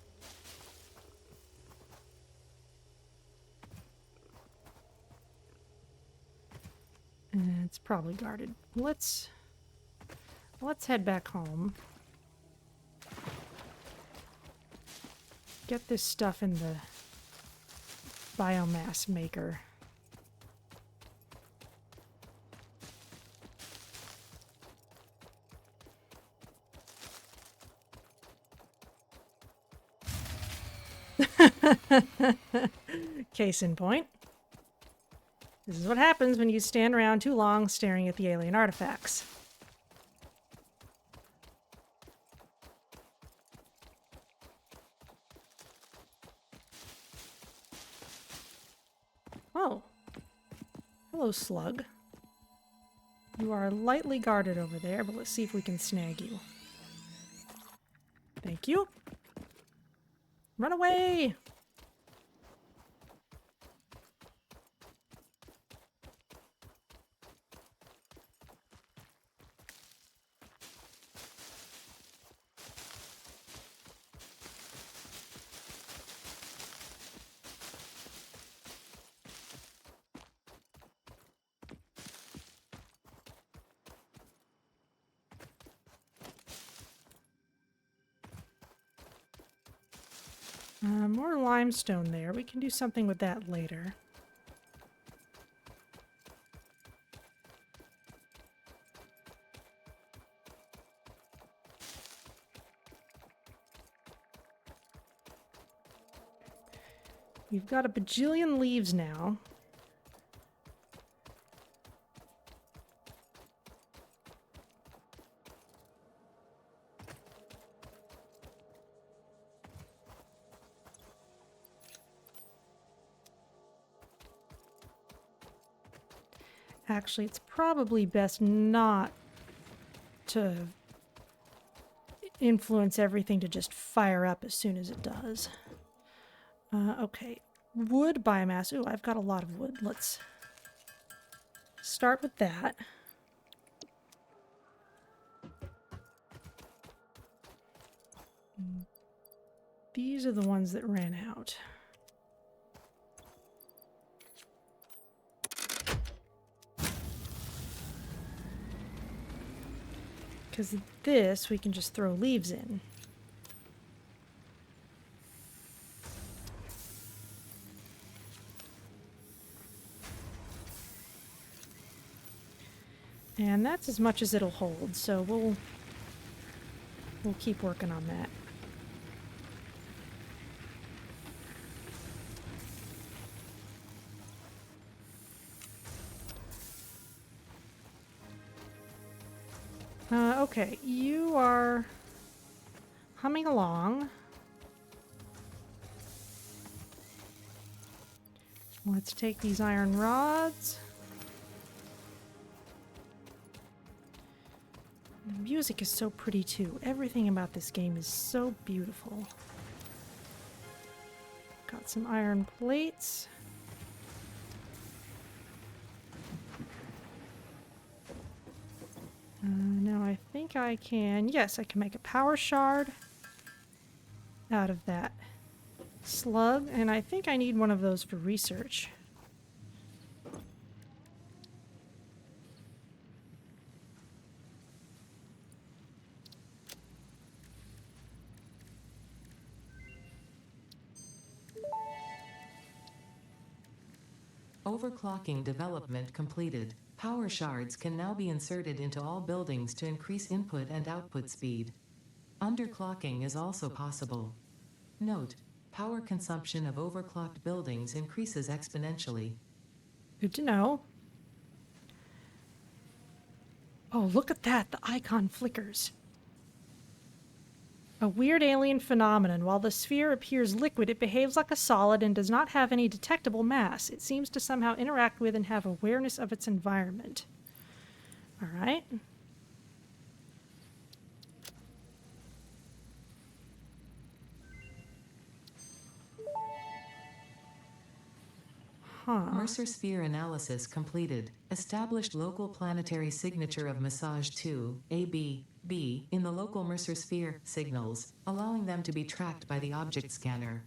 And it's probably guarded. Let's head back home. Get this stuff in the biomass maker. Case in point. This is what happens when you stand around too long staring at the alien artifacts. Oh. Hello, slug. You are lightly guarded over there, but let's see if we can snag you. Thank you. Run away! More limestone there. We can do something with that later. We've got a bajillion leaves now. Actually, it's probably best not to influence everything to just fire up as soon as it does. Okay, wood biomass. Ooh, I've got a lot of wood. Let's start with that. These are the ones that ran out. Because this, we can just throw leaves in. And that's as much as it'll hold, so we'll keep working on that. Okay, you are humming along. Let's take these iron rods. The music is so pretty too. Everything about this game is so beautiful. Got some iron plates. Now I think I can... Yes, I can make a power shard out of that slug, and I think I need one of those for research. Overclocking development completed. Power shards can now be inserted into all buildings to increase input and output speed. Underclocking is also possible. Note: power consumption of overclocked buildings increases exponentially. Good to know. Oh, look at that! The icon flickers. A weird alien phenomenon. While the sphere appears liquid, it behaves like a solid and does not have any detectable mass. It seems to somehow interact with and have awareness of its environment. All right. Mercer sphere analysis completed. Established local planetary signature of massage 2, AB, B, in the local Mercer sphere signals, allowing them to be tracked by the object scanner.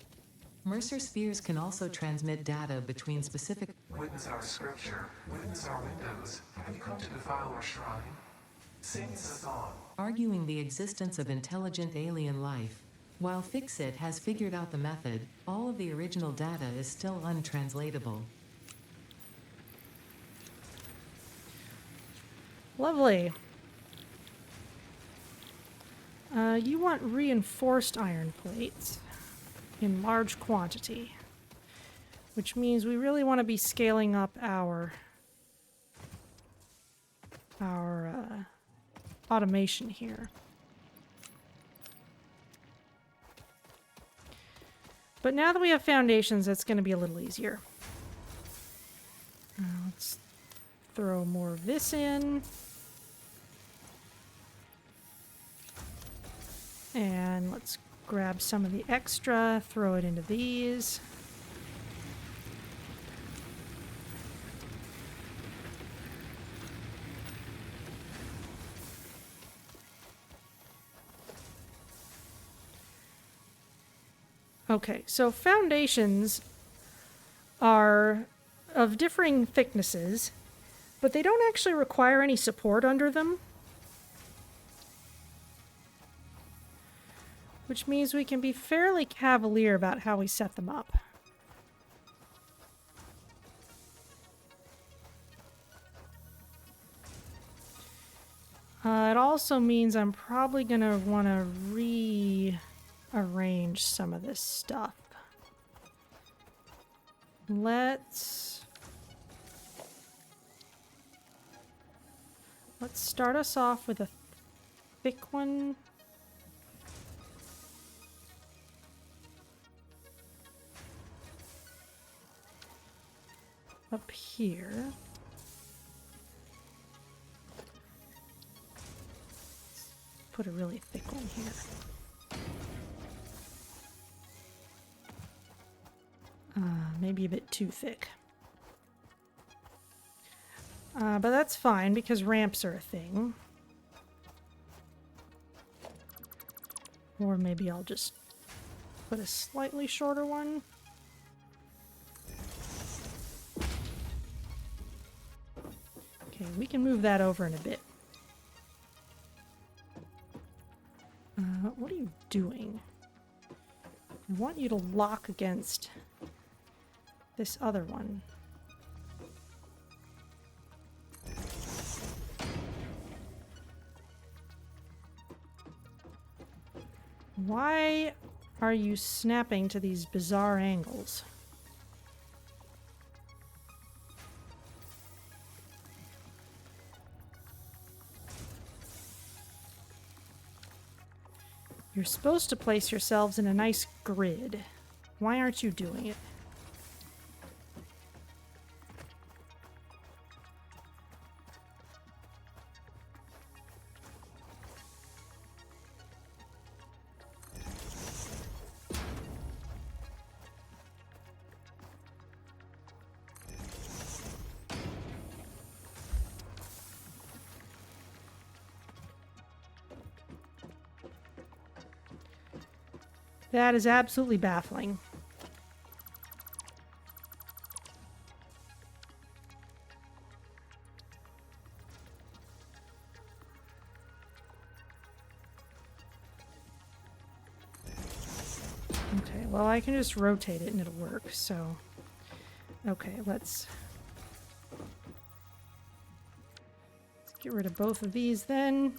Mercer spheres can also transmit data between specific... Witness our scripture. Witness our windows. Have you come to defile our shrine? Sing us a song. arguing the existence of intelligent alien life. While Fixit has figured out the method, all of the original data is still untranslatable. Lovely. You want reinforced iron plates in large quantity, which means we really want to be scaling up our automation here. But now that we have foundations, that's going to be a little easier. Let's throw more of this in. And let's grab some of the extra, throw it into these. Okay, so foundations are of differing thicknesses, but they don't actually require any support under them. Which means we can be fairly cavalier about how we set them up. It also means I'm probably going to want to rearrange some of this stuff. Let's start us off with a thick one. Up here. Let's put a really thick one here. Maybe a bit too thick. But that's fine because ramps are a thing. Or maybe I'll just put a slightly shorter one. Okay, we can move that over in a bit. What are you doing? I want you to lock against this other one. Why are you snapping to these bizarre angles? You're supposed to place yourselves in a nice grid. Why aren't you doing it? That is absolutely baffling. Okay, well, I can just rotate it and it'll work, so... Okay, let's get rid of both of these then.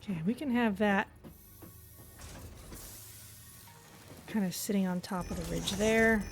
Okay, we can have that kind of sitting on top of the ridge there.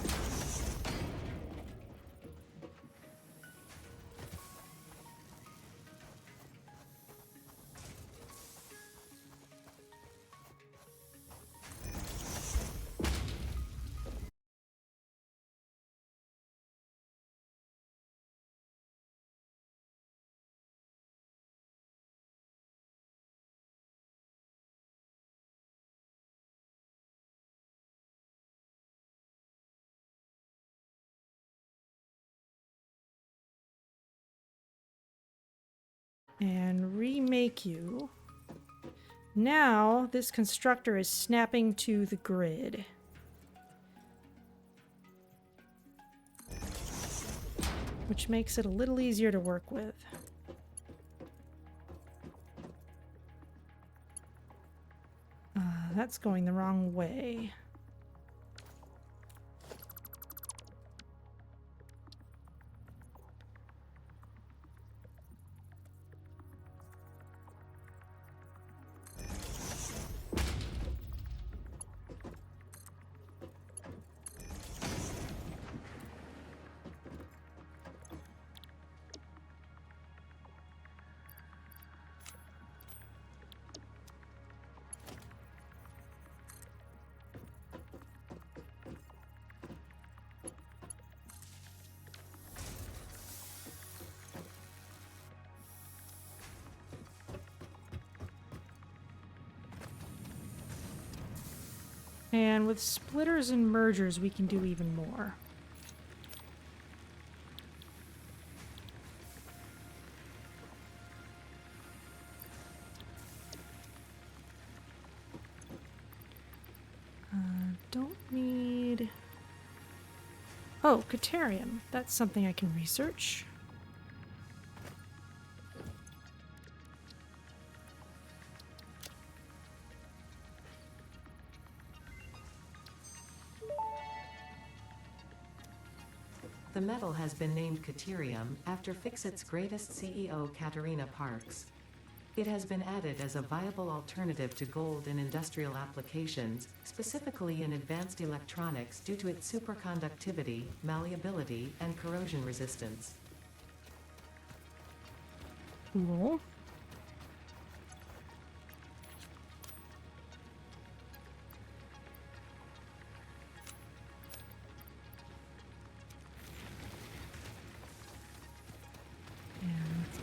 And remake you. Now this constructor is snapping to the grid. Which makes it a little easier to work with. That's going the wrong way. And with splitters and mergers, we can do even more. Don't need... Oh, Caterium. That's something I can research. The metal has been named Caterium after Fixit's greatest CEO Katerina Parks. It has been added as a viable alternative to gold in industrial applications, specifically in advanced electronics due to its superconductivity, malleability, and corrosion resistance. Cool.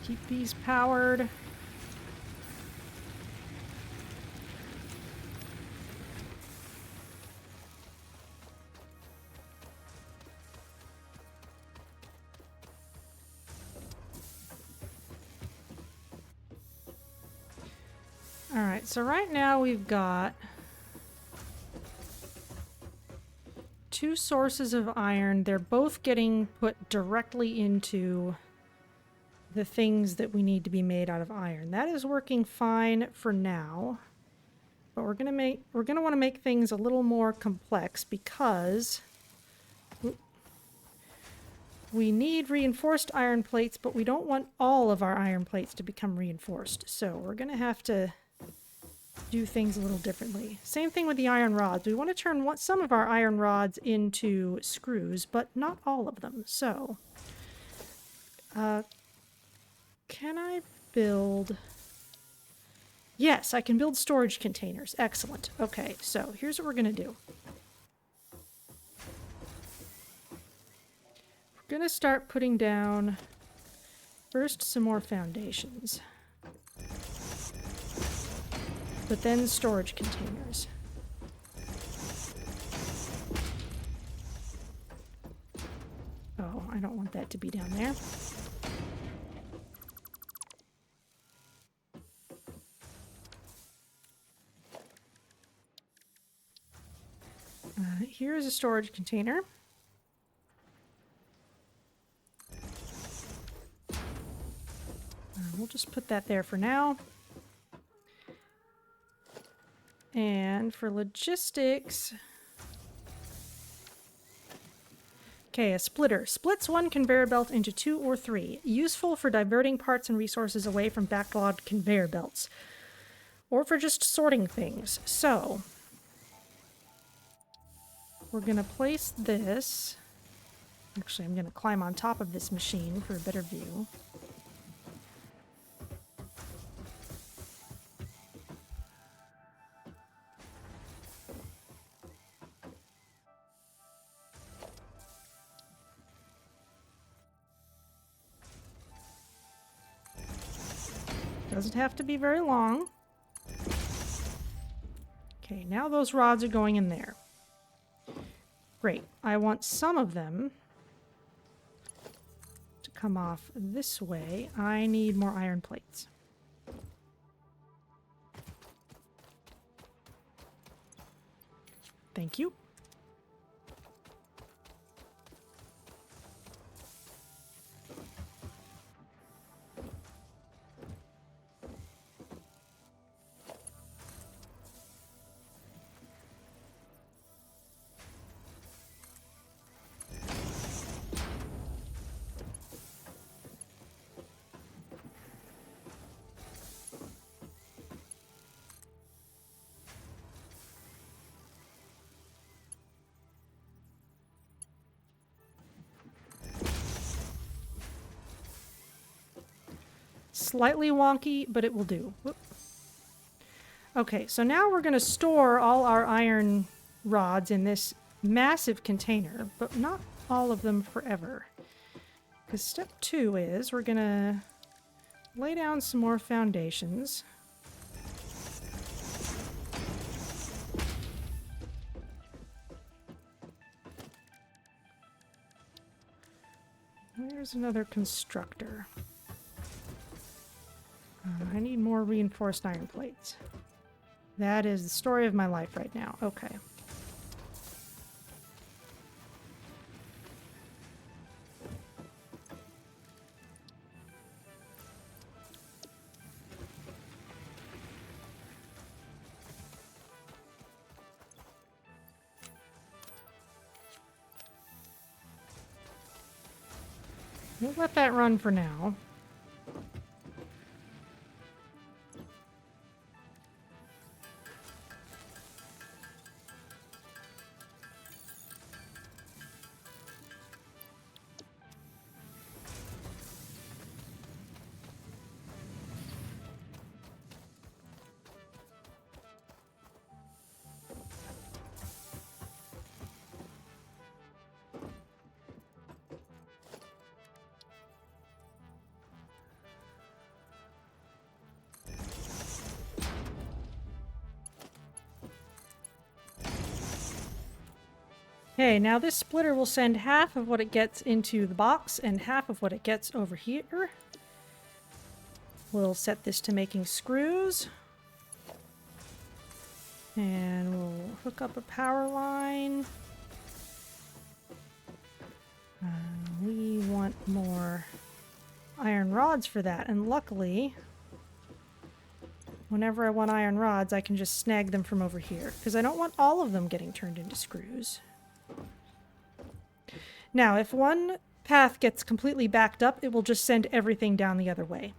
Keep these powered. Alright, so right now we've got 2 sources of iron. They're both getting put directly into the things that we need to be made out of iron. That is working fine for now. But we're gonna want to make things a little more complex because we need reinforced iron plates, but we don't want all of our iron plates to become reinforced. So we're gonna have to do things a little differently. Same thing with the iron rods. We want to turn some of our iron rods into screws, but not all of them. So, can I build... Yes, I can build storage containers. Excellent. Okay, so here's what we're going to do. We're going to start putting down first some more foundations. But then storage containers. Oh, I don't want that to be down there. Here's a storage container. We'll just put that there for now. And for logistics... Okay, a splitter. Splits one conveyor belt into 2 or 3. Useful for diverting parts and resources away from backlogged conveyor belts. Or for just sorting things. So... we're going to place this... Actually, I'm going to climb on top of this machine for a better view. Doesn't have to be very long. Okay, now those rods are going in there. Great. I want some of them to come off this way. I need more iron plates. Thank you. Slightly wonky, but it will do. Whoop. Okay, so now we're going to store all our iron rods in this massive container, but not all of them forever. Because step 2 is we're going to lay down some more foundations. There's another constructor. I need more reinforced iron plates. That is the story of my life right now. Okay. We'll let that run for now. Okay, now this splitter will send half of what it gets into the box and half of what it gets over here. We'll set this to making screws. And we'll hook up a power line. We want more iron rods for that, and luckily, whenever I want iron rods, I can just snag them from over here, because I don't want all of them getting turned into screws. Now, if one path gets completely backed up, it will just send everything down the other way.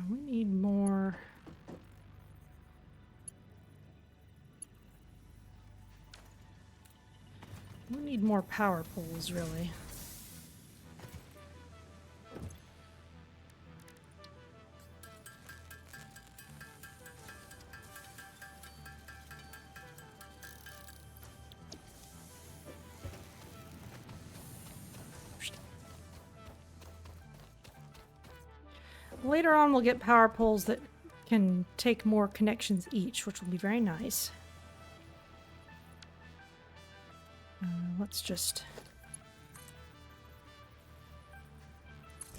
We need more. We need more power poles, really. Later on, we'll get power poles that can take more connections each, which will be very nice. Let's just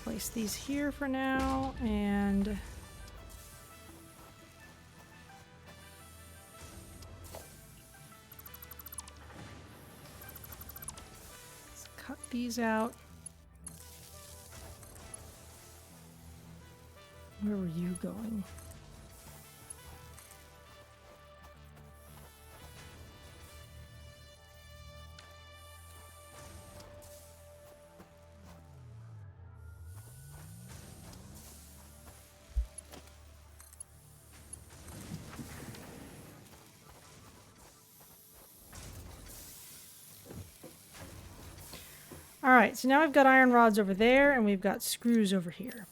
place these here for now, and let's cut these out. Where were you going? All right, so now I've got iron rods over there, and we've got screws over here.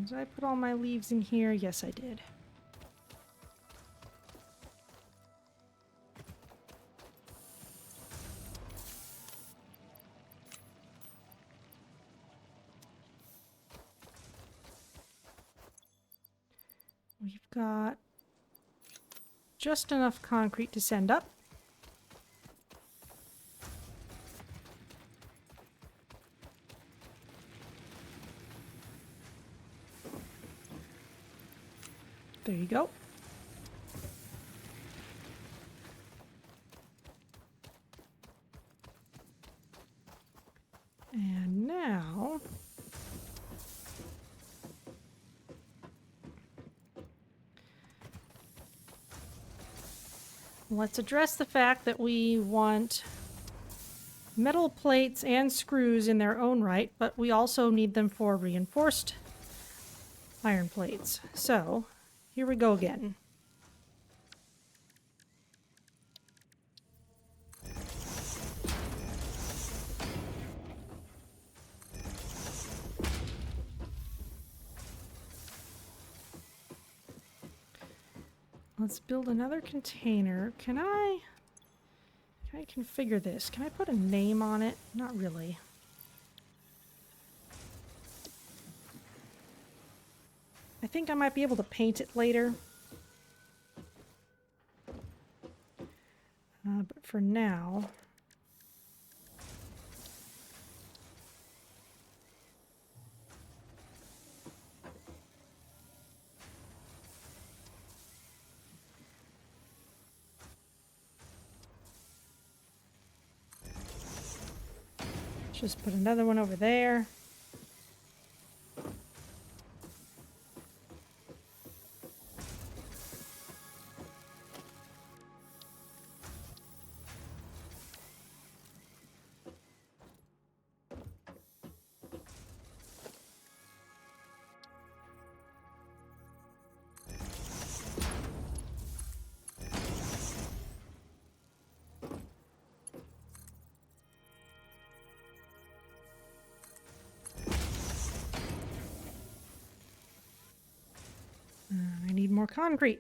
Did I put all my leaves in here? Yes, I did. We've got just enough concrete to send up. There you go. And now let's address the fact that we want metal plates and screws in their own right, but we also need them for reinforced iron plates. So here we go again. Let's build another container. Can I configure this? Can I put a name on it? Not really. I think I might be able to paint it later. But for now, just put another one over there. more concrete.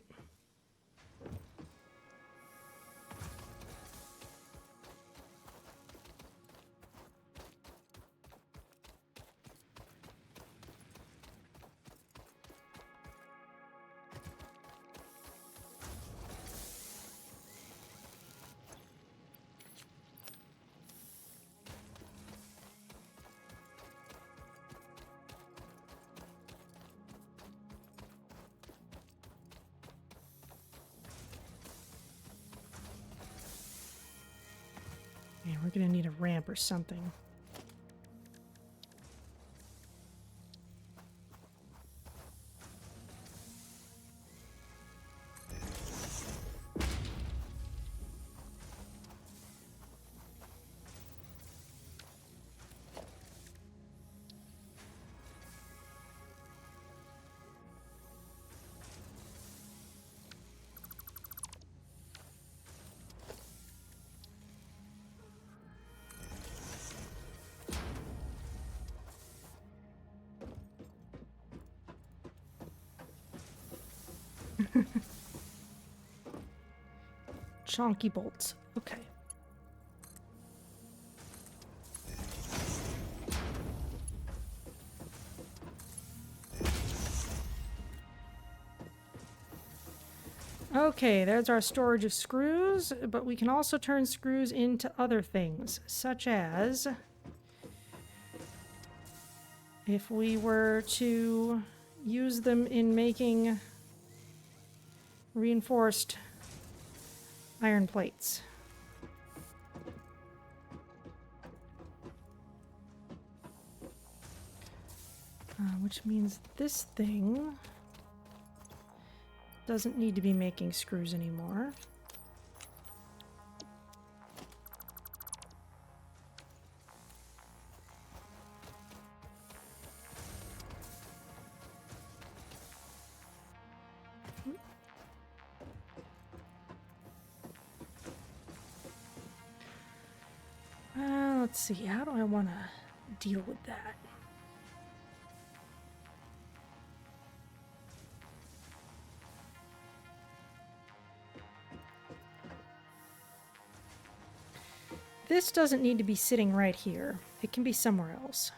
Yeah, we're gonna need a ramp or something. Chonky bolts. Okay. Okay, there's our storage of screws, but we can also turn screws into other things, such as if we were to use them in making reinforced iron plates. Which means this thing doesn't need to be making screws anymore. Let's see, how do I want to deal with that? This doesn't need to be sitting right here. It can be somewhere else.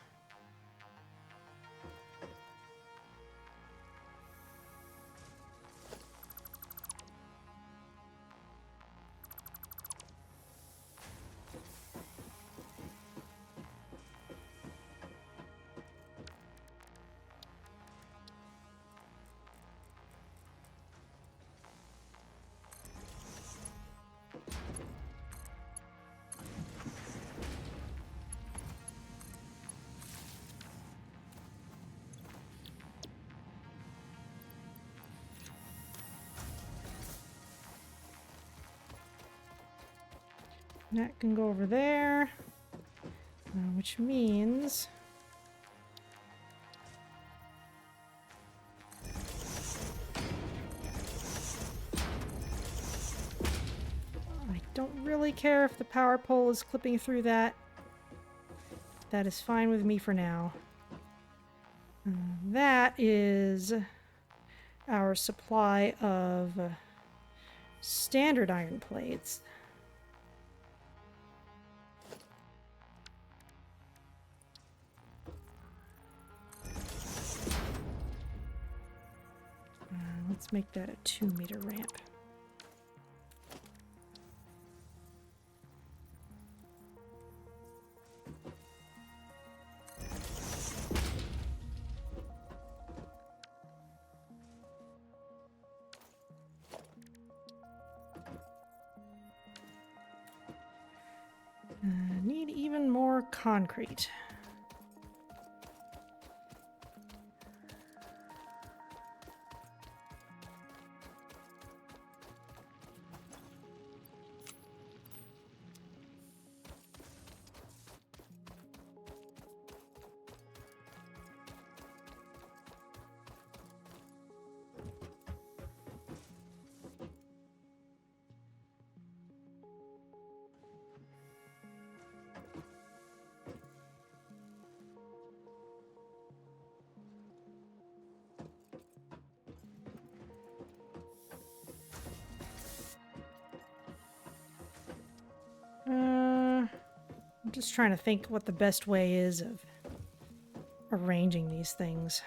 That can go over there, which means I don't really care if the power pole is clipping through that. That is fine with me for now. That is our supply of standard iron plates. Let's make that a 2-meter ramp. Need even more concrete. just trying to think what the best way is of arranging these things.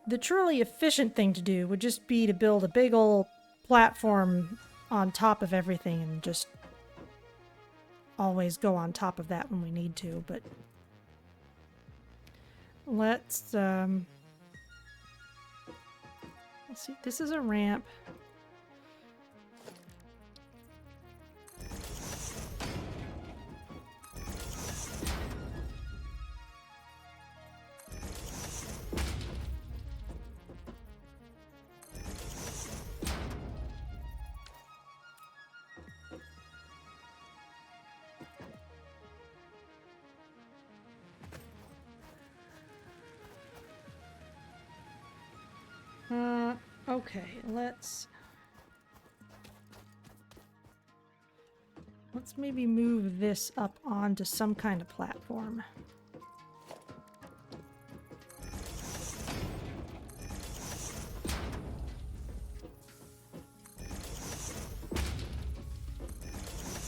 The truly efficient thing to do would just be to build a big old platform on top of everything and just always go on top of that when we need to, but let's see, this is a ramp. Okay, let's maybe move this up onto some kind of platform.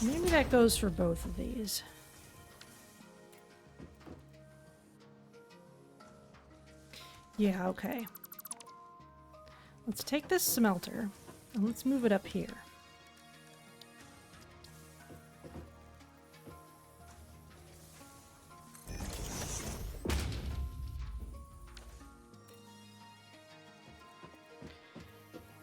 Maybe that goes for both of these. Yeah, okay. Let's take this smelter and let's move it up here.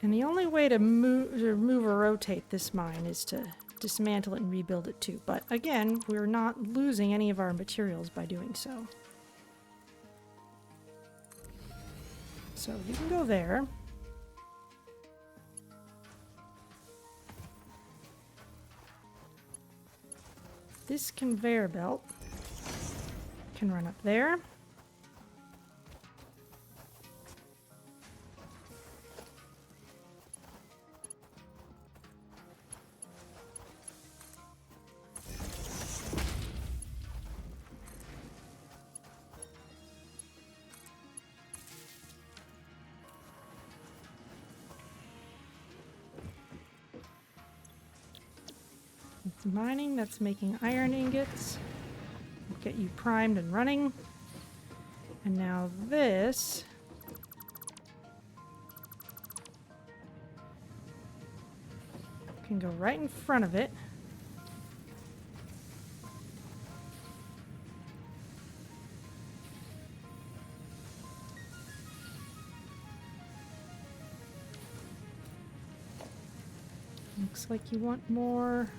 And the only way to move or rotate this mine is to dismantle it and rebuild it too. But again, we're not losing any of our materials by doing so. So you can go there. This conveyor belt can run up there. It's mining, that's making iron ingots. Get you primed and running. And now this can go right in front of it. Looks like you want more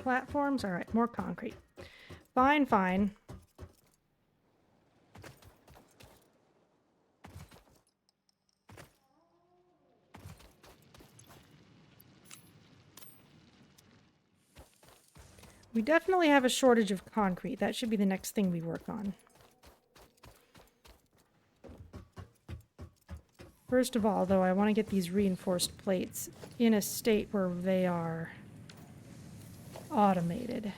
platforms? All right, more concrete. Fine, fine. We definitely have a shortage of concrete. That should be the next thing we work on. First of all, though, I want to get these reinforced plates in a state where they are automated.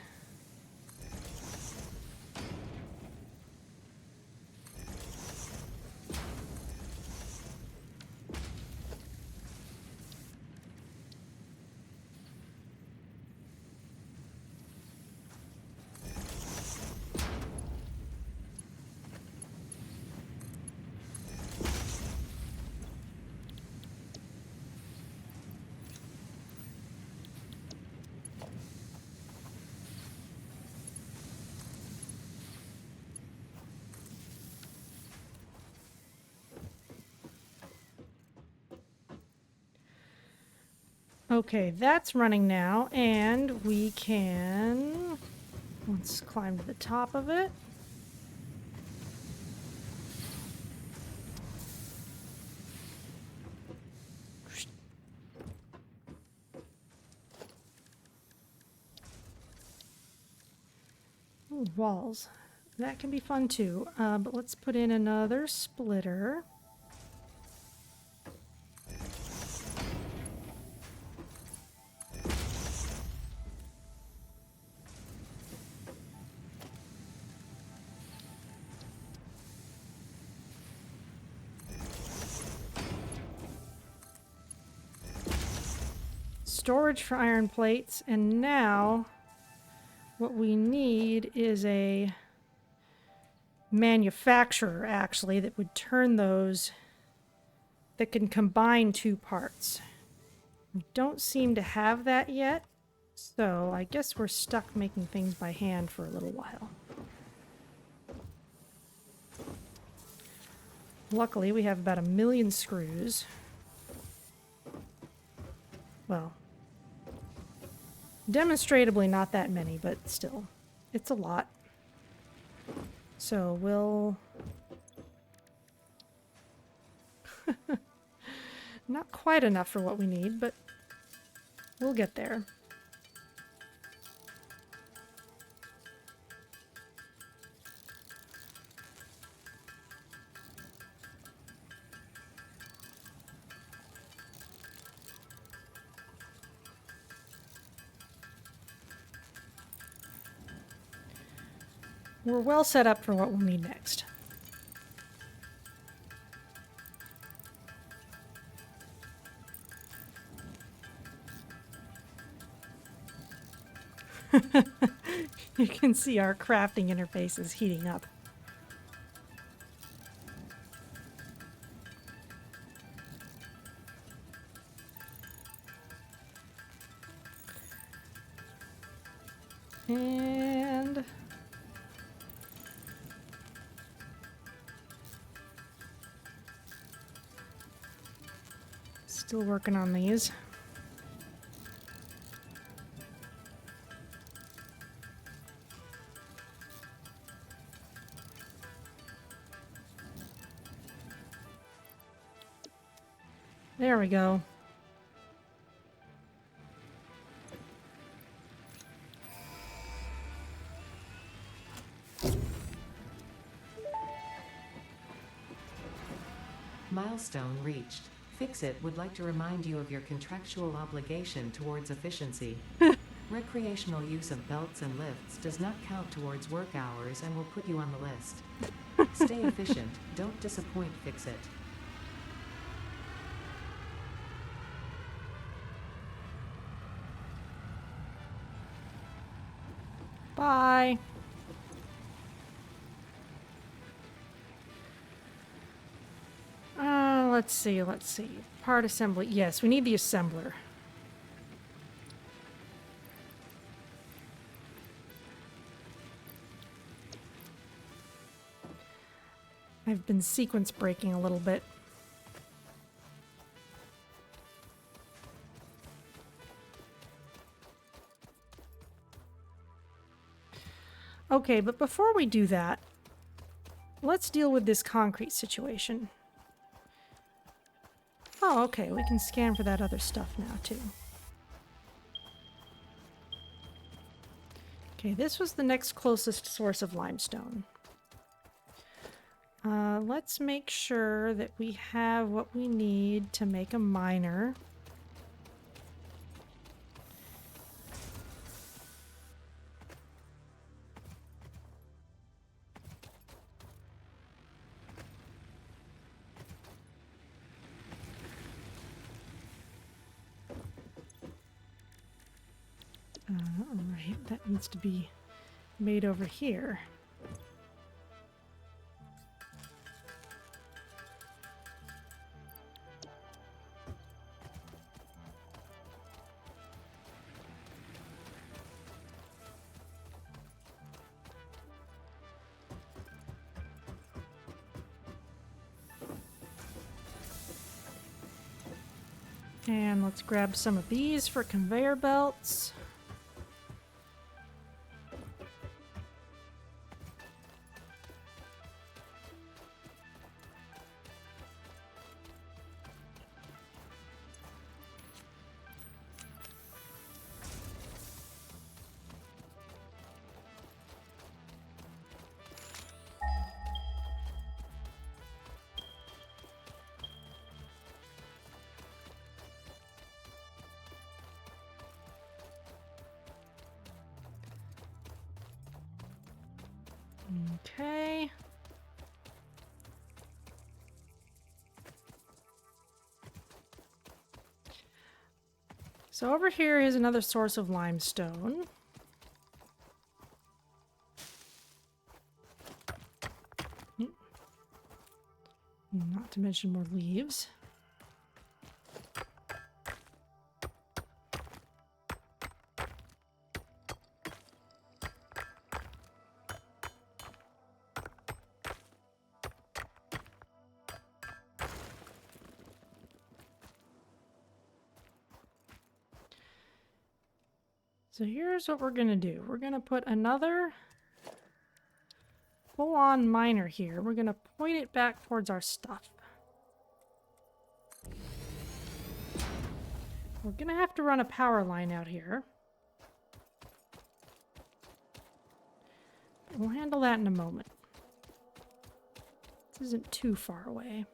Okay, that's running now, and we can... Let's climb to the top of it. Ooh, walls. That can be fun too, but let's put in another splitter. storage for iron plates, and now what we need is a manufacturer, actually, that would turn those, that can combine two parts. We don't seem to have that yet, so I guess we're stuck making things by hand for a little while. Luckily, we have about 1 million screws. Well, demonstrably not that many, but still, it's a lot. So we'll... Not quite enough for what we need, but we'll get there. We're well set up for what we'll need next. You can see our crafting interface is heating up. And still working on these. There we go. Milestone reached. Fix-It would like to remind you of your contractual obligation towards efficiency. Recreational use of belts and lifts does not count towards work hours and will put you on the list. Stay efficient. Don't disappoint, Fix-It. Bye. Let's see. Part assembly. Yes, we need the assembler. I've been sequence breaking a little bit. Okay, but before we do that, let's deal with this concrete situation. Oh, okay, we can scan for that other stuff now, too. Okay, this was the next closest source of limestone. Let's make sure that we have what we need to make a miner. Alright, that needs to be made over here. And let's grab some of these for conveyor belts. Okay. So over here is another source of limestone. Not to mention more leaves. So here's what we're gonna do. We're gonna put another full-on miner here. We're gonna point it back towards our stuff. We're gonna have to run a power line out here. We'll handle that in a moment. This isn't too far away.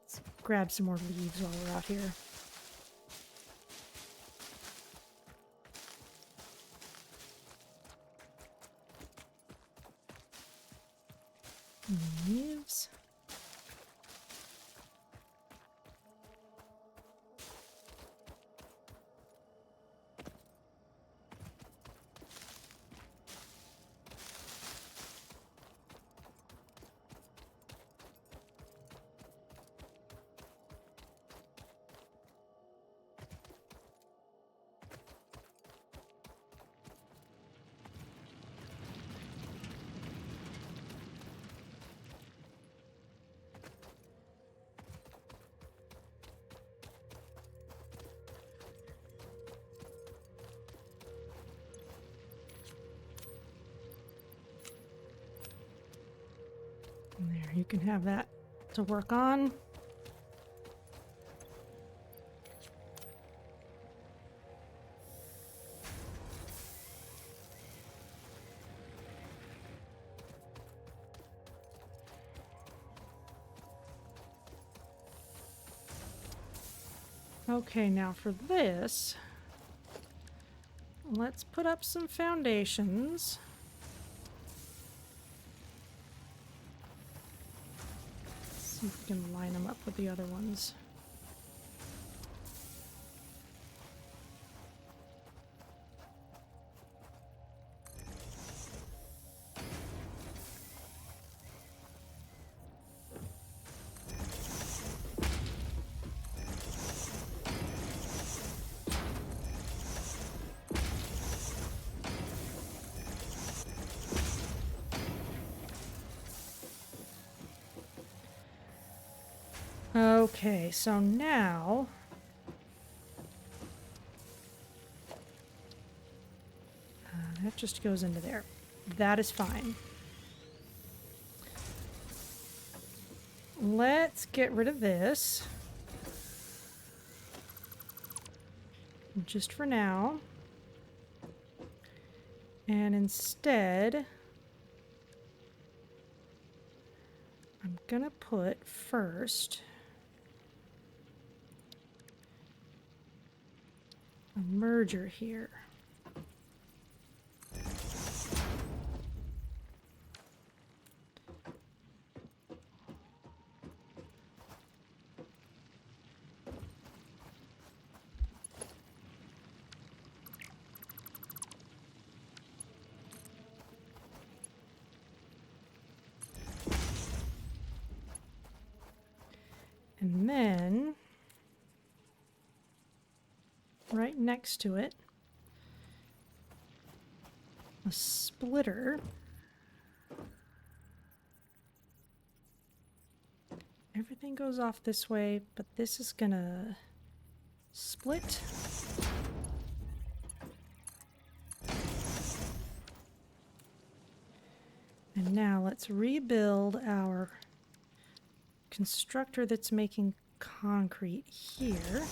Let's grab some more leaves while we're out here. Leaves. There, you can have that to work on. Okay, now for this, let's put up some foundations. See if we can line them up with the other ones. Okay, so now that just goes into there. That is fine. Let's get rid of this. Just for now. And instead, I'm gonna put first a merger here. And then right next to it, a splitter. Everything goes off this way, but this is gonna split. And now let's rebuild our constructor that's making concrete here.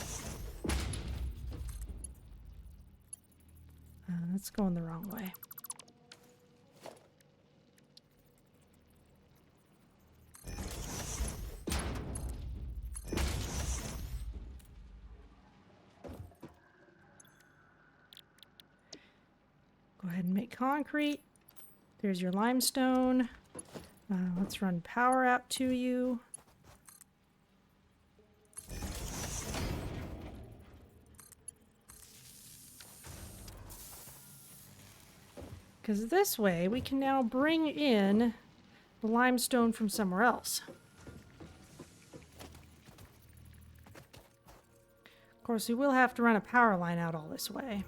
That's going the wrong way. Go ahead and make concrete. There's your limestone. Let's run power out to you. Because this way we can now bring in the limestone from somewhere else. Of course, we will have to run a power line out all this way.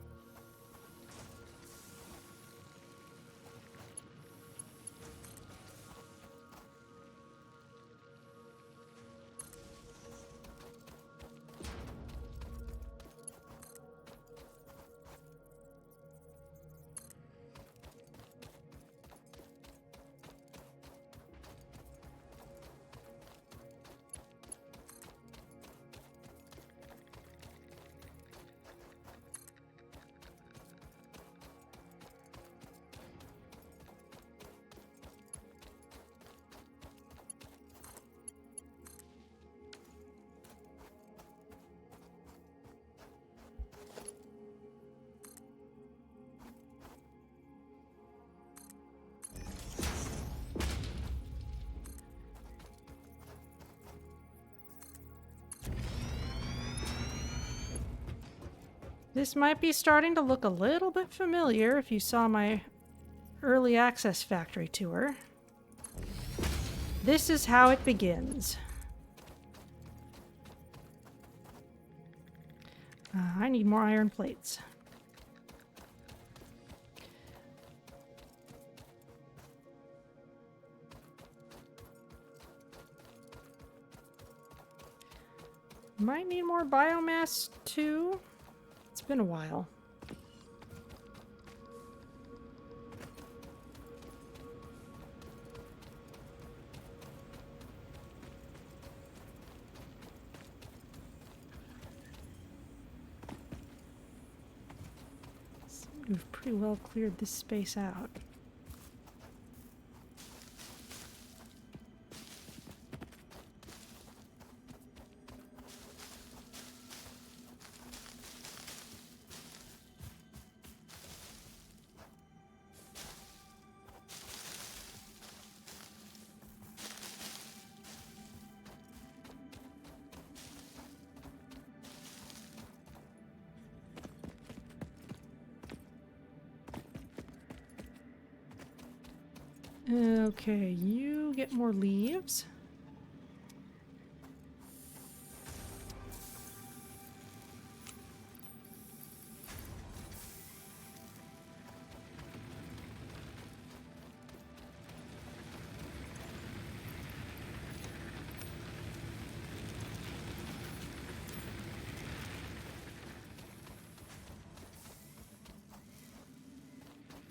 This might be starting to look a little bit familiar if you saw my early access factory tour. This is how it begins. I need more iron plates. Might need more biomass too. It's been a while. We've pretty well cleared this space out. Okay, you get more leaves.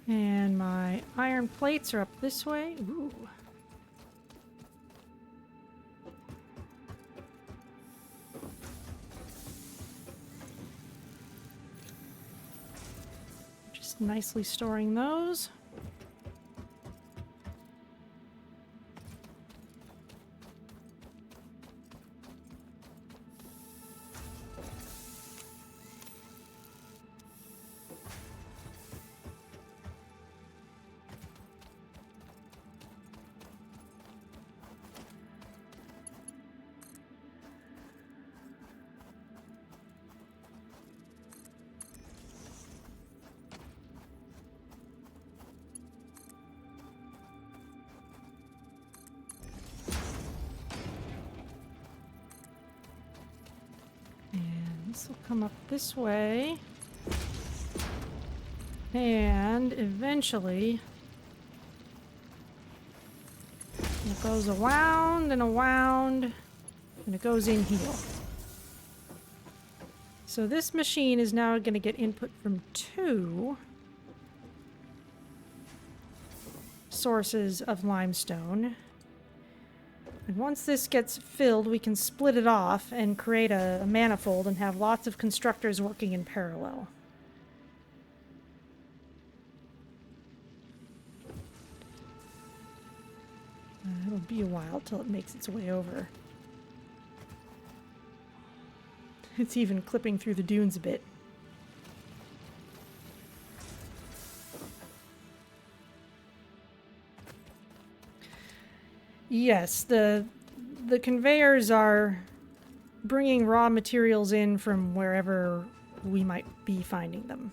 And my iron plates are up this way. Ooh. Just nicely storing those. This will come up this way. And eventually it goes around and around and it goes in here. So this machine is now going to get input from 2 sources of limestone. And once this gets filled, we can split it off and create a manifold and have lots of constructors working in parallel. It'll be a while till it makes its way over. It's even clipping through the dunes a bit. Yes, the conveyors are bringing raw materials in from wherever we might be finding them.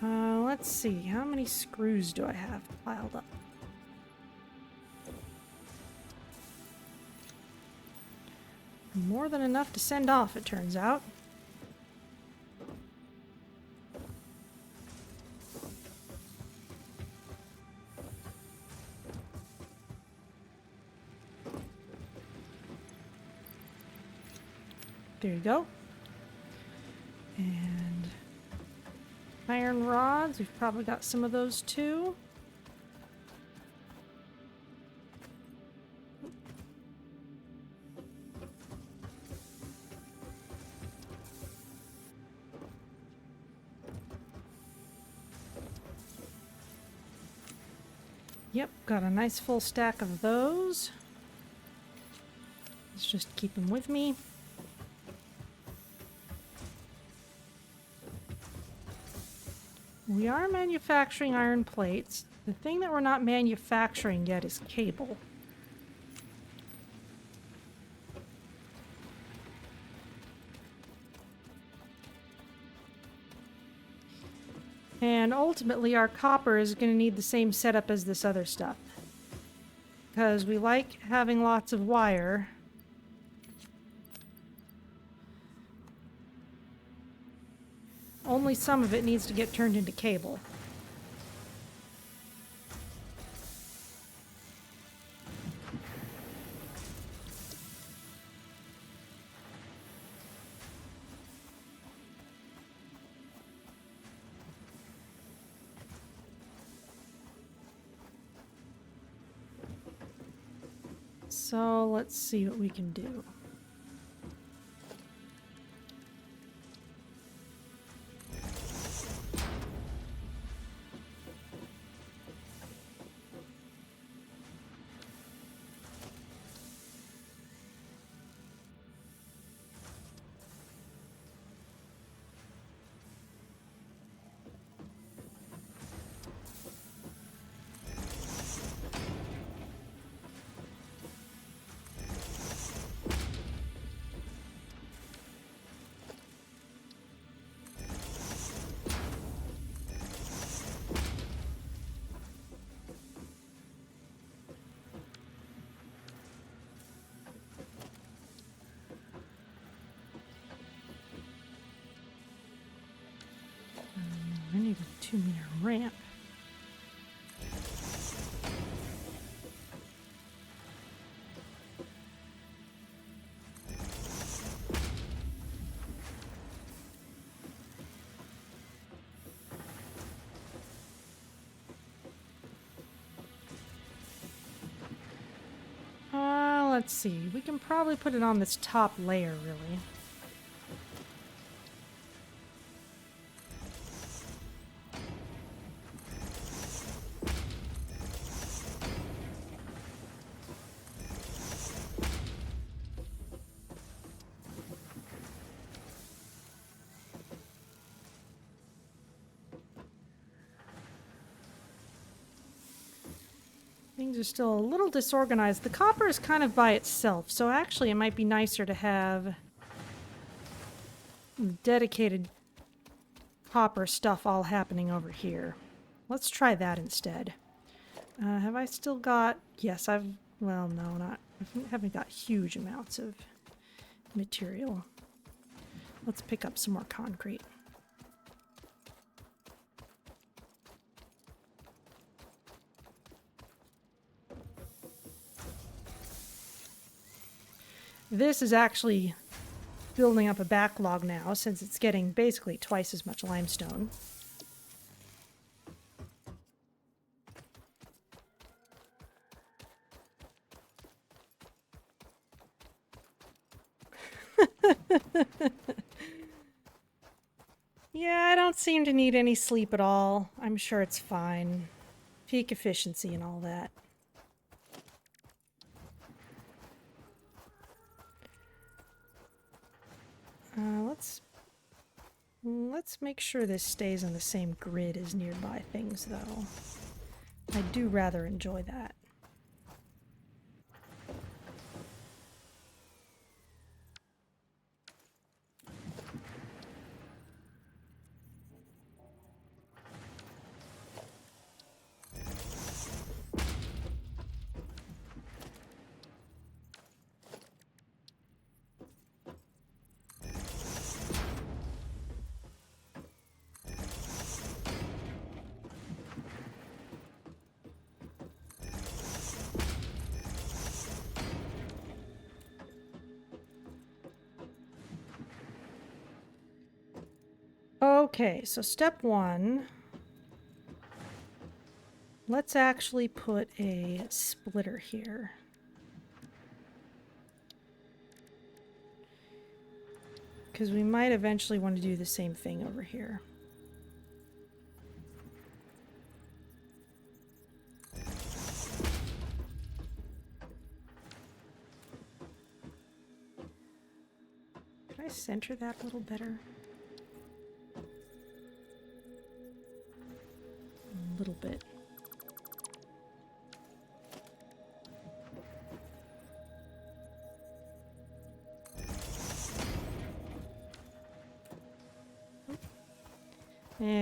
Let's see. How many screws do I have piled up? More than enough to send off, it turns out. There you go. And iron rods, we've probably got some of those too. Yep, got a nice full stack of those. Let's just keep them with me. We are manufacturing iron plates. The thing that we're not manufacturing yet is cable. And ultimately, our copper is going to need the same setup as this other stuff. Because we like having lots of wire. Only some of it needs to get turned into cable. So let's see what we can do. I need a 2-meter ramp. Let's see. We can probably put it on this top layer, really. Things are still a little disorganized. The copper is kind of by itself, so actually it might be nicer to have dedicated copper stuff all happening over here. Let's try that instead. Have I still got... Yes, well, no, not... I haven't got huge amounts of material. Let's pick up some more concrete. This is actually building up a backlog now, since it's getting basically twice as much limestone. Yeah, I don't seem to need any sleep at all. I'm sure it's fine. Peak efficiency and all that. Let's make sure this stays on the same grid as nearby things, though. I do rather enjoy that. Okay, so step one. Let's actually put a splitter here. Because we might eventually want to do the same thing over here. Could I center that a little better? A little bit.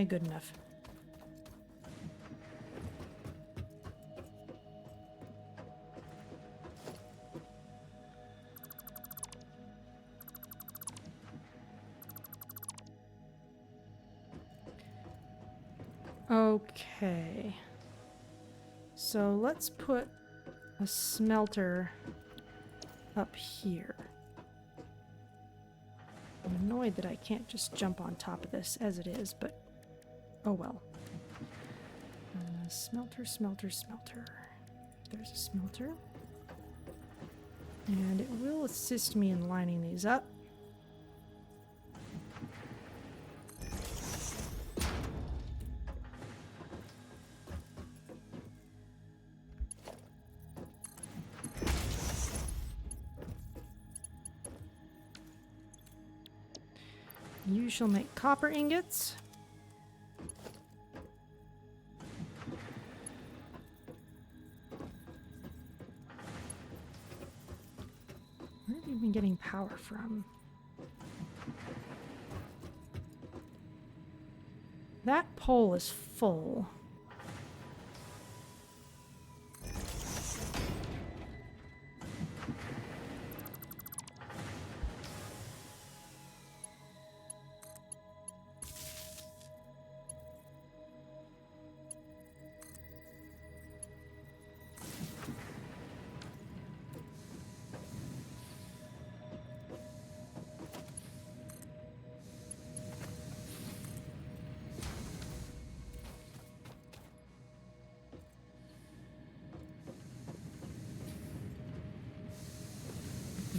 Good enough. Okay. So let's put a smelter up here. I'm annoyed that I can't just jump on top of this as it is, but oh well. Smelter, smelter, smelter. There's a smelter. And it will assist me in lining these up. You shall make copper ingots. Where have you been getting power from? That pole is full.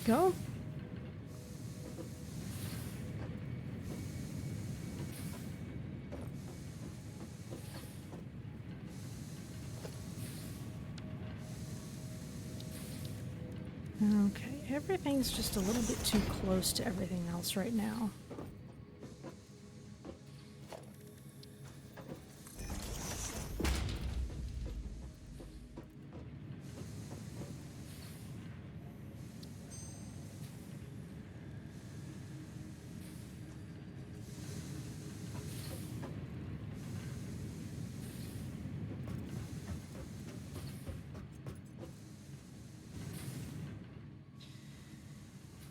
Go. Okay, everything's just a little bit too close to everything else right now.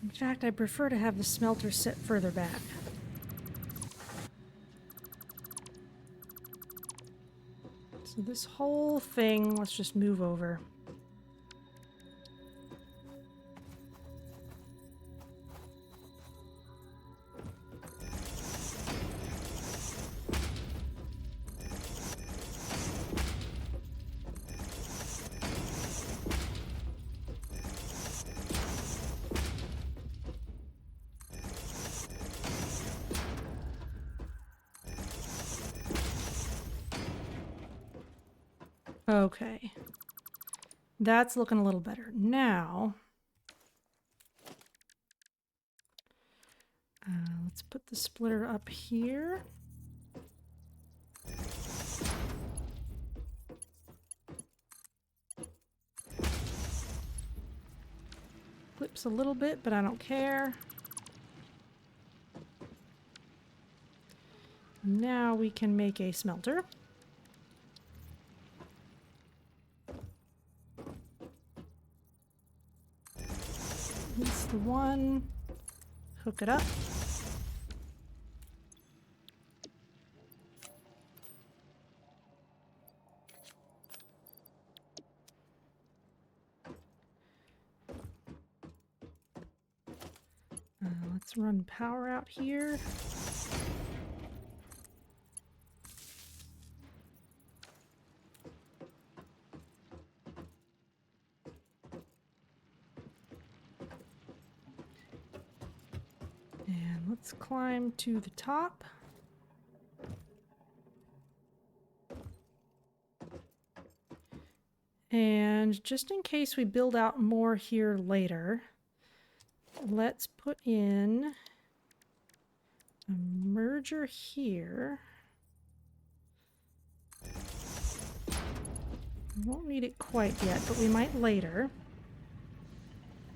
In fact, I prefer to have the smelter set further back. So this whole thing, let's just move over. Okay. That's looking a little better. Now, let's put the splitter up here. Flips a little bit, but I don't care. Now we can make a smelter. That's the one. Hook it up. Let's run power out here. Let's climb to the top. And just in case we build out more here later, let's put in a merger here. We won't need it quite yet, but we might later.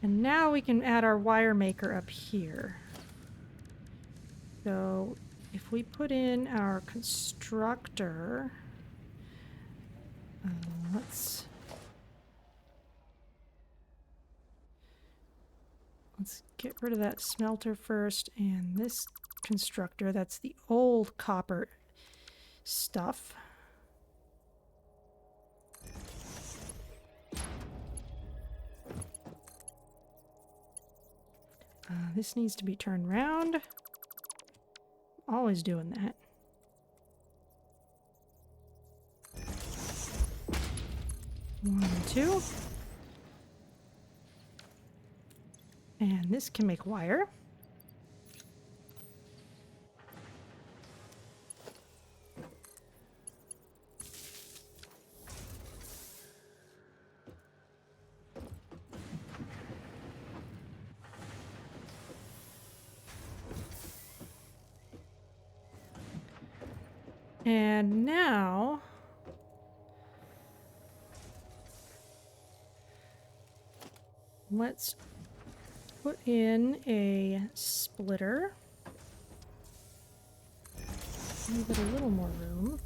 And now we can add our wire maker up here. So if we put in our constructor, let's get rid of that smelter first, and this constructor, that's the old copper stuff. This needs to be turned around. Always doing that. One, two. And this can make wire. And now let's put in a splitter. Give it a little more room.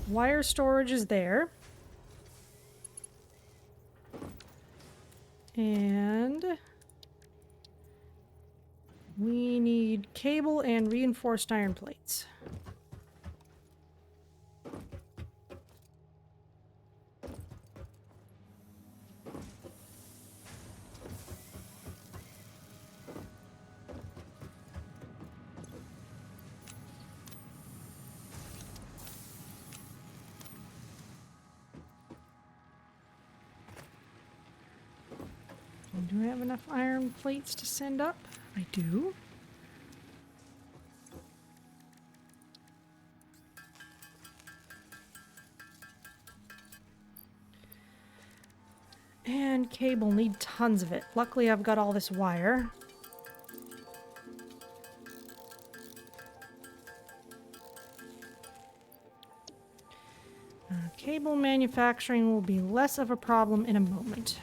Wire storage is there. And we need cable and reinforced iron plates. Do I have enough iron plates to send up? I do. And cable, need tons of it. Luckily I've got all this wire. Cable manufacturing will be less of a problem in a moment.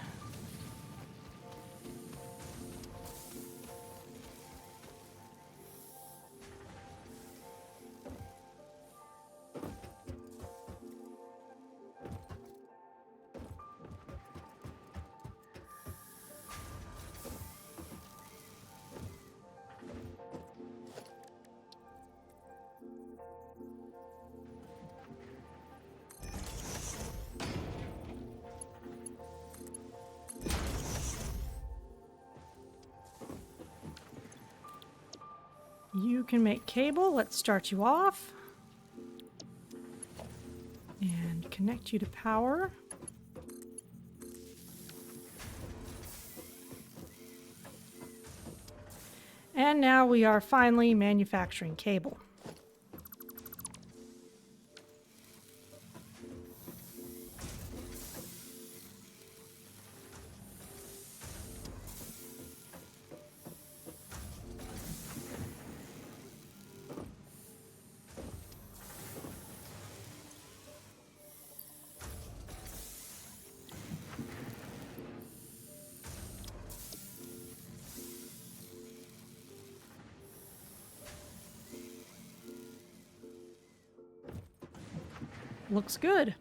You can make cable. Let's start you off. And connect you to power. And now we are finally manufacturing cable. Looks good.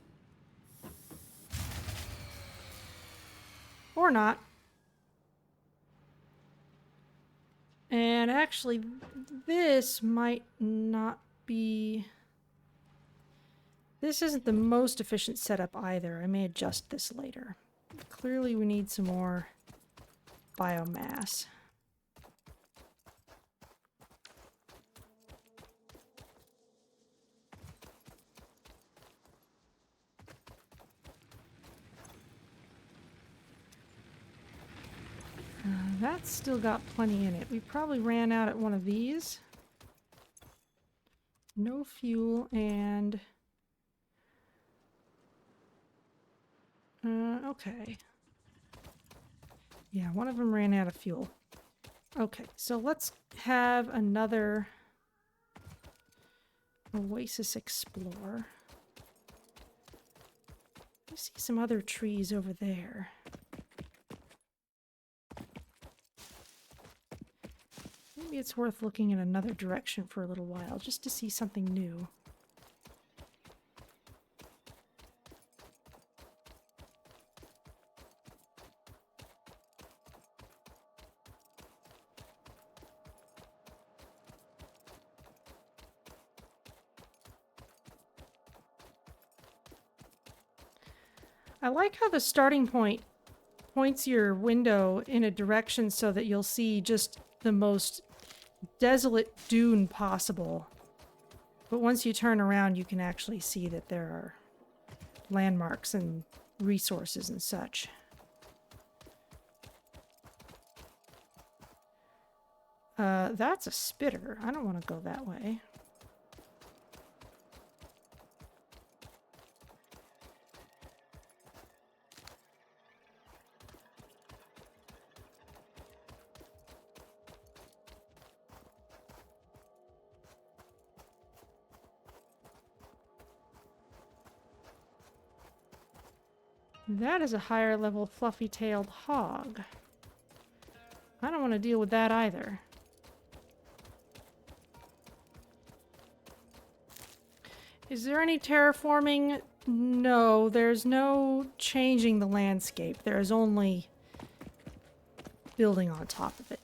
Or not. And actually, this might not be... This isn't the most efficient setup either. I may adjust this later. Clearly we need some more biomass. That's still got plenty in it. We probably ran out at one of these. No fuel and... okay. Yeah, one of them ran out of fuel. Okay, so let's have another oasis explore. I see some other trees over there. Maybe it's worth looking in another direction for a little while, just to see something new. I like how the starting point points your window in a direction so that you'll see just the most desolate dune possible. But once you turn around, you can actually see that there are landmarks and resources and such. That's a spitter. I don't want to go that way. That is a higher level fluffy-tailed hog. I don't want to deal with that either. Is there any terraforming? No, there's no changing the landscape. There is only building on top of it.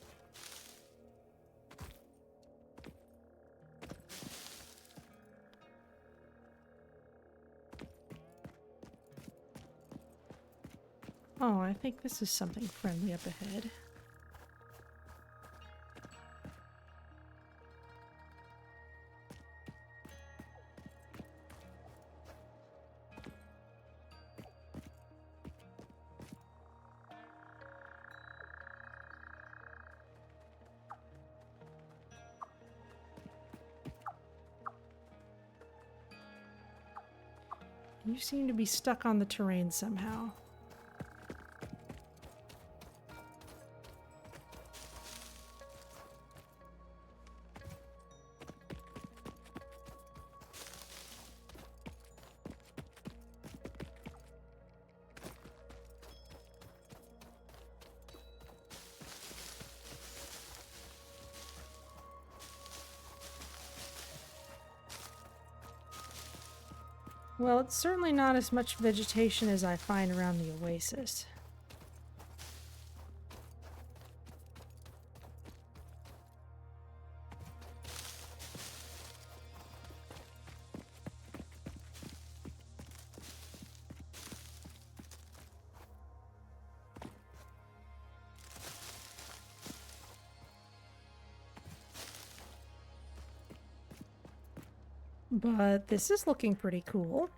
Oh, I think this is something friendly up ahead. You seem to be stuck on the terrain somehow. Well, it's certainly not as much vegetation as I find around the oasis. But this is looking pretty cool.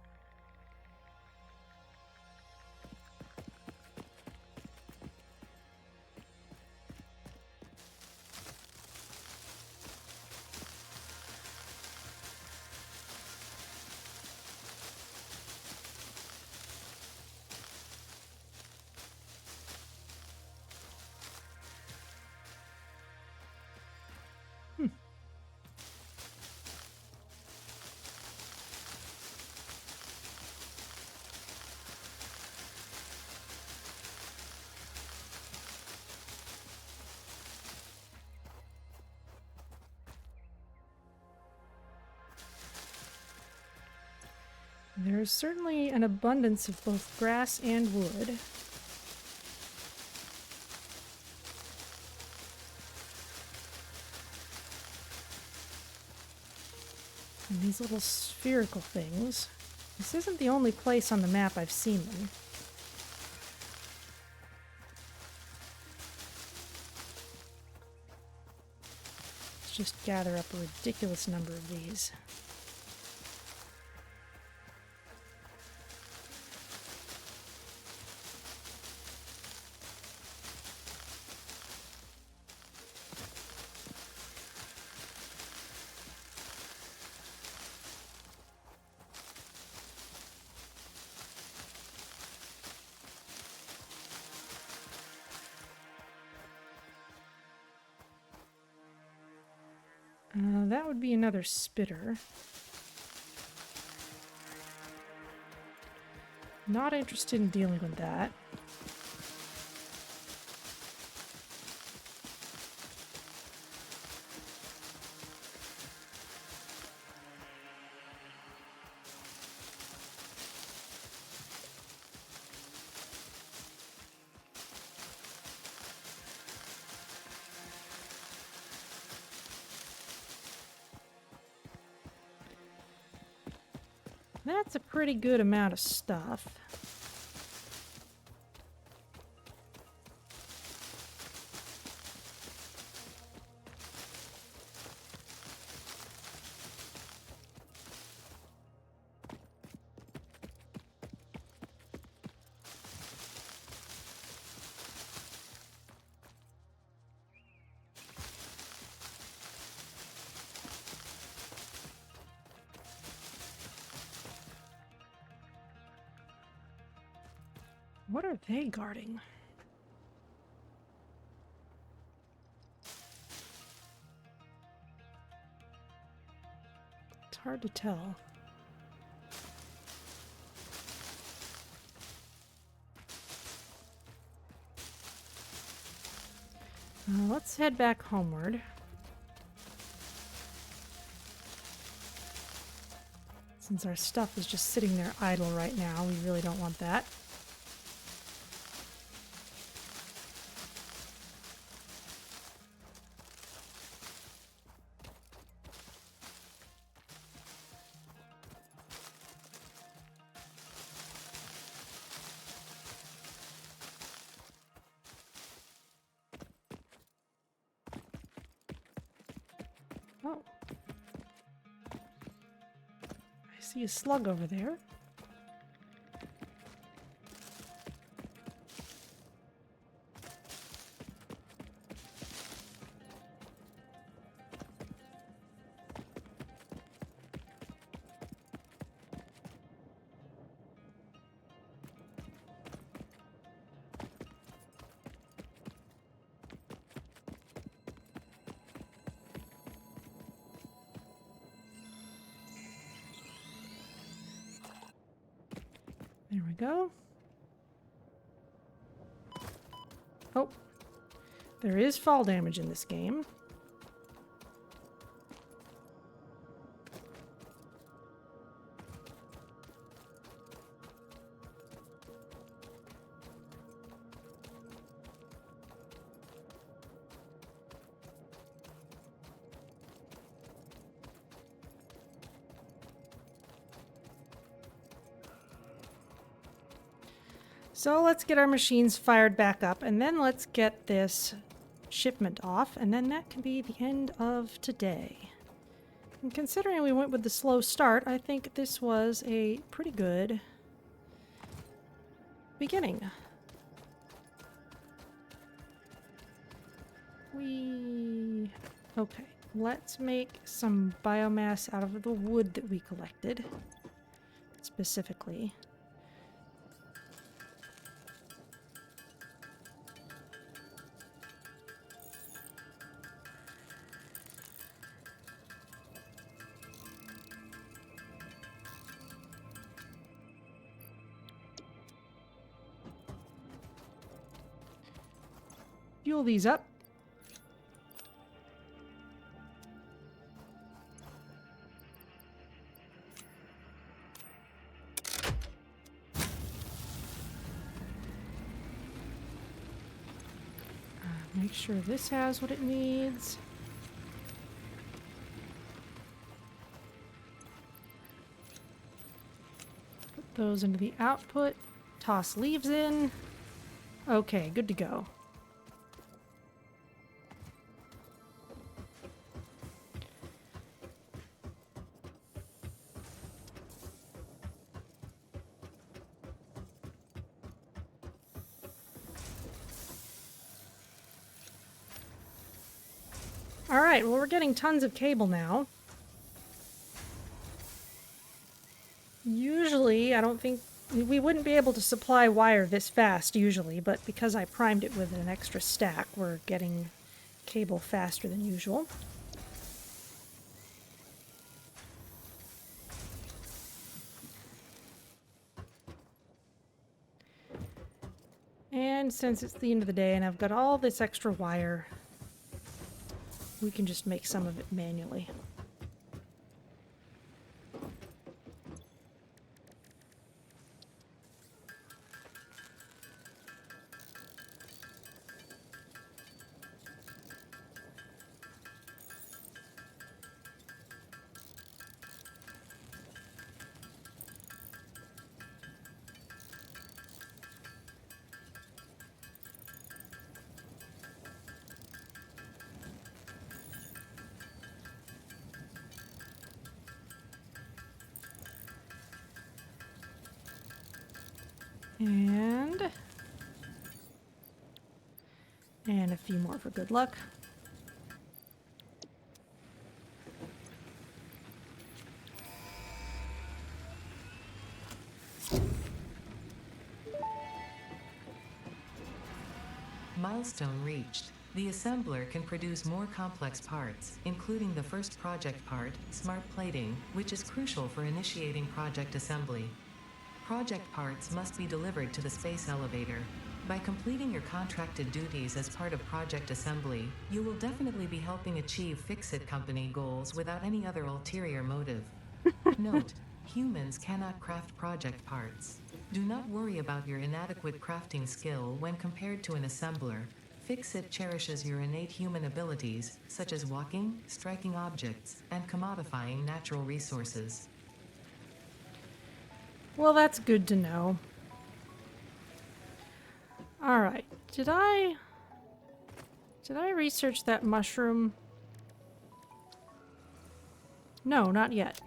There's certainly an abundance of both grass and wood. And these little spherical things. This isn't the only place on the map I've seen them. Let's just gather up a ridiculous number of these. that would be another spitter. Not interested in dealing with that. That's a pretty good amount of stuff. What are they guarding? It's hard to tell. Let's head back homeward. Since our stuff is just sitting there idle right now, we really don't want that. Oh. I see a slug over there. There we go. Oh, there is fall damage in this game. So let's get our machines fired back up, and then let's get this shipment off, and then that can be the end of today. And considering we went with the slow start, I think this was a pretty good beginning. Okay, let's make some biomass out of the wood that we collected, specifically. Fuel these up. Make sure this has what it needs. Put those into the output. Toss leaves in. Okay, good to go. Alright, well, we're getting tons of cable now. Usually, I don't think... we wouldn't be able to supply wire this fast, usually, but because I primed it with an extra stack, we're getting cable faster than usual. And since it's the end of the day and I've got all this extra wire, we can just make some of it manually. And a few more for good luck. Milestone reached. The assembler can produce more complex parts, including the first project part, smart plating, which is crucial for initiating project assembly. Project parts must be delivered to the space elevator. By completing your contracted duties as part of project assembly, you will definitely be helping achieve Fix-It Company goals without any other ulterior motive. Note, humans cannot craft project parts. Do not worry about your inadequate crafting skill when compared to an assembler. Fix-It cherishes your innate human abilities, such as walking, striking objects, and commodifying natural resources. Well, that's good to know. Alright, did I research that mushroom? No, not yet.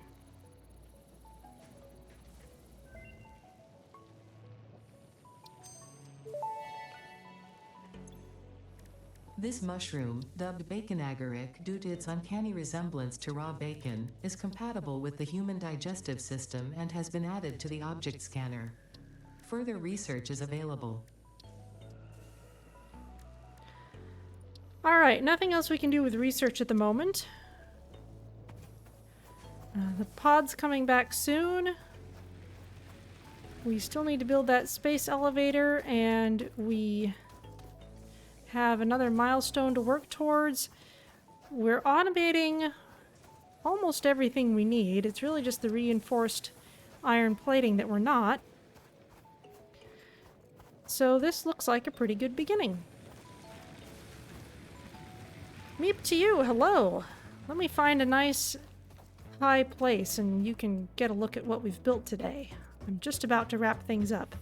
This mushroom, dubbed bacon agaric due to its uncanny resemblance to raw bacon, is compatible with the human digestive system and has been added to the object scanner. Further research is available. Alright, nothing else we can do with research at the moment. The pod's coming back soon. We still need to build that space elevator, and we have another milestone to work towards. We're automating almost everything we need. It's really just the reinforced iron plating that we're not. So this looks like a pretty good beginning. Meep to you, hello! Let me find a nice high place and you can get a look at what we've built today. I'm just about to wrap things up.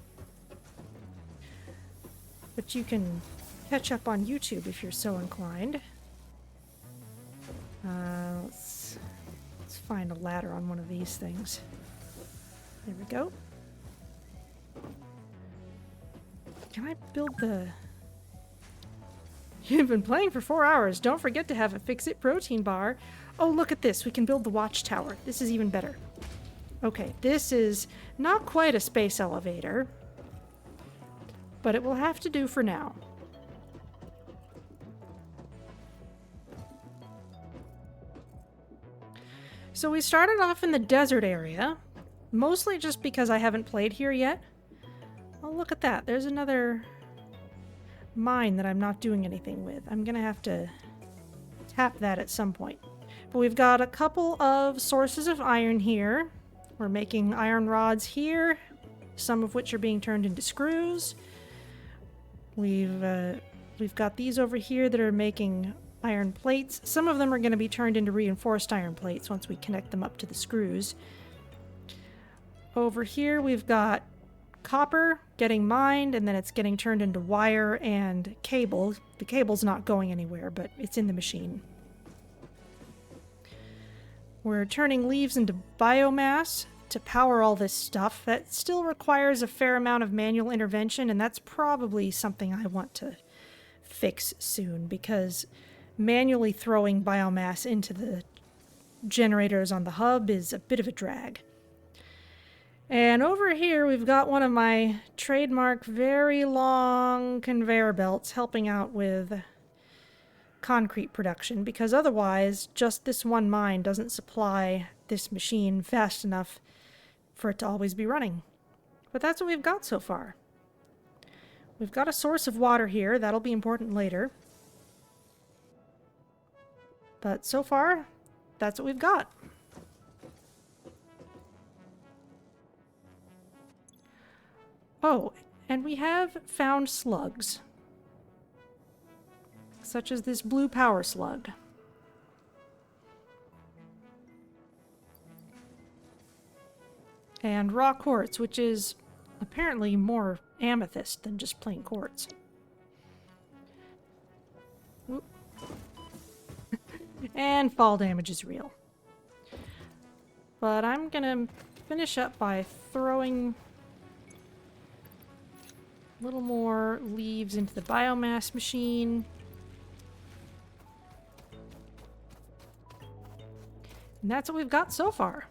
But you can catch up on YouTube if you're so inclined. Let's find a ladder on one of these things. There we go. Can I build the... You've been playing for 4 hours. Don't forget to have a Fix-It protein bar. Oh, look at this. We can build the watchtower. This is even better. Okay, this is not quite a space elevator, but it will have to do for now. So we started off in the desert area, mostly just because I haven't played here yet. Oh, look at that. There's another mine that I'm not doing anything with. I'm gonna have to tap that at some point. But we've got a couple of sources of iron here. We're making iron rods here, some of which are being turned into screws. We've got these over here that are making iron plates. Some of them are going to be turned into reinforced iron plates once we connect them up to the screws. Over here we've got copper getting mined, and then it's getting turned into wire and cable. The cable's not going anywhere, but it's in the machine. We're turning leaves into biomass to power all this stuff. That still requires a fair amount of manual intervention, and that's probably something I want to fix soon, because manually throwing biomass into the generators on the hub is a bit of a drag. And over here we've got one of my trademark very long conveyor belts helping out with concrete production, because otherwise just this one mine doesn't supply this machine fast enough for it to always be running. But that's what we've got so far. We've got a source of water here. That'll be important later. But so far, that's what we've got. Oh, and we have found slugs. Such as this blue power slug. And raw quartz, which is apparently more amethyst than just plain quartz. Whoop. And fall damage is real. But I'm gonna finish up by throwing a little more leaves into the biomass machine. And that's what we've got so far.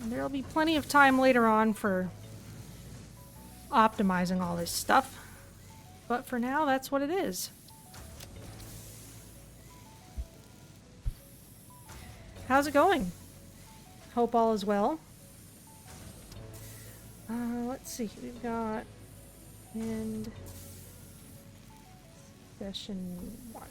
There'll be plenty of time later on for optimizing all this stuff. But for now, that's what it is. How's it going? Hope all is well. Let's see. We've got end session 1.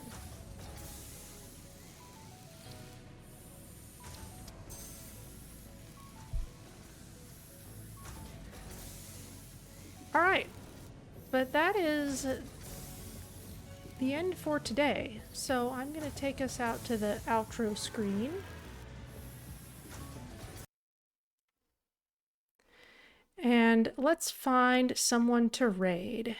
Alright, but that is the end for today. So I'm going to take us out to the outro screen. And let's find someone to raid.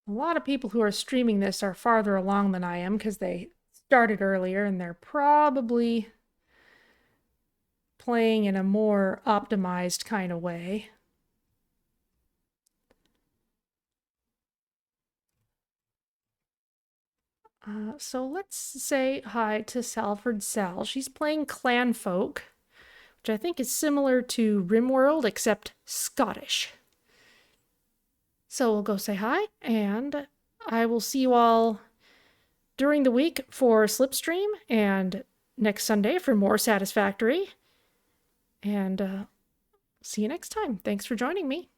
A lot of people who are streaming this are farther along than I am because they started earlier and they're probably playing in a more optimized kind of way. So let's say hi to Salford Sal. She's playing Clan Folk, which I think is similar to RimWorld except Scottish. So we'll go say hi, and I will see you all during the week for Slipstream, and next Sunday for more Satisfactory. And see you next time. Thanks for joining me.